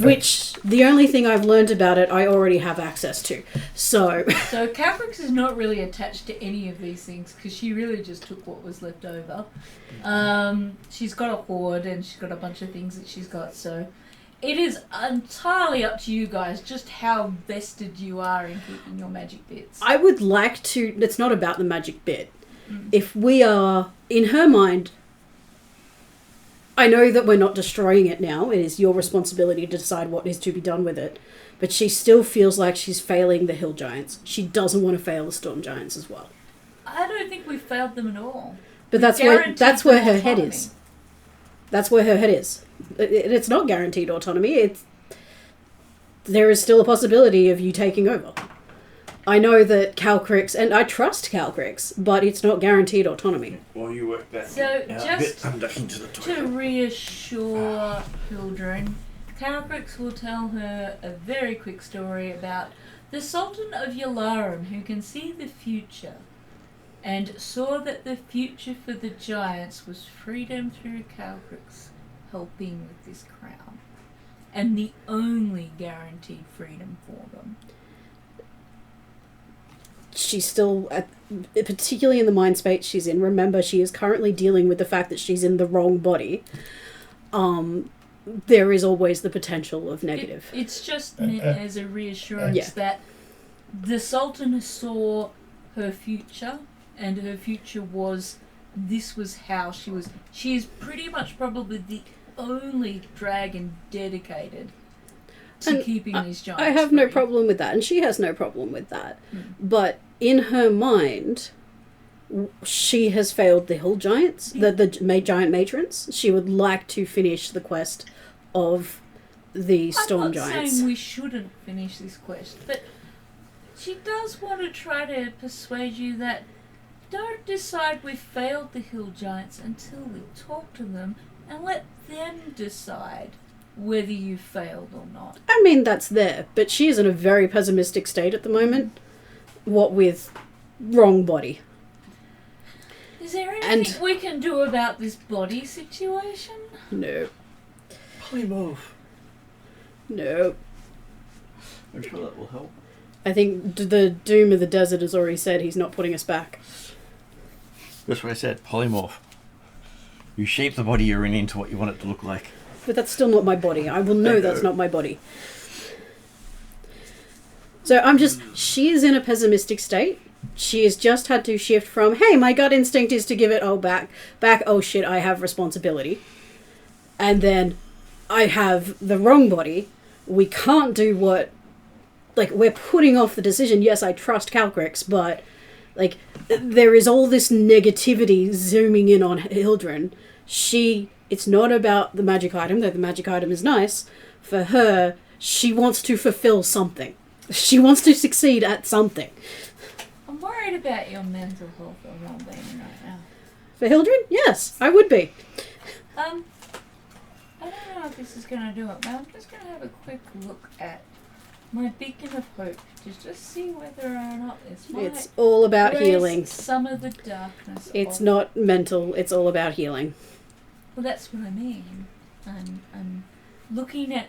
Which the only thing I've learned about it, I already have access to. So So Cavrix is not really attached to any of these things because she really just took what was left over. She's got a hoard and she's got a bunch of things that she's got. So it is entirely up to you guys just how vested you are in keeping your magic bits. I would like to. It's not about the magic bit. If we are in her mind. I know that we're not destroying it now. It is your responsibility to decide what is to be done with it. But she still feels like she's failing the Hill Giants. She doesn't want to fail the Storm Giants as well. I don't think we failed them at all. But that's where her head is. That's where her head is. It's not guaranteed autonomy. There is still a possibility of you taking over. I know that Calcrix, and I trust Calcrix, but it's not guaranteed autonomy. While you work that So out a bit, just I'm ducking to the to toilet. reassure children, Calcrix will tell her a very quick story about the Sultan of Yalaran who can see the future and saw that the future for the giants was freedom through Calcrix helping with this crown and the only guaranteed freedom for them. She's still, particularly in the mind space she's in, remember she is currently dealing with the fact that she's in the wrong body. There is always the potential of negative. It's just meant as a reassurance that the Sultan saw her future, and her future was, this was how she was. She is pretty much probably the only dragon dedicated to keeping these giants. I have no free. problem with that, and she has no problem with that. But in her mind, she has failed the hill giants, the giant matrons. She would like to finish the quest of the storm I'm not giants. saying we shouldn't finish this quest, but she does want to try to persuade you that don't decide we failed the hill giants until we talk to them and let them decide whether you failed or not. I mean, that's there, but she is in a very pessimistic state at the moment. What with wrong body. Is there anything we can do about this body situation? No. Polymorph. No. I'm sure that will help. I think the Doom of the Desert has already said he's not putting us back. That's what I said. Polymorph. You shape the body you're in into what you want it to look like. But that's still not my body. I will know that's not my body. So she is in a pessimistic state. She has just had to shift from, hey, my gut instinct is to give it back, oh shit, I have responsibility. And then I have the wrong body. We can't do what, we're putting off the decision. Yes, I trust Calcrix, but, there is all this negativity zooming in on Hildren. It's not about the magic item, though the magic item is nice. For her, she wants to fulfill something. She wants to succeed at something. I'm worried about your mental health or well-being right now. For Hildren? Yes, I would be. I don't know if this is going to do it, but I'm just going to have a quick look at my beacon of hope to just see whether or not It's all about healing. Some of the darkness. It's not mental, it's all about healing. Well, that's what I mean. I'm looking at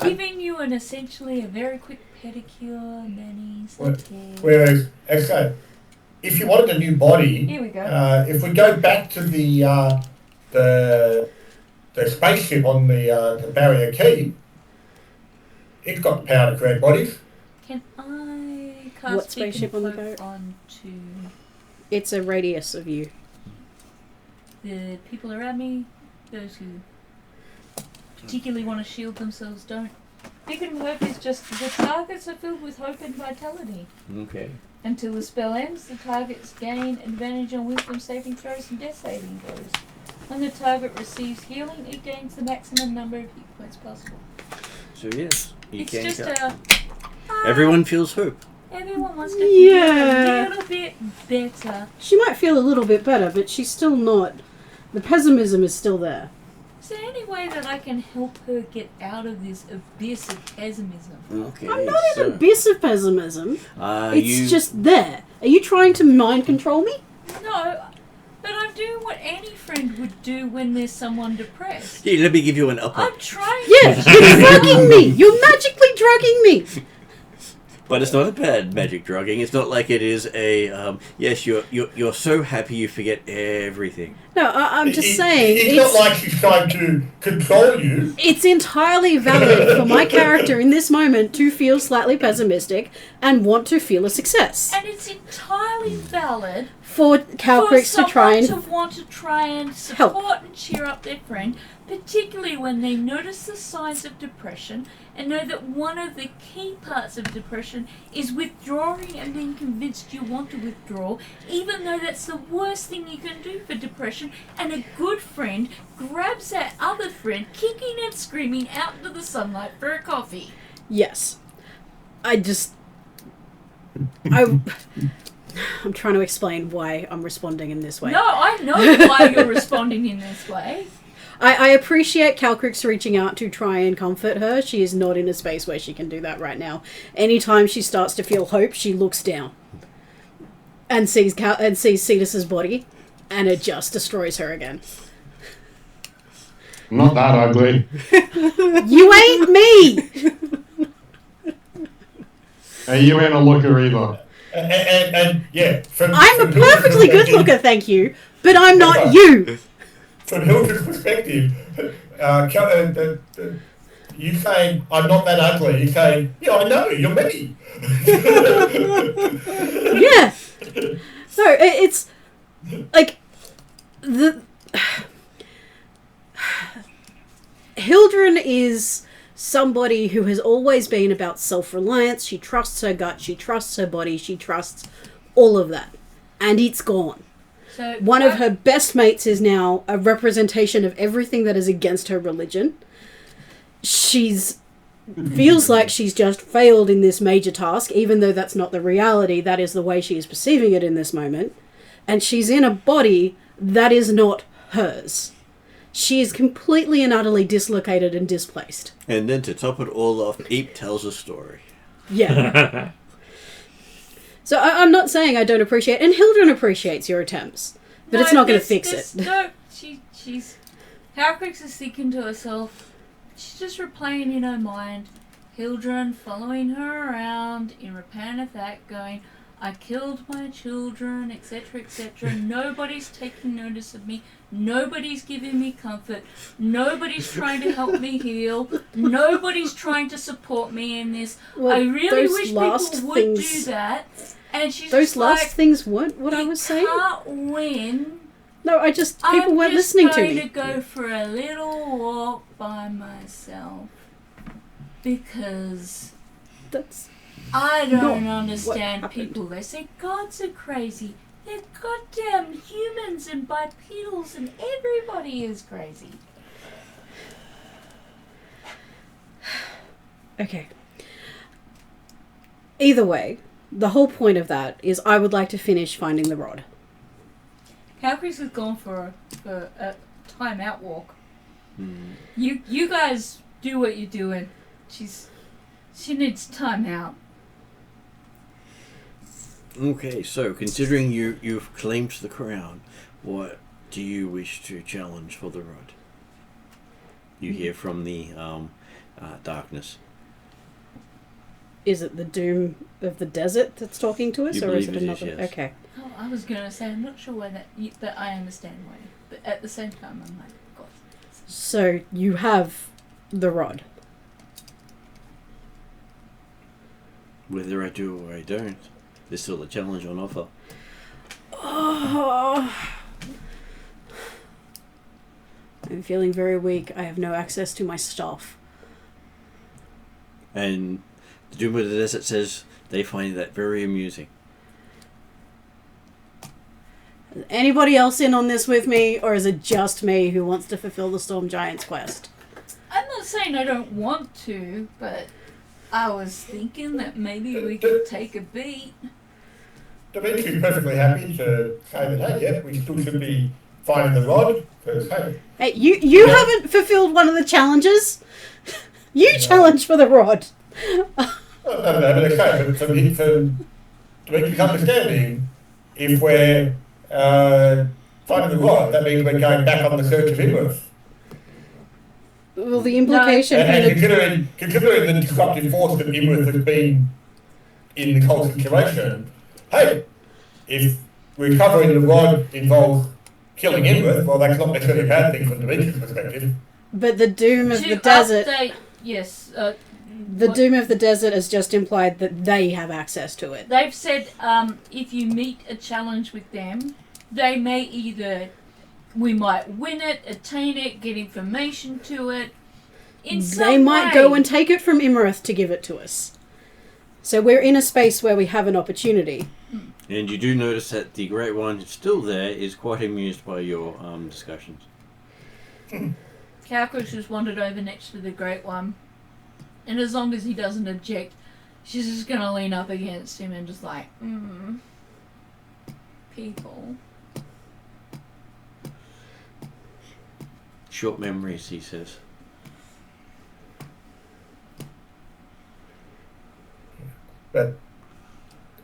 giving you essentially a very quick pedicure, manis, Whereas, if you wanted a new body, here we go. if we go back to the spaceship on the barrier key, it's got the power to create bodies. Can I cast What spaceship beacon on of the hope onto It's a radius of you. the people around me? Those who particularly want to shield themselves don't. Beacon of hope is just the targets are filled with hope and vitality. Okay. Until the spell ends, the targets gain advantage on wisdom saving throws and death saving throws. When the target receives healing, it gains the maximum number of hit points possible. So yes, you It's can just go. Everyone feels hope. Everyone wants to feel a little bit better. She might feel a little bit better, but she's still not. The pessimism is still there. Is there any way that I can help her get out of this abyss of pessimism? Okay. I'm not in an abyss of pessimism. It's It's just there. Are you trying to mind control me? No, but I'm doing what any friend would do when there's someone depressed. Yeah, let me give you an upper. I'm trying. Yeah, you're drugging me. You're magically drugging me. But it's not a bad magic drugging. It's not like it is a yes. You're so happy you forget everything. No, I'm just saying. It's not like she's trying to control you. It's entirely valid for my character in this moment to feel slightly pessimistic and want to feel a success. And it's entirely valid For Calcrix to try and want to try and support and cheer up their friend, particularly when they notice the signs of depression and know that one of the key parts of depression is withdrawing and being convinced you want to withdraw, even though that's the worst thing you can do for depression. And a good friend grabs that other friend, kicking and screaming, out into the sunlight for a coffee. Yes. I'm trying to explain why I'm responding in this way. No, I know why you're responding in this way. I appreciate Calcrix reaching out to try and comfort her. She is not in a space where she can do that right now. Anytime she starts to feel hope, she looks down and sees Cetus's body, and it just destroys her again. Not that ugly. You ain't me! Hey, you ain't a looker either. And yeah, I'm a perfectly good looker, thank you, but I'm not you! From Hildren's perspective, you saying, I'm not that ugly, you saying, yeah, I know, you're me. Yeah. No, it's like Hildren is somebody who has always been about self-reliance. She trusts her gut, she trusts her body, she trusts all of that. And it's gone. So One of her best mates is now a representation of everything that is against her religion. She's feels like she's just failed in this major task, even though that's not the reality. That is the way she is perceiving it in this moment. And she's in a body that is not hers. She is completely and utterly dislocated and displaced. And then to top it all off, Eep tells a story. Yeah. So I'm not saying I don't appreciate, and Hildren appreciates your attempts, but it's not going to fix it. No, she's... Halcrix is thinking to herself, she's just replaying in her mind, Hildren following her around in Rapanathak going, I killed my children, etc., etc. Nobody's taking notice of me. Nobody's giving me comfort. Nobody's trying to help me heal. Nobody's trying to support me in this. Well, I really those wish last people would things- do that. And she's Those just last like, things weren't what I "You was saying. can't win. No, people weren't listening to I'm just me. going to go for a little walk by myself because That's I don't not understand what happened. people. They say gods are crazy. They're goddamn humans and bipedals and everybody is crazy. okay. Either way, the whole point of that is I would like to finish finding the rod. Halcrix has gone for a time-out walk. Hmm. You guys do what you're doing. She needs time out. Okay, so considering you've claimed the crown, what do you wish to challenge for the rod? You hear from the darkness. Is it the doom of the desert that's talking to us, You or is believe it it is, another? yes. Okay. Oh, I was gonna say I'm not sure why that I understand why, but at the same time I'm like, God. So you have the rod. Whether I do or I don't, there's still a challenge on offer. Oh. I'm feeling very weak. I have no access to my staff. And the Doom of the Desert says they find that very amusing. Is anybody else in on this with me, or is it just me who wants to fulfill the Storm Giant's quest? I'm not saying I don't want to, but I was thinking that maybe we could take a beat. Dimitri's perfectly happy to say that, hey, yeah, we still should be finding the rod. Because, hey, Hey, you haven't fulfilled one of the challenges. You challenged for the rod. no, but okay, but for Dimitri's understanding, if we're finding the rod, that means we're going back on the search of Imworth. Well, the implication And here... considering the disruptive force that Imworth has been in the whole situation, hey, if recovering the rod involves killing Imworth, well, that's not necessarily a bad thing from Dimitri's perspective. But the doom of To the desert... update, yes. The doom of the desert has just implied that they have access to it. They've said if you meet a challenge with them, they may either... We might win it, attain it, get information to it. In some They might way. go and take it from Immortals to give it to us. So we're in a space where we have an opportunity. And you do notice that the Great One still there is quite amused by your discussions. Halcrix has wandered over next to the Great One, and as long as he doesn't object, she's just gonna lean up against him and just like, people. Short memories, he says. But,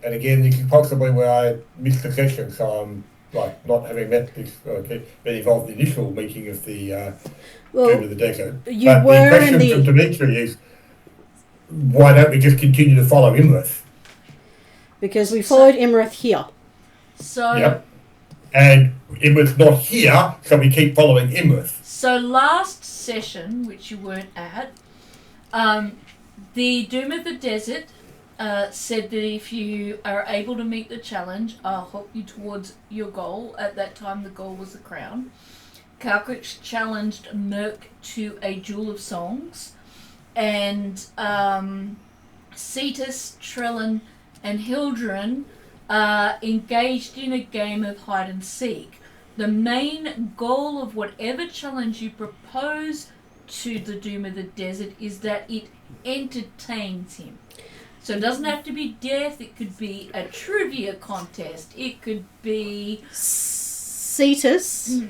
and again, this is possibly where I missed the session, so I'm like not having met this, been involved in the initial meeting of the Doom of the Desert. you But were the in question the- from Dimitri is, why don't we just continue to follow Imworth? Because we followed Immorth here. So, Yep. And Imworth's not here, so we keep following Imworth. so last session, which you weren't at, the Doom of the Desert said that if you are able to meet the challenge, I'll help you towards your goal. At that time, the goal was the crown. Halcrix challenged Merc to a duel of songs, and Cetus, Trellin, and Hildren are engaged in a game of hide and seek. The main goal of whatever challenge you propose to the Doom of the Desert is that it entertains him. So it doesn't have to be death, it could be a trivia contest, it could be... Cetus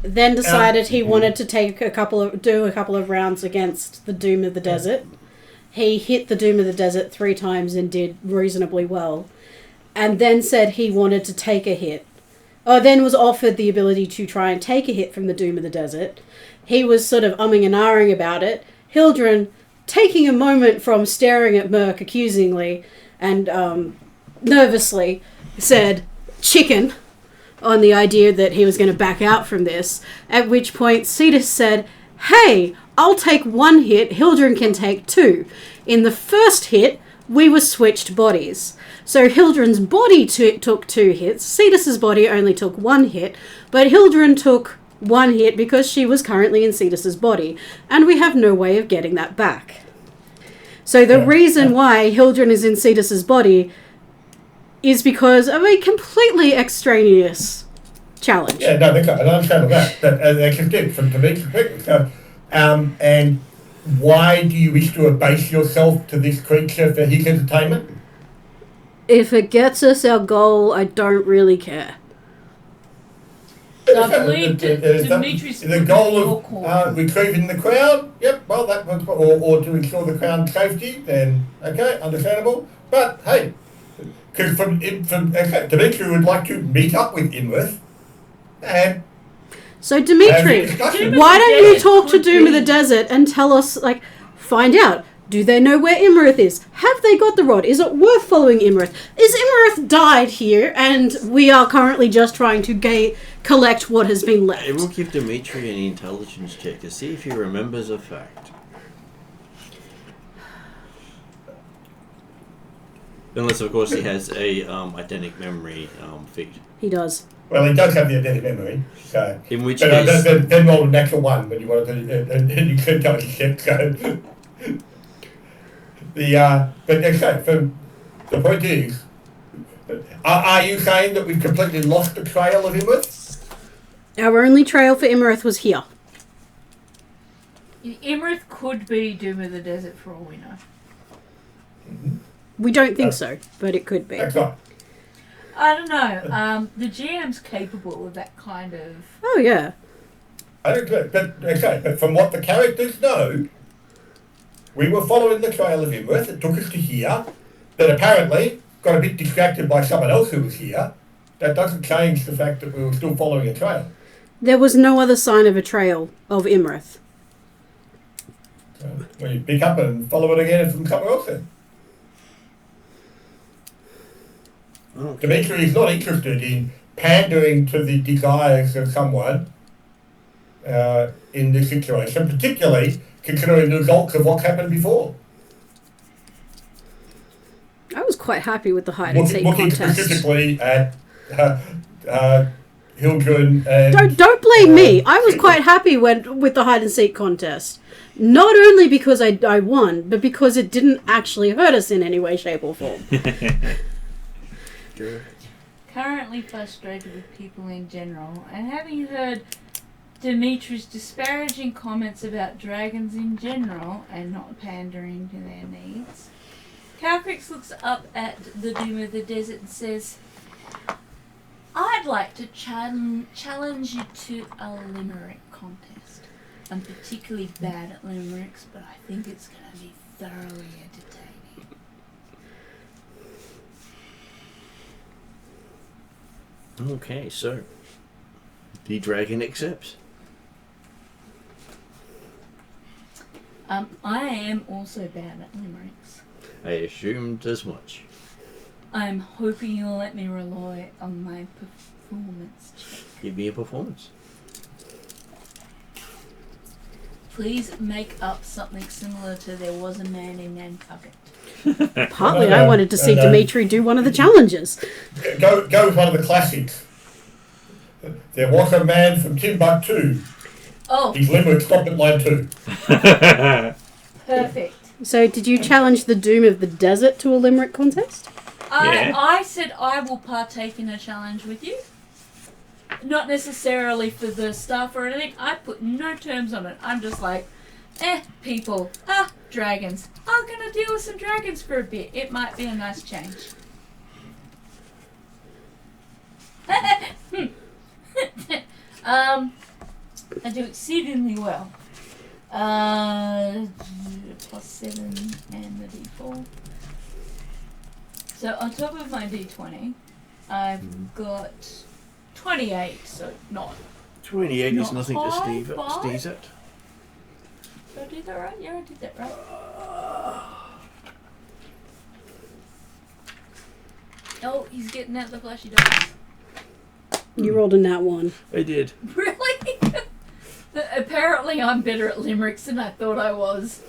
then decided he wanted to do a couple of rounds against the Doom of the Desert. He hit the Doom of the Desert 3 times and did reasonably well. And then said he wanted to take a hit. Then was offered the ability to try and take a hit from the Doom of the Desert. He was sort of umming and ahhing about it. Hildren, taking a moment from staring at Merc accusingly and nervously, said, chicken, on the idea that he was going to back out from this, at which point Cetus said, hey, I'll take 1 hit, Hildren can take 2. In the first hit, we were switched bodies. So Hildren's body took 2 hits, Cetus's body only took 1 hit, but Hildren took 1 hit because she was currently in Cetus's body, and we have no way of getting that back. So the reason why Hildren is in Cetus's body is because of a completely extraneous challenge. Yeah, no, they can't. I understand that. They can do from Dimitri perspective. And why do you wish to abase yourself to this creature for his entertainment? If it gets us our goal, I don't really care. So I believe Dimitri's the goal of retrieving the crown. Yep, well, that was, or to ensure the crown's safety. Then okay, understandable. But hey, because Dimitri would like to meet up with Imrith, and so Dimitri, why don't you talk to Doom of the Desert and tell us, like, find out. Do they know where Immorth is? Have they got the rod? Is it worth following Immorth? Is Immorth died here and we are currently just trying to collect what has been left? It will give Dimitri an intelligence check to see if he remembers a fact. Unless, of course, he has a eidetic memory feat. He does. Well, he does have the eidetic memory. So, in which but case... then roll a natural 1 when you want to, and you could tell his shit, so... But okay, from the point is, are you saying that we've completely lost the trail of Immorth? Our only trail for Immorth was here. Immorth could be Doom of the Desert for all we know. Mm-hmm. We don't think so, but it could be. That's right. I don't know. The GM's capable of that kind of... Oh, yeah. I don't know, but from what the characters know, we were following the trail of Immorth. It took us to here. But apparently got a bit distracted by someone else who was here. That doesn't change the fact that we were still following a trail. There was no other sign of a trail of Immorth. So we pick up and follow it again from somewhere else then. Okay. Dimitri is not interested in pandering to the desires of someone in this situation, particularly considering the results of what happened before. I was quite happy with the hide and seek looking contest. specifically at Hildren and... Don't blame me. I was quite happy with the hide and seek contest. Not only because I won, but because it didn't actually hurt us in any way, shape or form. Good. Currently frustrated with people in general, and having heard Dimitri's disparaging comments about dragons in general and not pandering to their needs, Calcrix looks up at the Doom of the Desert and says, I'd like to challenge you to a limerick contest. I'm particularly bad at limericks, but I think it's going to be thoroughly entertaining. Okay, so the dragon accepts. I am also bad at limericks. I assumed as much. I'm hoping you'll let me rely on my performance check. Give me a performance. Please make up something similar to There Was a Man in Nantucket. Partly I wanted to see Dimitri do one of the challenges. Go with one of the classics. There was a man from Timbuktu. Oh. His limerick stopped at line 2. Perfect. So, did you challenge the Doom of the Desert to a limerick contest? Yeah. I said I will partake in a challenge with you. Not necessarily for the stuff or anything. I put no terms on it. I'm just like, people. Dragons. I'm gonna deal with some dragons for a bit. It might be a nice change. I do exceedingly well. +7 and the D4. So on top of my D20, I've got 28, so not. 28 is Not nothing to high, sneeze but- at. Did I do that right? Yeah, I did that right. Oh, he's getting out the flashy dice. You rolled a nat 1. I did. Really? Apparently I'm better at limericks than I thought I was.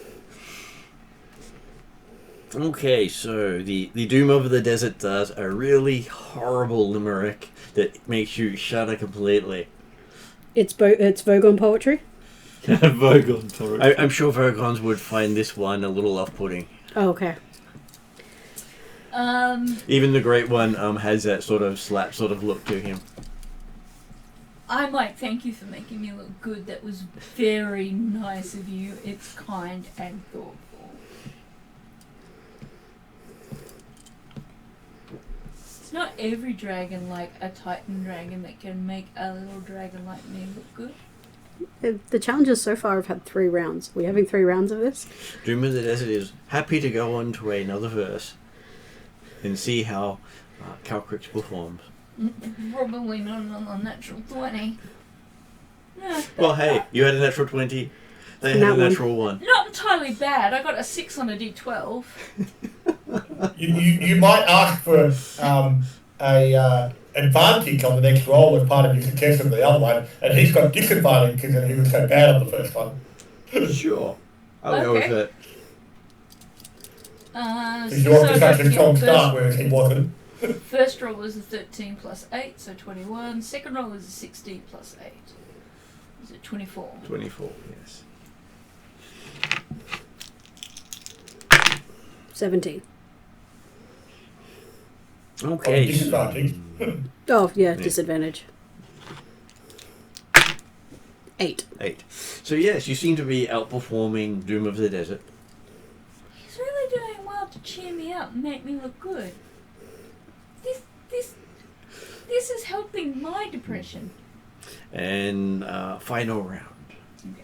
Okay, so the Doom of the Desert does a really horrible limerick that makes you shudder completely. It's Vogon poetry? Vogon. I'm sure Vogons would find this one a little off-putting. Oh, okay. Even the Great One has that sort of slap sort of look to him. I might thank you for making me look good. That was very nice of you. It's kind and thoughtful. It's not every dragon like a Titan dragon that can make a little dragon like me look good. The challenges so far have had 3 rounds. Are we having 3 rounds of this? Doom of the Desert is happy to go on to another verse and see how Calcrix performs. Probably not on a natural 20. No, Well, hey, you had a natural 20. They had Nat a one. natural 1. not entirely bad. I got a 6 on a D12. You might ask for a advantage on the next roll as part of your success of the other one, and he's got disadvantage because he was so bad on the first one. Sure. I'll go with Okay. it. Because you're off to such a strong start, whereas he wasn't. First roll was a 13 plus 8, so 21. Second roll was a 16 plus 8. Is it 24? 24, yes. 17. Okay. Disadvantage. Oh, yeah, disadvantage. 8. 8. So yes, you seem to be outperforming Doom of the Desert. He's really doing well to cheer me up and make me look good. This is helping my depression. And final round. Okay.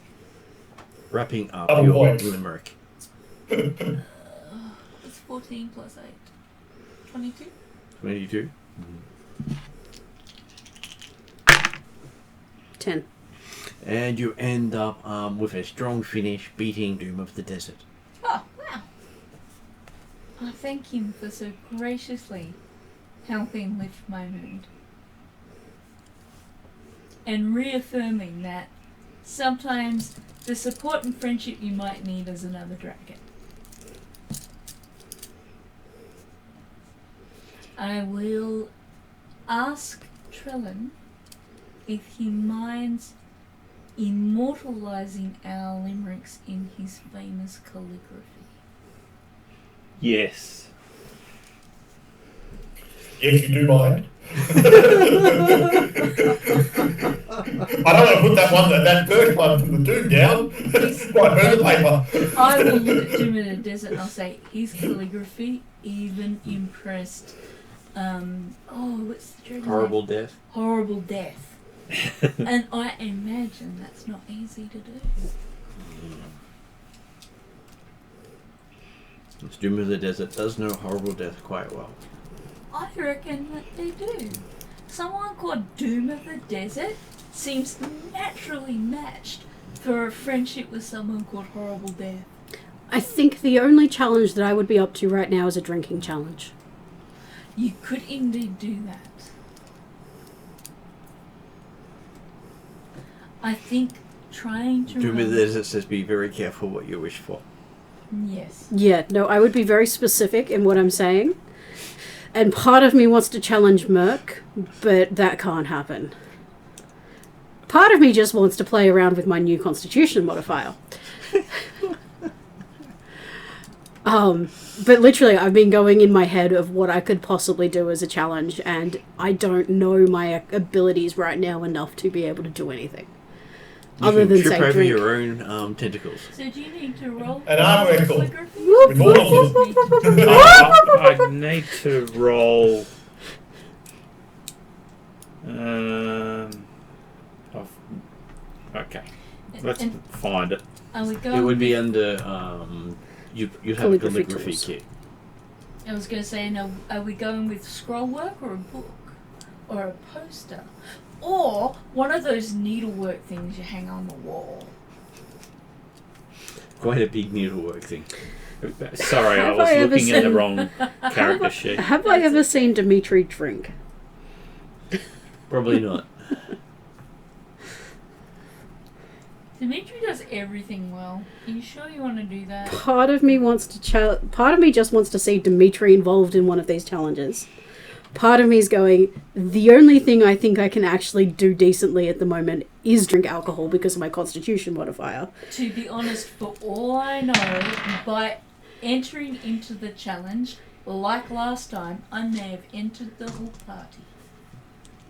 Wrapping up Double your points. limerick. It's 14 plus 8. 22? 22. 10. And you end up with a strong finish beating Doom of the Desert. Oh, wow. I thank him for so graciously helping lift my mood. And reaffirming that sometimes the support and friendship you might need is another dragon. I will ask Trellin if he minds immortalizing our limericks in his famous calligraphy. Yes. Yes, you do mind. I don't want to put that first one from the Doom down. Might burn the paper. I will look at Doom in the Desert and I'll say, his calligraphy even impressed, what's the dragon's Horrible name? Death. Horrible Death. And I imagine that's not easy to do. Doom of the Desert does know Horrible Death quite well. I reckon that they do. Someone called Doom of the Desert seems naturally matched for a friendship with someone called Horrible Death. I think the only challenge that I would be up to right now is a drinking challenge. You could indeed do that. I think trying to Doom of the run- Desert says be very careful what you wish for. Yes. Yeah, no, I would be very specific in what I'm saying. And part of me wants to challenge Merc, but that can't happen. Part of me just wants to play around with my new constitution modifier. But literally, I've been going in my head of what I could possibly do as a challenge, and I don't know my abilities right now enough to be able to do anything. You Other can than trip say over drink. your own tentacles. So do you need to roll An arm wrinkle. calligraphy? With all of them. I need to roll. Okay, let's And find it. are we going It would be with- under you'd have a Calligraphy calligraphy tools. kit. I was going to say, now, are we going with scroll work or a book? Or a poster? Or one of those needlework things you hang on the wall? Quite a big needlework thing. Sorry, I Have was I ever looking at the seen- wrong character sheet. Have I ever seen Dimitri drink? Probably not. Dimitri does everything well. Are you sure you want to do that? Part of me wants to part of me just wants to see Dimitri involved in one of these challenges. Part of me is going, the only thing I think I can actually do decently at the moment is drink alcohol because of my constitution modifier. To be honest, for all I know, by entering into the challenge, like last time, I may have entered the whole party.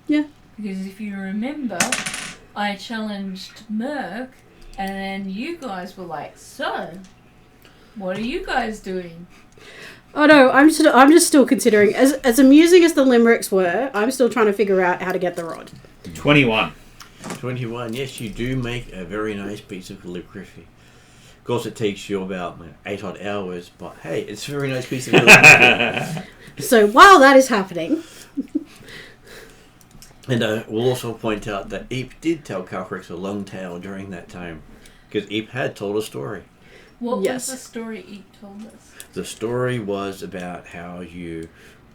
Yeah. Because if you remember, I challenged Merc, and then you guys were like, so, what are you guys doing? Oh no, I'm just still considering, as amusing as the limericks were, I'm still trying to figure out how to get the rod. 21. 21. Yes, you do make a very nice piece of calligraphy. Of course, it takes you about 8 odd hours, but hey, it's a very nice piece of calligraphy. So while that is happening, And we'll also point out that Eep did tell Calcrix a long tale during that time, because Eep had told a story. What Yes. was the story Eep told us? The story was about how you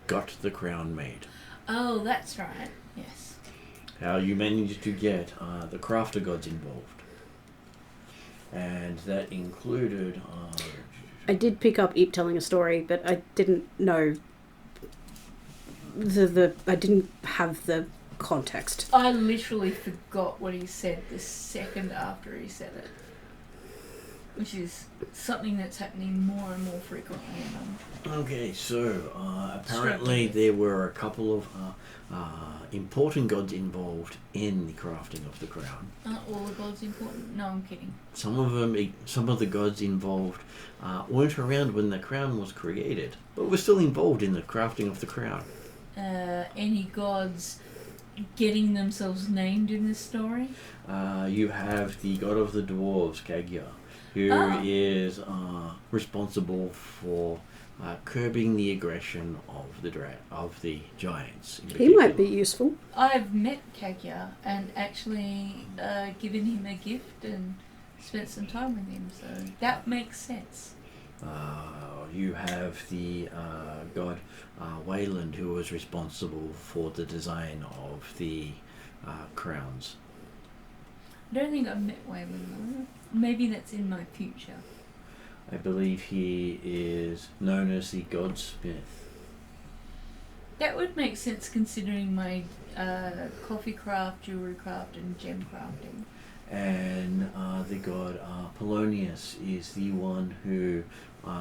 got the crown made. Oh, that's right. Yes. How you managed to get the crafter gods involved. And that included... I did pick up Eep telling a story, but I didn't know I didn't have the context. I literally forgot what he said the second after he said it. Which is something that's happening more and more frequently. Okay, so apparently Struggling. there were a couple of important gods involved in the crafting of the crown. Aren't all the gods important? No, I'm kidding. Some of the gods involved weren't around when the crown was created, but were still involved in the crafting of the crown. Any gods getting themselves named in this story? You have the god of the dwarves, Kagya, who is responsible for curbing the aggression of the giants. in He particular. might be useful. I've met Kagya and actually given him a gift and spent some time with him, so that makes sense. You have the god Wayland, who was responsible for the design of the crowns. I don't think I've met Waylon though. Maybe that's in my future. I believe he is known as the Godsmith. That would make sense considering my coffee craft, jewelry craft, and gem crafting. And the god Polonius is the one who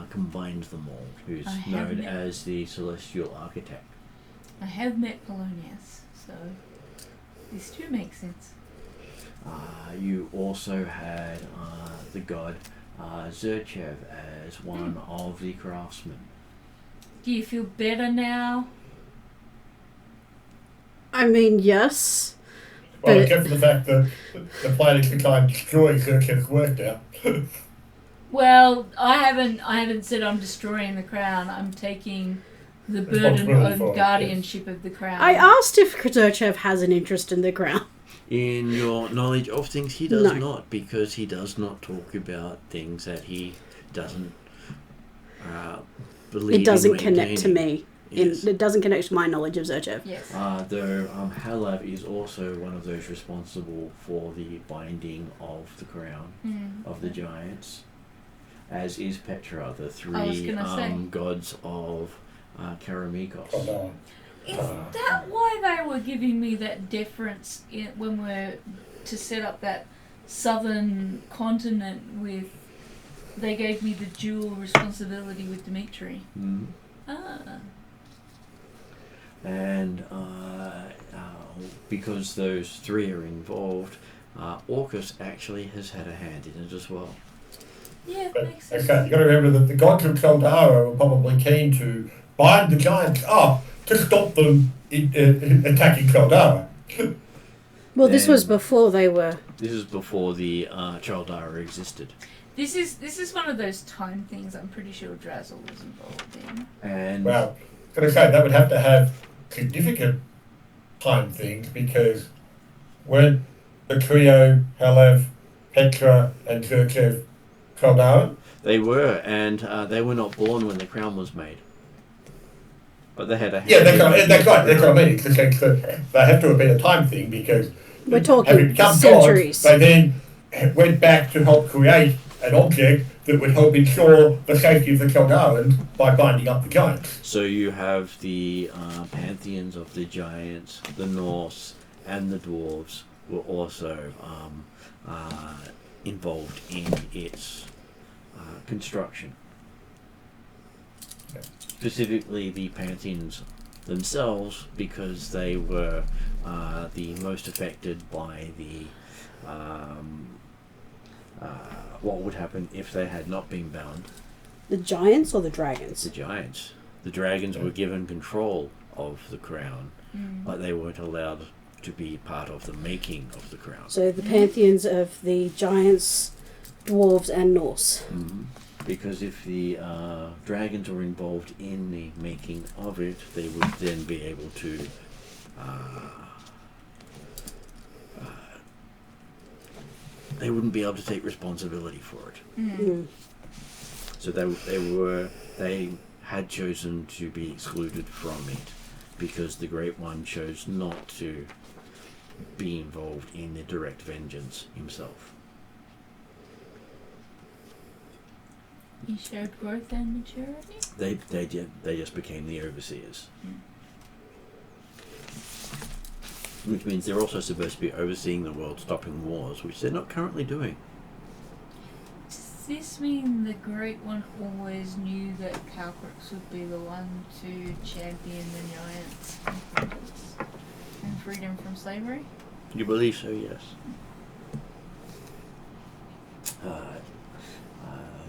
combines them all, who's I have known met- as the Celestial Architect. I have met Polonius, so these two make sense. You also had the god Zerchev as one of the craftsmen. Do you feel better now? I mean, yes. Well, But- except for the fact that the planning to kind of destroy Kirk's work now. Well, I haven't said I'm destroying the crown. I'm taking the burden Responsibility for of it, guardianship of the crown. I asked if Khazarchev has an interest in the crown. In your knowledge of things, he does No. not, because he does not talk about things that he doesn't believe. It doesn't in connect to maintaining. me. Yes. It doesn't connect to my knowledge of Zerchev. Yes. Though Halab is also one of those responsible for the binding of the crown of the giants, as is Petra, the I was three gonna say. gods of Karamikos. Oh, no. Is that why they were giving me that deference when we're to set up that southern continent with they gave me the dual responsibility with Dimitri. Mm. Ah. And because those three are involved, Orcus actually has had a hand in it as well. Yeah, But makes sense. okay, you got to remember that the gods of Caldara were probably keen to bind the giants up to stop them attacking Caldara. Well, this was And- before they were. This is before the Chaldara existed. This is one of those time things I'm pretty sure Drazzle was involved in. And Well, I was going to say that would have to have significant time things because when the trio, Halev, Petra, and Zerchev Caldara, they were, and they were not born when the crown was made. But they had a hand. yeah, that's in right. making That's the right. That's what I crown. mean. It's the sense that they have to have been a time thing because We're having talking become centuries. gods, they then went back to help create an object that would help ensure the safety of the Caldarans by binding up the giants. So you have the pantheons of the giants, the Norse, and the dwarves were also involved in its construction. Yeah. Specifically, the pantheons themselves, because they were the most affected by the what would happen if they had not been bound. The giants or the dragons? The giants. The dragons were given control of the crown, Mm. but they weren't allowed to be part of the making of the crown. So the pantheons of the giants, dwarves, and Norse. Because if the dragons were involved in the making of it, they would then be able to they wouldn't be able to take responsibility for it. Mm. So they had chosen to be excluded from it because the Great One chose not to be involved in the direct vengeance himself. He showed growth and maturity. They just became the overseers. Which means they're also supposed to be overseeing the world, stopping wars, which they're not currently doing. Does this mean the Great One always knew that Calcrix would be the one to champion the giants and freedom from slavery? You believe so, yes.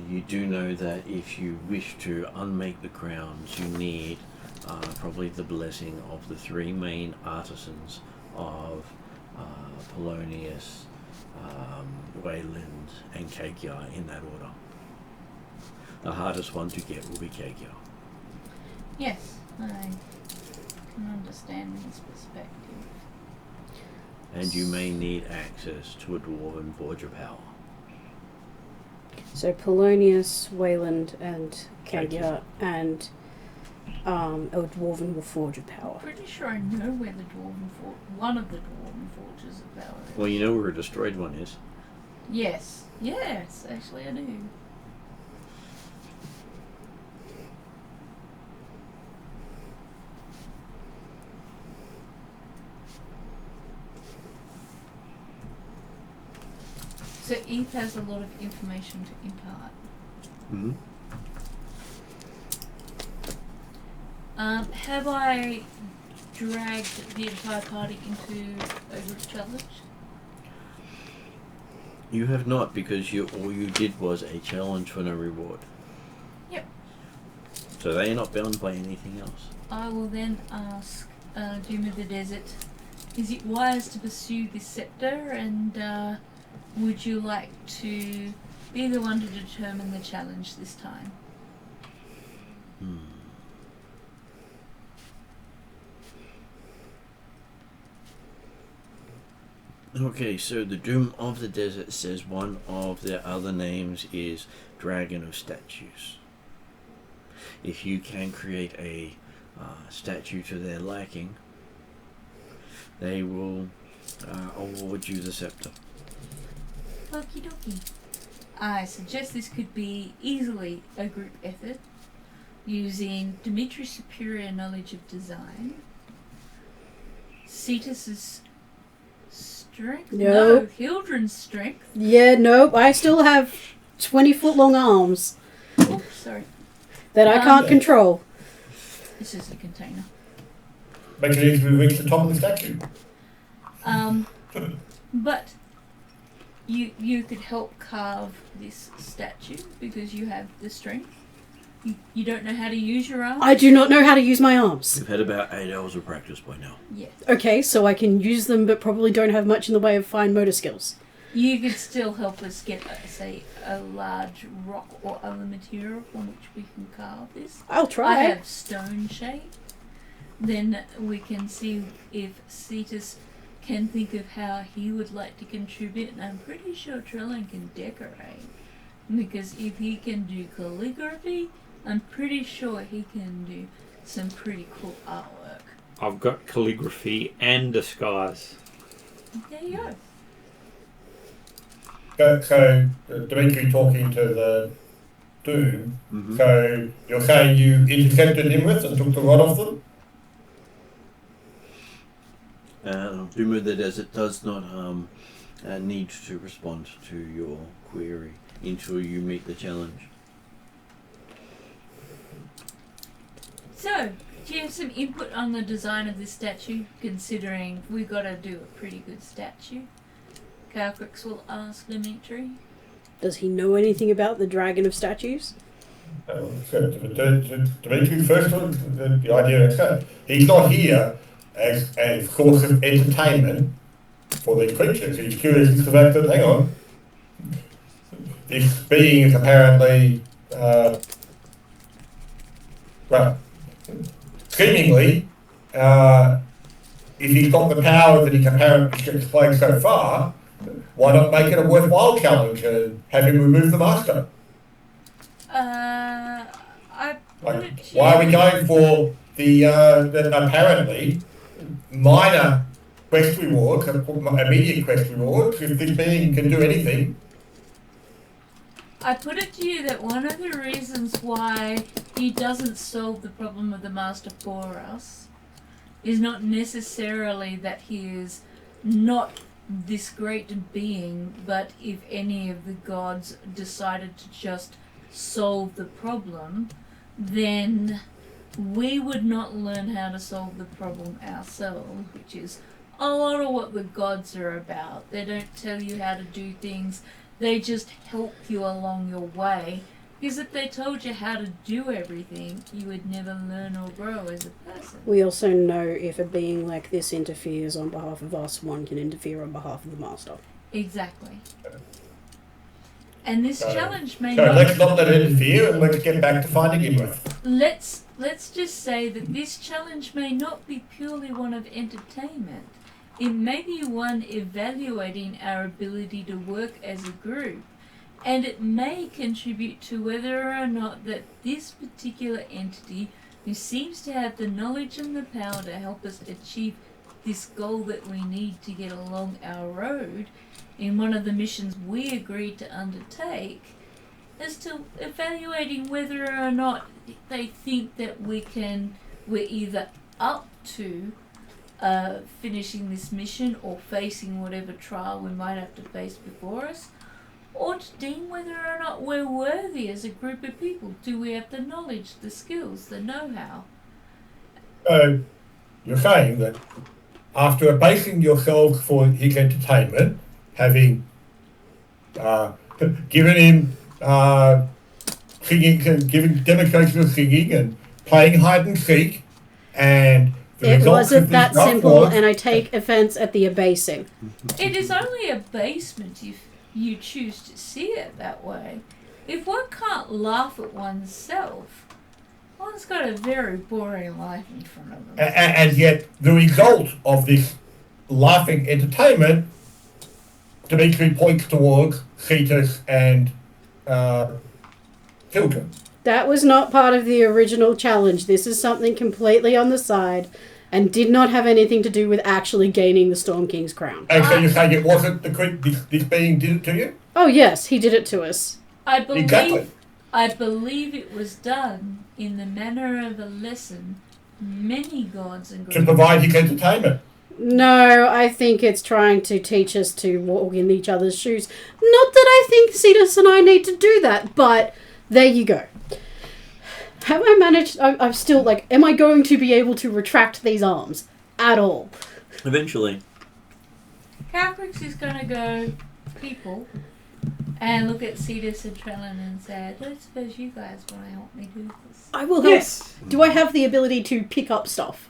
You do know that if you wish to unmake the crowns, you need probably the blessing of the three main artisans of Polonius, Wayland, and Kakyar in that order. The hardest one to get will be Kakyar. Yes, I can understand his perspective. And you may need access to a dwarven forge of power. So Polonius, Wayland, and Kagia, Kagia. and a dwarven forge of power. Pretty sure I know where the one of the dwarven forges of power is. Well, you know where a destroyed one is. Yes, actually I do. So Eve has a lot of information to impart. Mm-hmm. Have I dragged the entire party into a group challenge? You have not, because all you did was a challenge for no reward. Yep. So they are not bound by anything else. I will then ask Doom of the Desert, is it wise to pursue this scepter, and would you like to be the one to determine the challenge this time? Okay, so the Doom of the Desert says one of their other names is Dragon of Statues. If you can create a statue to their liking, they will award you the scepter. Okie dokie. I suggest this could be easily a group effort using Dimitri's superior knowledge of design, Cetus's strength, No. Hildren's strength, Yeah, nope. I still have 20-foot long arms Oh, sorry. that I can't control. This is a container. Make it easy to reach the top of the statue. But you could help carve this statue because you have the strength. You don't know how to use your arms? I do not know how to use my arms. We've had about 8 hours of practice by now. Yes. Okay, so I can use them, but probably don't have much in the way of fine motor skills. You could still help us get, say, a large rock or other material from which we can carve this. I'll try. I have stone shape. Then we can see if Cetus can think of how he would like to contribute, and I'm pretty sure Trellin can decorate. Because if he can do calligraphy, I'm pretty sure he can do some pretty cool artwork. I've got calligraphy and disguise. There you go. So Dimitri talking to the Doom. Mm-hmm. So you're saying you intercepted him with and took the rod off them? Duma the Desert does not need to respond to your query until you meet the challenge. So, do you have some input on the design of this statue, considering we've got to do a pretty good statue? Calcrix will ask Dimitri. Does he know anything about the dragon of statues? So Dimitri, first one, the idea is he's not here as a source of entertainment for these creatures. He's curious as to the fact that, hang on, this being is apparently, well, seemingly, if he's got the power that he's apparently displayed so far, why not make it a worthwhile challenge and have him remove the master? Why are we going for the apparently minor quest rewards, immediate quest rewards, if this being can do anything? I put it to you that one of the reasons why he doesn't solve the problem of the master for us is not necessarily that he is not this great being, but if any of the gods decided to just solve the problem, then we would not learn how to solve the problem ourselves, which is a lot of what the gods are about. They don't tell you how to do things, they just help you along your way. Because if they told you how to do everything, you would never learn or grow as a person. We also know if a being like this interferes on behalf of us, one can interfere on behalf of the master. Exactly. And this challenge may So not... let's not let it interfere and let's get back to finding him. Let's just say that this challenge may not be purely one of entertainment. It may be one evaluating our ability to work as a group. And it may contribute to whether or not that this particular entity, who seems to have the knowledge and the power to help us achieve this goal that we need to get along our road, in one of the missions we agreed to undertake, as to evaluating whether or not they think that we're either up to finishing this mission or facing whatever trial we might have to face before us, or to deem whether or not we're worthy as a group of people. Do we have the knowledge, the skills, the know-how? So you're saying that after abasing yourselves for his entertainment, having given him singing, giving demonstration of singing and playing hide and seek, and the It results wasn't of that this simple, was, and I take offence at the abasing. It is only abasement if you choose to see it that way. If one can't laugh at oneself, one's got a very boring life in front of them. and yet the result of this laughing entertainment, Dimitri points towards Cetus and Children. That was not part of the original challenge. This is something completely on the side and did not have anything to do with actually gaining the Storm King's crown. And so you're saying it wasn't this being did it to you? Oh yes, he did it to us. I believe Exactly. I believe it was done in the manner of a lesson many gods and To provide his entertainment. No, I think it's trying to teach us to walk in each other's shoes. Not that I think Cetus and I need to do that, but there you go. Have I managed... I'm still like, am I going to be able to retract these arms at all? Eventually. Calcrix is going to go, people, and look at Cetus and Trellin and say, I don't suppose you guys want to help me do this. I will help. Yes. Do I have the ability to pick up stuff?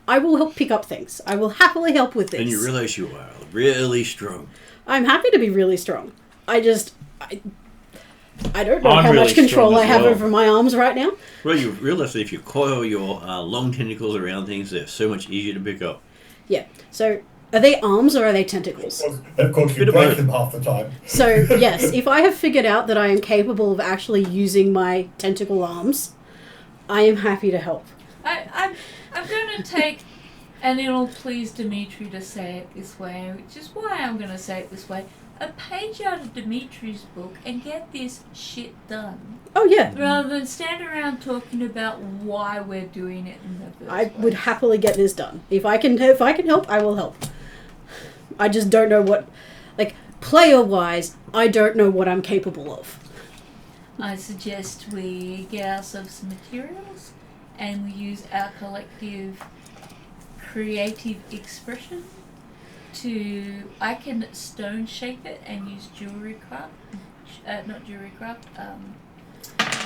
I will help pick up things. I will happily help with this. And you realise you are really strong. I'm happy to be really strong. I don't know I'm how really much control strong I as have well. over my arms right now. Well, you realise that if you coil your long tentacles around things, they're so much easier to pick up. Yeah. So, are they arms or are they tentacles? Of course, you Bit of break both. them half the time. So, yes, if I have figured out that I am capable of actually using my tentacle arms, I am happy to help. I'm going to take, and it'll please Dimitri to say it this way, which is why I'm going to say it this way, a page out of Dimitri's book and get this shit done. Oh, yeah. Rather than stand around talking about why we're doing it in the first I place. would happily get this done. If I can help, I will help. I just don't know what, like, player-wise, I don't know what I'm capable of. I suggest we get ourselves some materials and we use our collective creative expression to... I can stone shape it and use jewelry craft.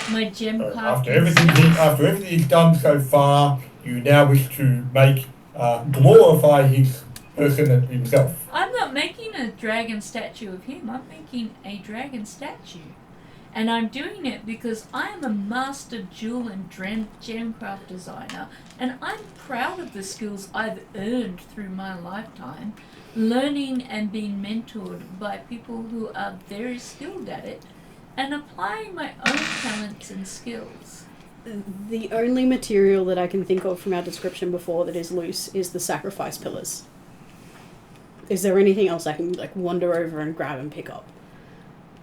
My gem craft. After everything he's done so far, you now wish to make glorify his person himself. I'm not making a dragon statue of him. I'm making a dragon statue. And I'm doing it because I am a master jewel and gemcraft designer, and I'm proud of the skills I've earned through my lifetime, learning and being mentored by people who are very skilled at it, and applying my own talents and skills. The only material that I can think of from our description before that is loose is the sacrifice pillars. Is there anything else I can, like, wander over and grab and pick up?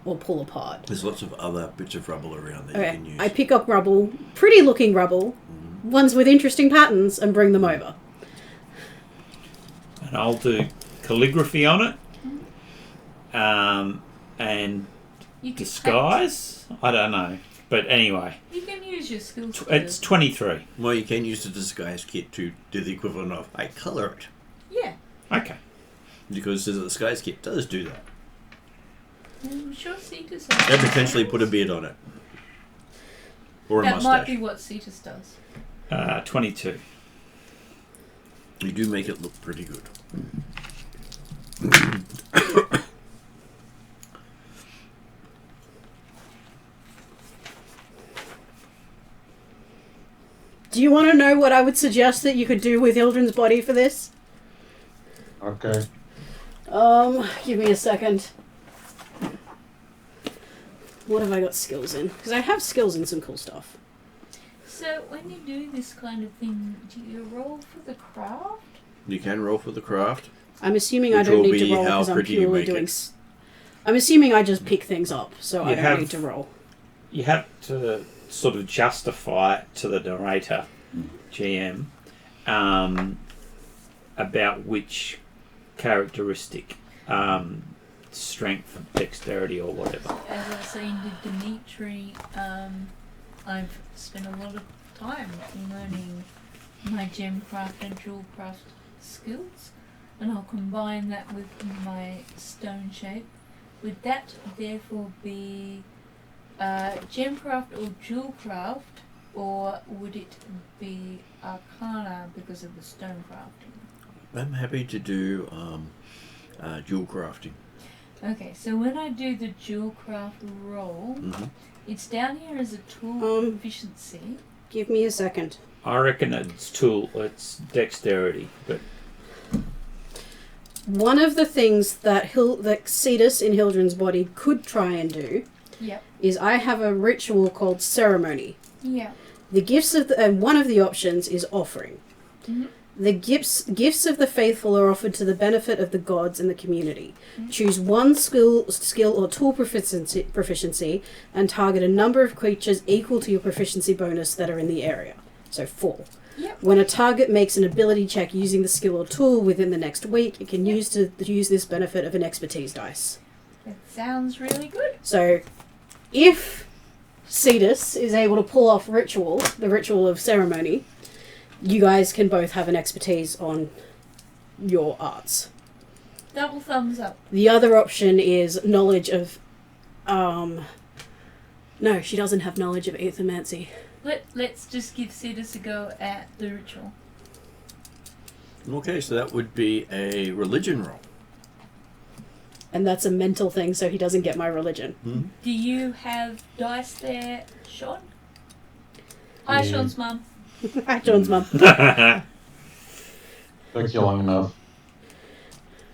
Or pull apart? There's lots of other bits of rubble around that Okay, you can use. I pick up rubble, pretty looking rubble, ones with interesting patterns, and bring them over. And I'll do calligraphy on it. And You can disguise? I don't know. But anyway, You can use your skills. it's 23. Well, you can use the disguise kit to do the equivalent of, I colour it. Yeah. Okay. Because the disguise kit does do that. I'm sure Cetus And potentially put a beard on it. Or a That mustache. might be what Cetus does. 22. You do make it look pretty good. Do you want to know what I would suggest that you could do with Hildren's body for this? Okay. Give me a second. What have I got skills in? Because I have skills in some cool stuff. So when you do this kind of thing, do you roll for the craft? You can roll for the craft. I'm assuming I Which don't will need to be roll how because I'm pretty you purely make doing... it. I'm assuming I just pick things up, so I You don't have- need to roll. You have to sort of justify it to the narrator, GM, about which characteristic, strength, dexterity, or whatever. As I was saying to Dimitri, I've spent a lot of time learning my gemcraft and jewelcraft skills, and I'll combine that with my stone shape. Would that therefore be gemcraft or jewelcraft, or would it be arcana because of the stone crafting? I'm happy to do jewel crafting. Okay, so when I do the jewelcraft roll, it's down here as a tool efficiency. Give me a second. I reckon it's dexterity, but One of the things that Cetus in Hildren's body could try and do Yep. is I have a ritual called ceremony. Yeah. The gifts of and one of the options is offering. Mhm. The gifts of the faithful are offered to the benefit of the gods and the community. Choose one skill or tool proficiency and target a number of creatures equal to your proficiency bonus that are in the area. So 4. Yep. When a target makes an ability check using the skill or tool within the next week, it can use this benefit of an expertise dice. That sounds really good. So, if Cetus is able to pull off the ritual of ceremony, you guys can both have an expertise on your arts. Double thumbs up. The other option is knowledge of... No, she doesn't have knowledge of aethermancy. Let's just give Cetus a go at the ritual. Okay, so that would be a religion roll. And that's a mental thing, so he doesn't get my religion. Hmm? Do you have dice there, Sean? Hi, Sean's mum. Hi, John's mum. Took you long enough.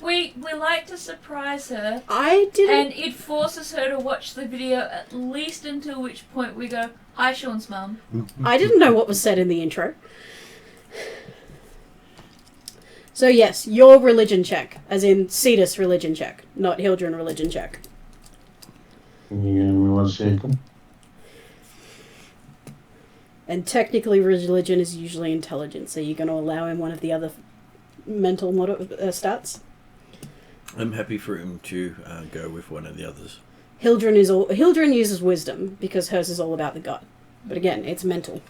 We like to surprise her, I didn't... and it forces her to watch the video at least until which point we go, hi, Sean's mum. I didn't know what was said in the intro. So yes, your religion check, as in Cetus religion check, not Hildren religion check. Can you give me 1 second? And technically religion is usually intelligence, so you're going to allow him one of the other mental stats? I'm happy for him to go with one of the others. Hildren uses wisdom, because hers is all about the gut. But again, it's mental.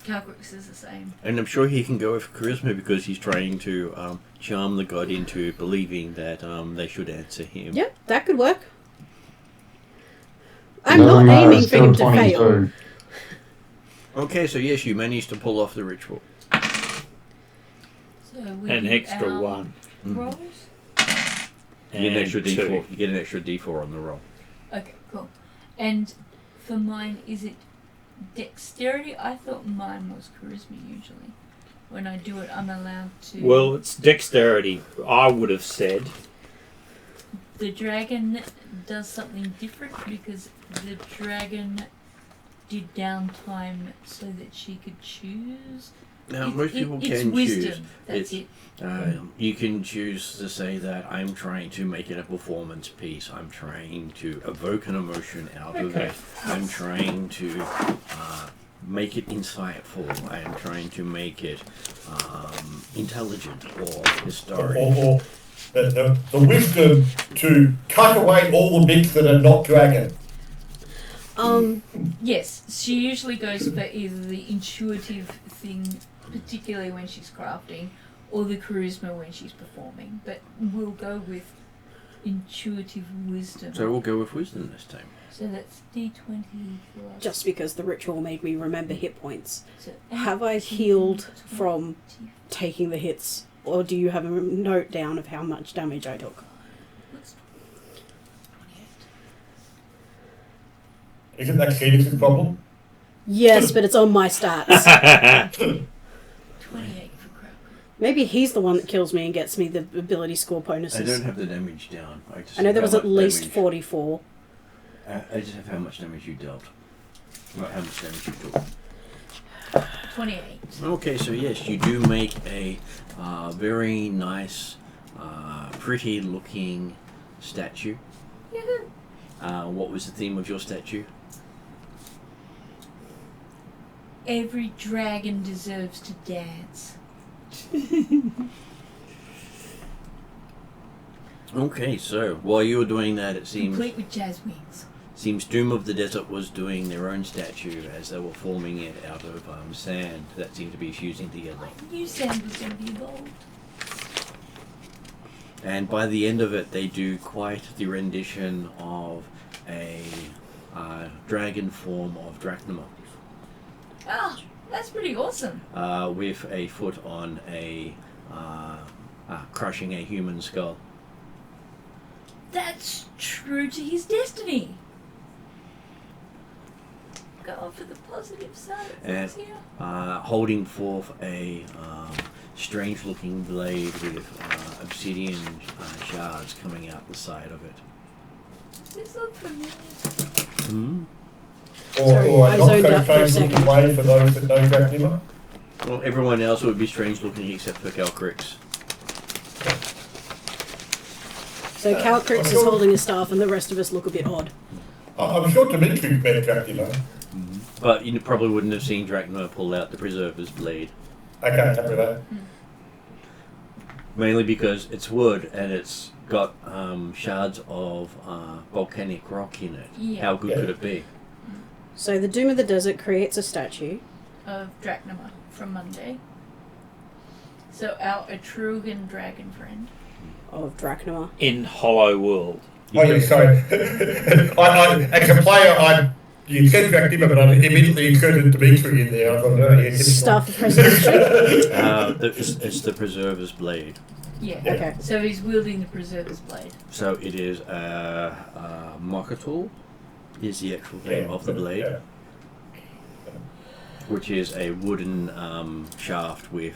Calcrix is the same. And I'm sure he can go with charisma because he's trying to charm the god into believing that they should answer him. Yep, that could work. I'm not aiming for him to fail. 22. Okay, so yes, you managed to pull off the ritual. So we An do extra our 1. rolls. You get an extra And 2. D4. You get an extra D4 on the roll. Okay, cool. And for mine, is it dexterity? I thought mine was charisma usually. When I do it, I'm allowed to... Well, it's dexterity, I would have said. The dragon does something different because the dragon did downtime so that she could choose. Now, most people it's can wisdom. choose. That's it. You can choose to say that I'm trying to make it a performance piece. I'm trying to evoke an emotion out of Okay. it. I'm trying to make it insightful. I'm trying to make it intelligent or historic. Or the wisdom to cut away all the bits that are not dragon. Yes, she usually goes for either the intuitive thing, particularly when she's crafting, or the charisma when she's performing. But we'll go with intuitive wisdom. So we'll go with wisdom this time. So that's D20 plus... Just because the ritual made me remember hit points. So Have I 18, healed from 20. taking the hits? Or do you have a note down of how much damage I took? What's 28? Isn't that Phoenix's problem? Yes, but it's on my stats. 28 for crap. Maybe he's the one that kills me and gets me the ability score I bonuses. don't have the damage down. I know there was have at how much least damage- 44. I just have how much damage you dealt. Not how much damage you took. 28. Okay, so yes, you do make a very nice, pretty looking statue. Yahoo! What was the theme of your statue? Every dragon deserves to dance. Okay, so while you were doing that, it Complete with jazz wings. seems Doom of the Desert was doing their own statue as they were forming it out of sand that seemed to be fusing together. I knew sand was going to be involved. And by the end of it, they do quite the rendition of a dragon form of Drachnema. Oh, that's pretty awesome. With a foot on a crushing a human skull. That's true to his destiny. Going for the positive side of And things here. holding forth a strange-looking blade with obsidian shards coming out the side of it. This looks familiar. Hmm? Sorry, Or I a not zoned so out for a strange looking second. way for those that know Dracula. Well, everyone else would be strange-looking except for Calcrix. So Calcrix is holding a staff and the rest of us look a bit odd. I'm sure Dimitri's met Dracula. Mm-hmm. But you probably wouldn't have seen Drachma pull out the Preserver's Blade. Okay, happy with that. Mainly because it's wood and it's got shards of volcanic rock in it. Yeah. How good could it be? So the Doom of the Desert creates a statue. Of Drachma from Monday. So our Atruaghin dragon friend. Of Drachma. In Hollow World. Oh, yeah, sorry. As a player, you said Dracula, but I immediately inserted Dimitri in there. I thought, no, yeah, Staff of Preservation. It's the Preserver's Blade. Yeah. Okay. So he's wielding the Preserver's Blade. So it is Mokatul is the actual name of the blade, Yeah. which is a wooden shaft with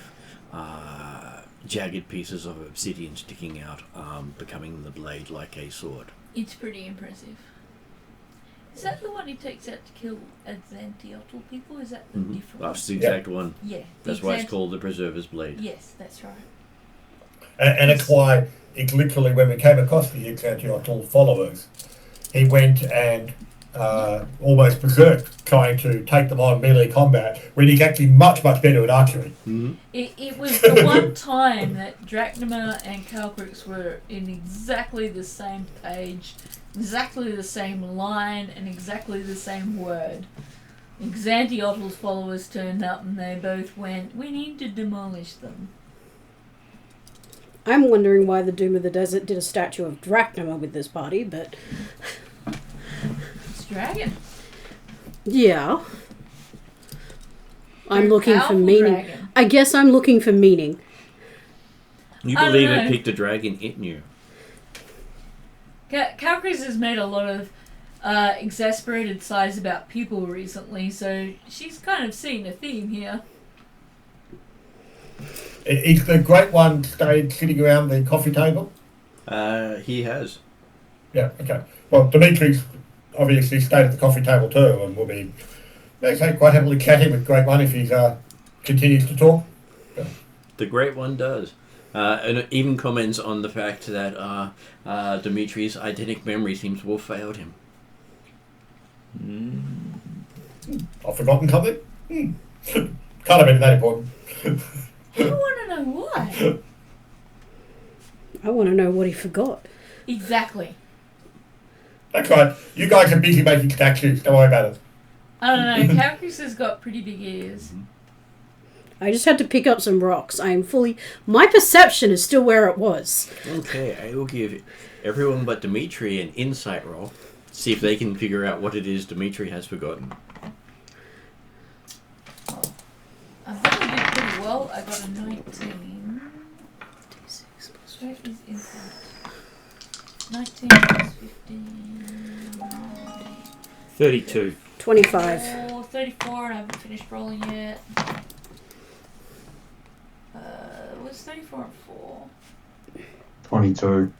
jagged pieces of obsidian sticking out, becoming the blade like a sword. It's pretty impressive. Is that the one he takes out to kill Azantiotl people? Is that the different That's one? the exact one. Yeah. That's why it's called the Preserver's Blade. Yes, that's right. And it's why it literally, when we came across the Exantiotl followers, he went and almost berserked trying to take them on melee combat when he's actually much, much better at archery. Mm-hmm. It was the one time that Drachma and Calcrix were in exactly the same page, exactly the same line, and exactly the same word. Xantiotl's followers turned up and they both went, "We need to demolish them." I'm wondering why the Doom of the Desert did a statue of Drachma with this party, but It's dragon. yeah. I'm Very looking for powerful meaning. dragon. I guess I'm looking for meaning. You I don't believe know. it picked a dragon it knew. Calcrix has made a lot of exasperated sighs about people recently, so she's kind of seen a theme here. Is the great one stayed sitting around the coffee table? He has. Yeah, okay. Well, Dimitri's obviously stayed at the coffee table too, and will be, quite happily chatting with Great One if he continues to talk. The Great One does. And it even comments on the fact that Dimitri's eidetic memory seems to have failed him. I've forgotten something? Can't have been that important. I want to know why. I want to know what he forgot. Exactly. That's right. You guys are busy making statues. Don't worry about it. I don't know. Calcrix has got pretty big ears. I just had to pick up some rocks. My perception is still where it was. Okay, I will give everyone but Dimitri an insight roll. See if they can figure out what it is Dimitri has forgotten. I think I did pretty well. I got a 19. Where is insight? 19 plus 15. 32. 25. 34, and I haven't finished rolling yet. What's 34 and 4? 22.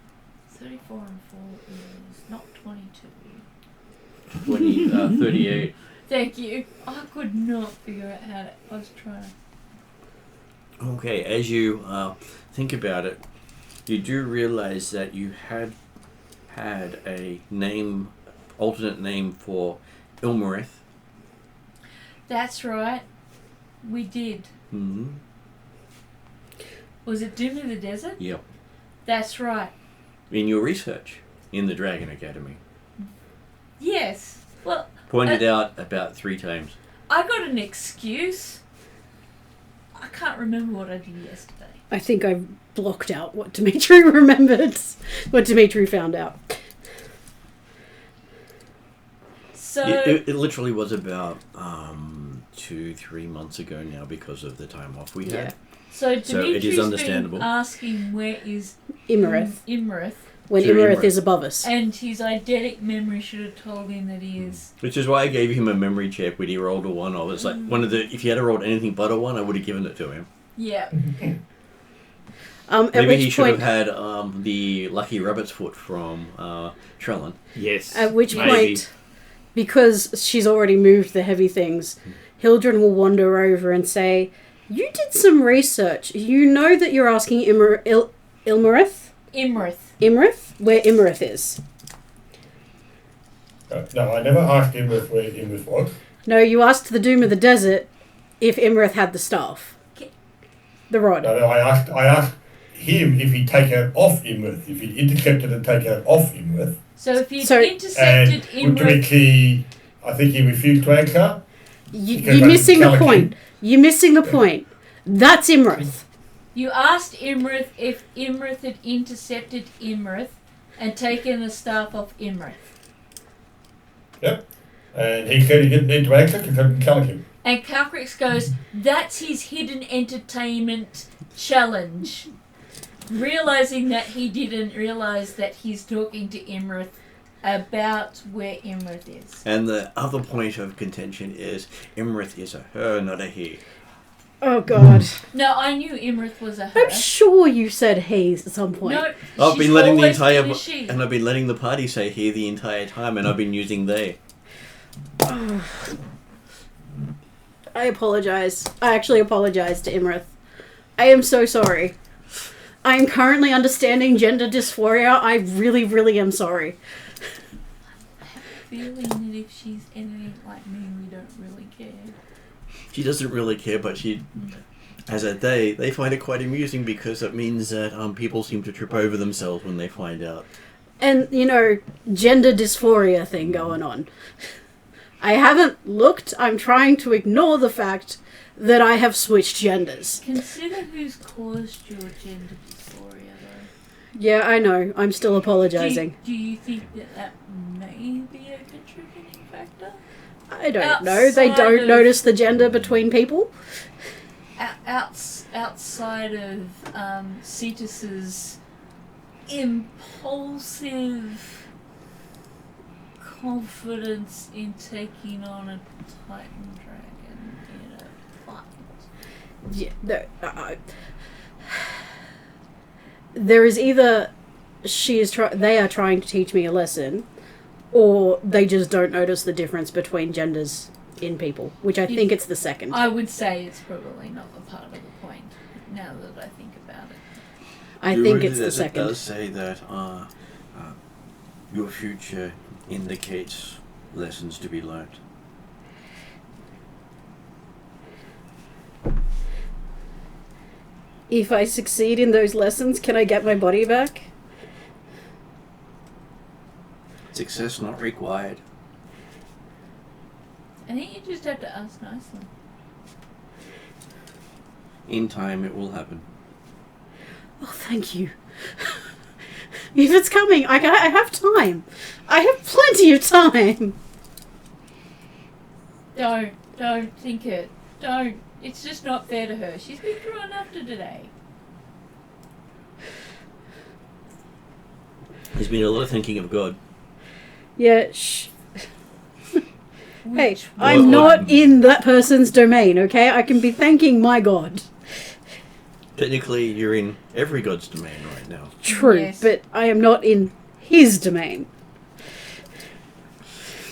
34 and 4 is not 22. 38. Thank you. I could not figure out how to. I was trying to. Okay, as you think about it, you do realize that you had a alternate name for Ilmarith. That's right. We did. Mm-hmm. Was it Doom of the Desert? Yep. That's right. In your research in the Dragon Academy. Yes. Well, Pointed out about 3 times. I got an excuse. I can't remember what I did yesterday. I think I blocked out what Dimitri remembered. What Dimitri found out. So It literally was about 2-3 months ago now because of the time off we had. So So Dimitri's it is understandable. been asking where is Immorith. Imrith, When To Immorith Immorith. is above us. and his eidetic memory should have told him that he is. Which is why I gave him a memory check when he rolled a 1. I was like, if he had rolled anything but a 1, I would have given it to him. Yeah. At Maybe he which should point, have had the Lucky Rabbit's Foot from Trellin. Yes. at which maybe. point, because she's already moved the heavy things, Hildren will wander over and say, "You did some research. You know that you're asking Ilmarith? Imrith. Immorith? Where Immorith is." No, I never asked him where Imrith was. No, you asked the Doom of the Desert if Imrith had the staff. The rod. No, I asked him if he'd take it off Immorth, if he'd intercepted and taken it off Immorth. So if you'd So- intercepted And Imrith, I think he refused to answer. You're missing the point. You're missing the point. That's Imrith. you asked Imrith if Imrith had intercepted Imrith and taken the staff off Imrith. Yep. And he said he didn't need to answer because I didn't tell him. And Calcrix goes, that's his hidden entertainment challenge. Realising that he didn't realise that he's talking to Imrith about where Imrith is. And the other point of contention is Imrith is a her, not a he. Oh, God. No, I knew Imrith was a her. I'm sure you said he at some point. No, I've she's been letting the always entire been a she. and I've been letting the party say he the entire time, and I've been using they. I apologize. I actually apologize to Imrith. I am so sorry. I am currently understanding gender dysphoria. I really, really am sorry. I have a feeling that if she's anything like me, we don't really care. She doesn't really care, but she, as a they find it quite amusing because it means that people seem to trip over themselves when they find out. And, you know, gender dysphoria thing going on. I haven't looked. I'm trying to ignore the fact that I have switched genders. Consider who's caused your gender dysphoria, though. Yeah, I know. I'm still apologizing. Do you think that may be a contributing factor? I don't know. They outside don't of- notice the gender between people. Outside of Cetus's impulsive confidence in taking on a Titan dragon in a fight. Yeah, there is either they are trying to teach me a lesson, or they just don't notice the difference between genders in people, which I think it's the second. I would say it's probably not a part of the point, now that I think about it. I think it's the second. It does say that your future indicates lessons to be learnt. If I succeed in those lessons, can I get my body back? Success not required. I think you just have to ask nicely. In time, it will happen. Oh, thank you. If it's coming, I have time. I have plenty of time. Don't think it. Don't. It's just not fair to her. She's been through enough to today. There's been a lot of thinking of God. Yeah, shh. Hey, Which I'm Well, not in that person's domain, okay? I can be thanking my god. Technically, you're in every god's domain right now. True, Yes. but I am not in his domain.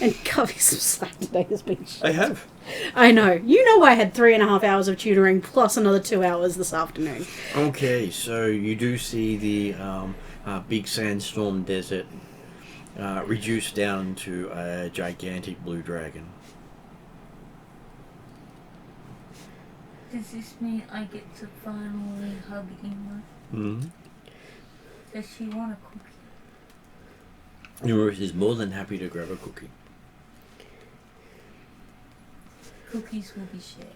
And God, some slack today has been shit. I have. I know. You know I had 3.5 hours of tutoring plus another 2 hours this afternoon. Okay, so you do see the big sandstorm desert reduced down to a gigantic blue dragon. Does this mean I get to finally hug Emma? Mm-hmm. Does she want a cookie? Numerous is more than happy to grab a cookie. Cookies will be shared.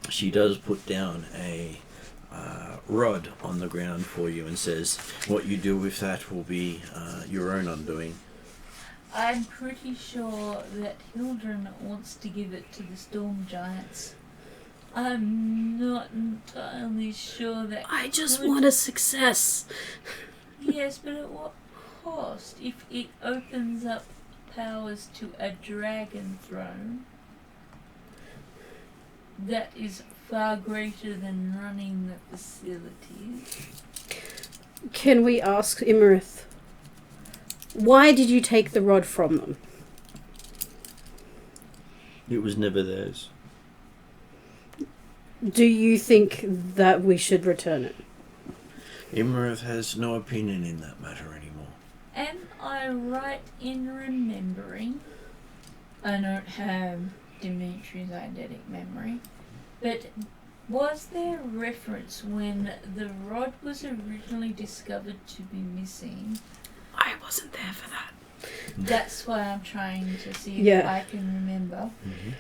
She does put down a rod on the ground for you and says, what you do with that will be your own undoing. I'm pretty sure that Hildren wants to give it to the Storm Giants. I'm not entirely sure that. I just could- want a success. Yes, but at what cost? If it opens up powers to a dragon throne, that is far greater than running the facilities. Can we ask Immorith, why did you take the rod from them? It was never theirs. Do you think that we should return it? Immorith has no opinion in that matter anymore. am I right in remembering? I don't have Dimitri's eidetic memory, but was there a reference when the rod was originally discovered to be missing? I wasn't there for that. That's why I'm trying to see if Yeah. I can remember. Mhm.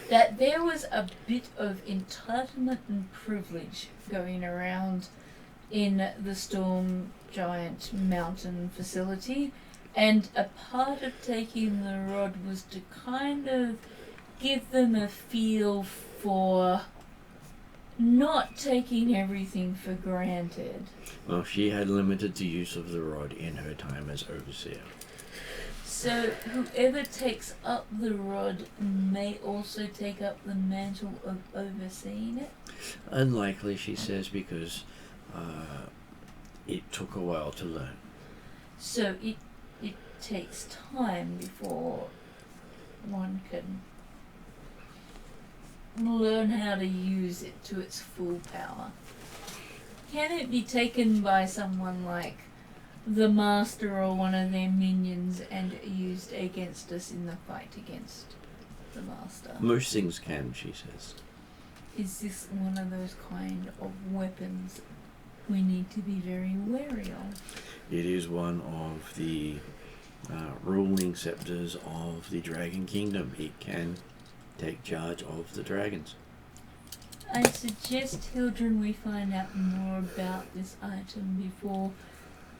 That there was a bit of entitlement and privilege going around in the Storm Giant Mountain facility, and a part of taking the rod was to kind of give them a feel for not taking everything for granted. Well, she had limited the use of the rod in her time as overseer. So whoever takes up the rod may also take up the mantle of overseeing it? Unlikely, she says, because it took a while to learn. So it takes time before one can learn how to use it to its full power. Can it be taken by someone like the Master or one of their minions and used against us in the fight against the Master? Most things can, she says. Is this one of those kind of weapons we need to be very wary of? It is one of the ruling scepters of the Dragon Kingdom. It can take charge of the dragons. I suggest, Hildren, we find out more about this item before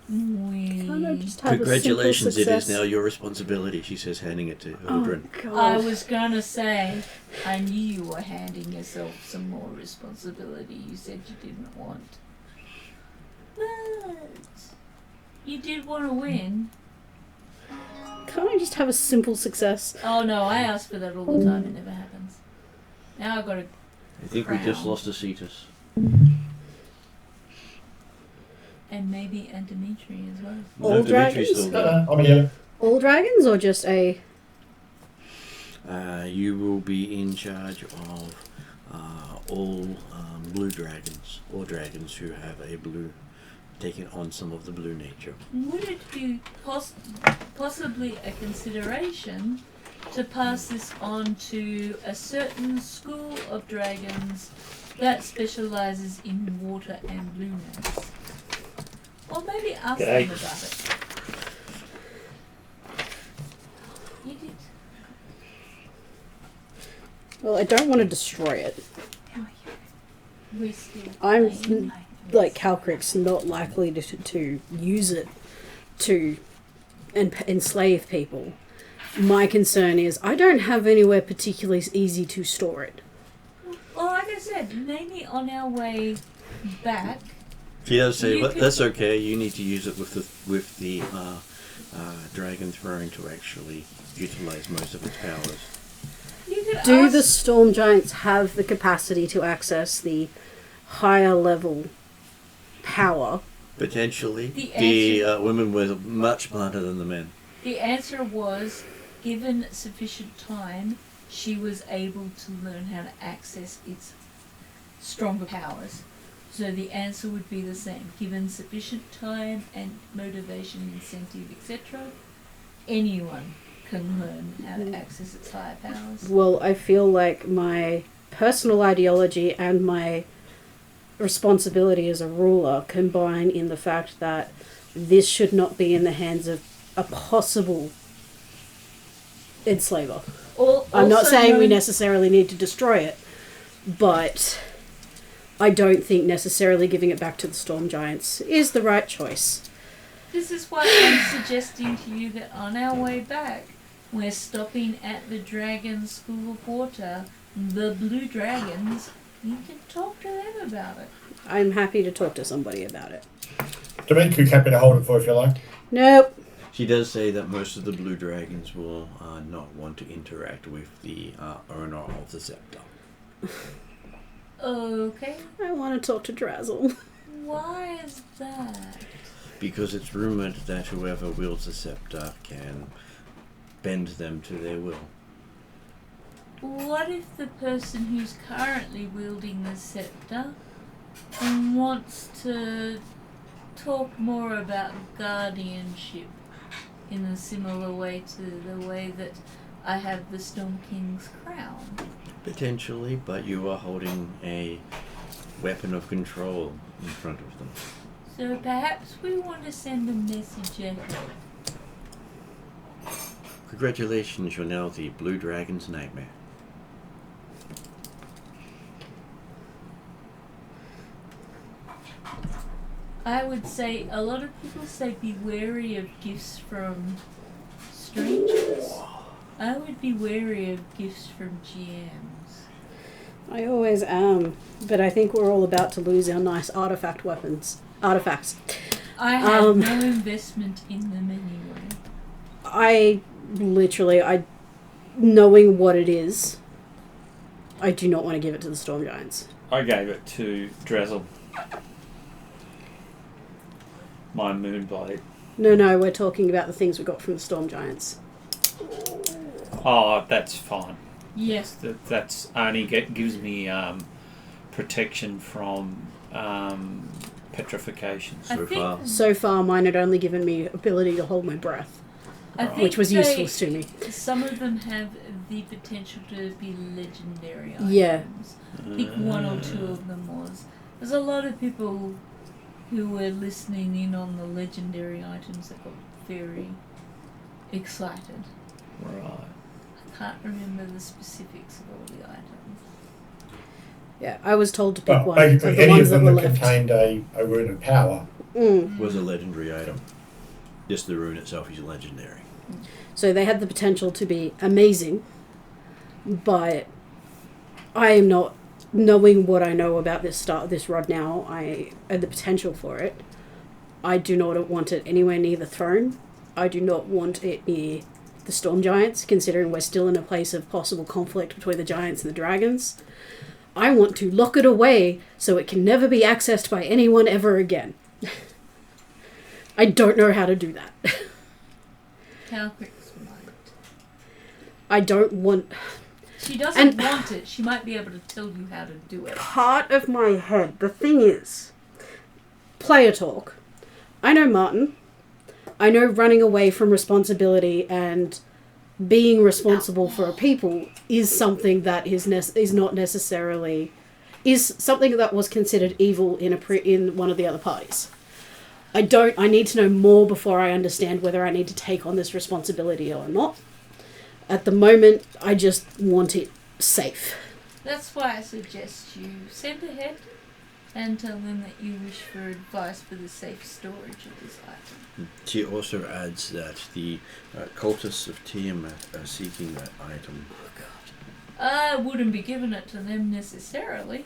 we... Can't I just have Congratulations, a simple it is success? now your responsibility, she says, handing it to Oh, Hildren. God. I was gonna say, I knew you were handing yourself some more responsibility you said you didn't want. But you did want to win. Can't I just have a simple success? Oh no, I ask for that all the time, it never happens. Now I've got to... I think we just Crown. lost a Cetus. And maybe a Dimitri as well. All No, Dimitri's dragons? still there. I'm here. All dragons or just a... You will be in charge of all blue dragons, or dragons who have a blue, taking on some of the blue nature. Would it be possibly a consideration to pass this on to a certain school of dragons that specialises in water and blueness? Or maybe ask Okay. them about it. You did. Well, I don't want to destroy it. We still I'm playing like Calcrick's not likely to use it to enslave people. My concern is I don't have anywhere particularly easy to store it. Well, like I said, maybe on our way back. She does say, You "Well, could- that's okay. You need to use it with the dragon throne to actually utilize most of its powers." You could Do ask, the storm giants have the capacity to access the higher level power? Potentially, The the answer- women were much smarter than the men. The answer was, given sufficient time, she was able to learn how to access its stronger powers. So the answer would be the same. Given sufficient time and motivation, incentive, etc., anyone can learn how to access its higher powers. Well, I feel like my personal ideology and my responsibility as a ruler combine in the fact that this should not be in the hands of a possible enslaver. I'm not Also saying we known- necessarily need to destroy it, but I don't think necessarily giving it back to the storm giants is the right choice. This is why I'm suggesting to you that on our way back, we're stopping at the Dragon School of Water, the Blue Dragons. You can talk to them about it. I'm happy to talk to somebody about it. Dimitri can be to hold it for if you like. Nope. She does say that most of the blue dragons will not want to interact with the owner of the scepter. Okay, I want to talk to Drazzle. why is that? Because it's rumored that whoever wields the scepter can bend them to their will. What if the person who's currently wielding the scepter wants to talk more about guardianship in a similar way to the way that I have the Storm King's crown? Potentially, but you are holding a weapon of control in front of them. So perhaps we want to send a message ahead. Congratulations, you're now the Blue Dragon's nightmare. I would say a lot of people say be wary of gifts from strangers. I would be wary of gifts from GMs. I always am, but I think we're all about to lose our nice artifacts. I have no investment in them anyway. I knowing what it is, I do not want to give it to the Storm Giants. I gave it to Drizzle. My Moonblade. No, we're talking about the things we got from the Storm Giants. Oh, that's fine. Yes. That's only gives me protection from petrification. So far, mine had only given me ability to hold my breath, which was useful to me. Some of them have the potential to be legendary items. Yeah. I think one or two of them was. There's a lot of people who were listening in on the legendary items that got very excited. Right. I can't remember the specifics of all the items. Yeah, I was told to pick But one of basically, the any ones of them that were that left. contained a rune of power. Was a legendary item. Just the rune itself is legendary. So they had the potential to be amazing, but I am not, knowing what I know about this rod now, I had the potential for it. I do not want it anywhere near the throne. I do not want it near the Storm Giants, considering we're still in a place of possible conflict between the Giants and the Dragons. I want to lock it away so it can never be accessed by anyone ever again. I don't know how to do that. Calcrix might. I don't want... She doesn't want it. She might be able to tell you how to do it. Part of my head, the thing is, player talk. I know Martin. I know running away from responsibility and being responsible for a people is something that is not necessarily... is something that was considered evil in one of the other parties. I need to know more before I understand whether I need to take on this responsibility or not. At the moment, I just want it safe. That's why I suggest you send ahead and tell them that you wish for advice for the safe storage of this item. She also adds that the cultists of Tiamat are seeking that item. I wouldn't be giving it to them necessarily.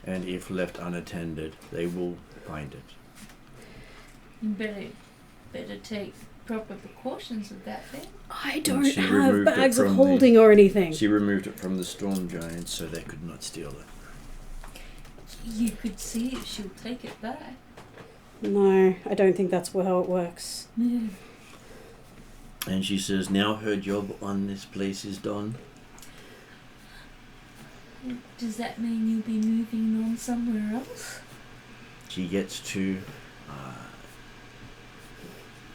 And if left unattended, they will find it. You better take proper precautions with that thing. I don't have bags of holding or anything. She removed it from the Storm Giants so they could not steal it. You could see if she'll take it back. No, I don't think that's how it works. Yeah. And she says, now her job on this place is done. Does that mean you'll be moving on somewhere else? She gets to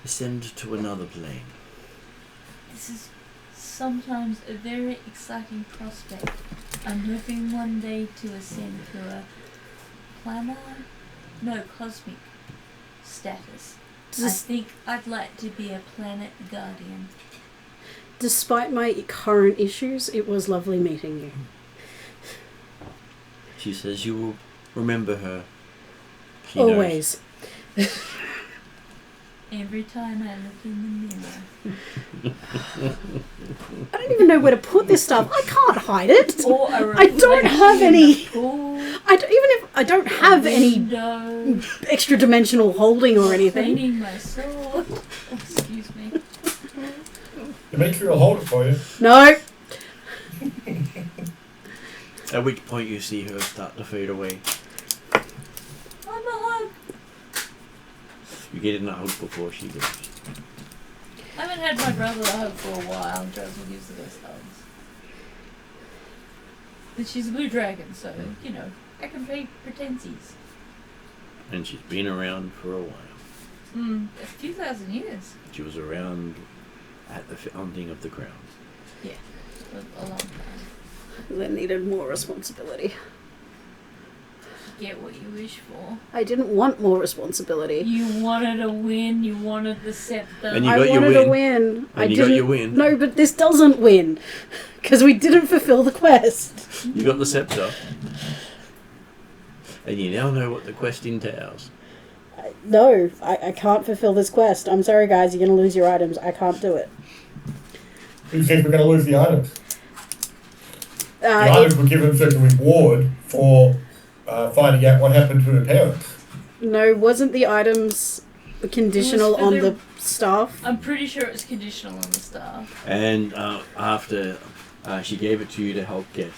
ascend to another plane. This is sometimes a very exciting prospect. I'm hoping one day to ascend to a cosmic status. I think I'd like to be a planet guardian. Despite my current issues, it was lovely meeting you. She says you will remember her. She Always. Every time I look in the mirror. I don't even know where to put this stuff. I can't hide it. Or I don't have any. I don't have any window, extra dimensional holding or anything. Painting my sword. Excuse me. Dimitri will hold it for you. No. At which point you see her start to fade away. I'm a hug. You get in a hug before she goes. I haven't had my brother a hug for a while. Drizzle gives the best hugs. But she's a blue dragon, so, you know, I can play pretensies. And she's been around for a while. A few thousand years. She was around at the founding of the crown. A long time. That needed more responsibility. Get what you wish for. I didn't want more responsibility. You wanted a win. You wanted the scepter. And you I got your wanted win. a win. And I you didn't. got your win. No, but this doesn't win. Because we didn't fulfill the quest. You got the scepter. And you now know what the quest entails. No, I can't fulfill this quest. I'm sorry, guys. You're going to lose your items. I can't do it. Who said we're going to lose the items? The It, items were given as a reward for finding out what happened to her parents. no, wasn't the items conditional for on the- the staff? I'm pretty sure it's conditional on the staff. And after she gave it to you to help get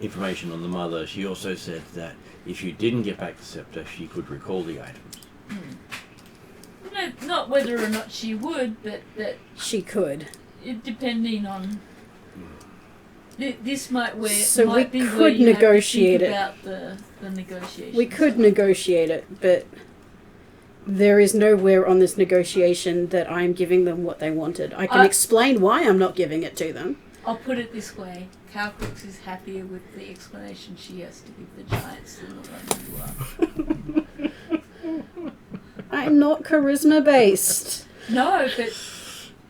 information on the mother, she also said that if you didn't get back the scepter, she could recall the items. No, not whether or not she would, but that She could. depending on. This might So might we be where could you have to negotiate think it. about the negotiation. We could negotiate it, but there is nowhere on this negotiation that I'm giving them what they wanted. I can explain why I'm not giving it to them. I'll put it this way: Calcrix is happier with the explanation she has to give the giants than the one you are. I'm not charisma based. No, but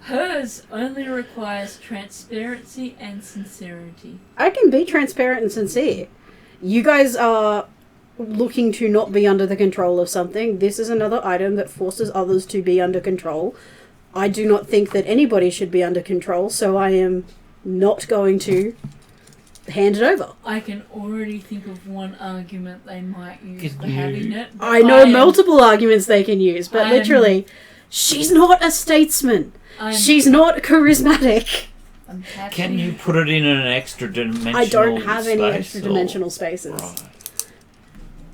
hers only requires transparency and sincerity. I can be transparent and sincere. You guys are looking to not be under the control of something. This is another item that forces others to be under control. I do not think that anybody should be under control, so I am not going to hand it over. I can already think of one argument they might use Could for you- having it. but I know am- multiple arguments they can use, but I'm- literally, she's not a statesman. I'm, She's not charismatic. I'm happy. Can you put it in an extra dimensional I don't have any space, extra or- dimensional spaces.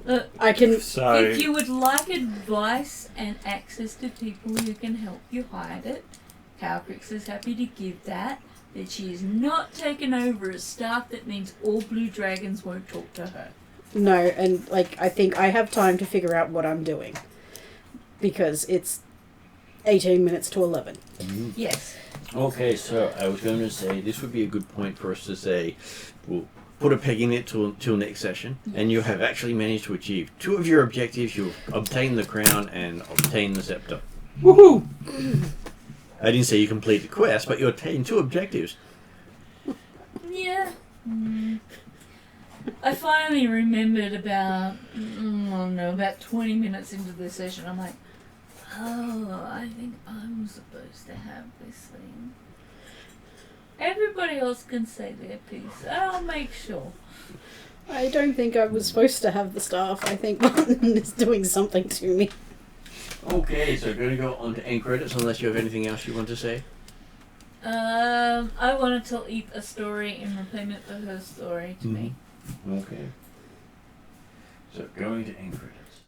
Right. I can. So If you would like advice and access to people who can help you hide it, Calcrix is happy to give that. That she is not taken over as staff, that means all blue dragons won't talk to her. No, and I think I have time to figure out what I'm doing. Because it's 18 minutes to 11. Yes. Okay, so I was going to say this would be a good point for us to say we'll put a peg in it till next session, and you have actually managed to achieve 2 of your objectives. You've obtained the crown and obtained the scepter. Woohoo! I didn't say you complete the quest, but you attained 2 objectives. Yeah. I finally remembered about, about 20 minutes into the session. I'm like, oh, I think I'm supposed to have this thing. Everybody else can say their piece. I'll make sure. I don't think I was supposed to have the staff. I think Martin is doing something to me. Okay, so going to go on to end credits unless you have anything else you want to say. I want to tell Eve a story in repayment for her story to me. Okay. So going to end credits.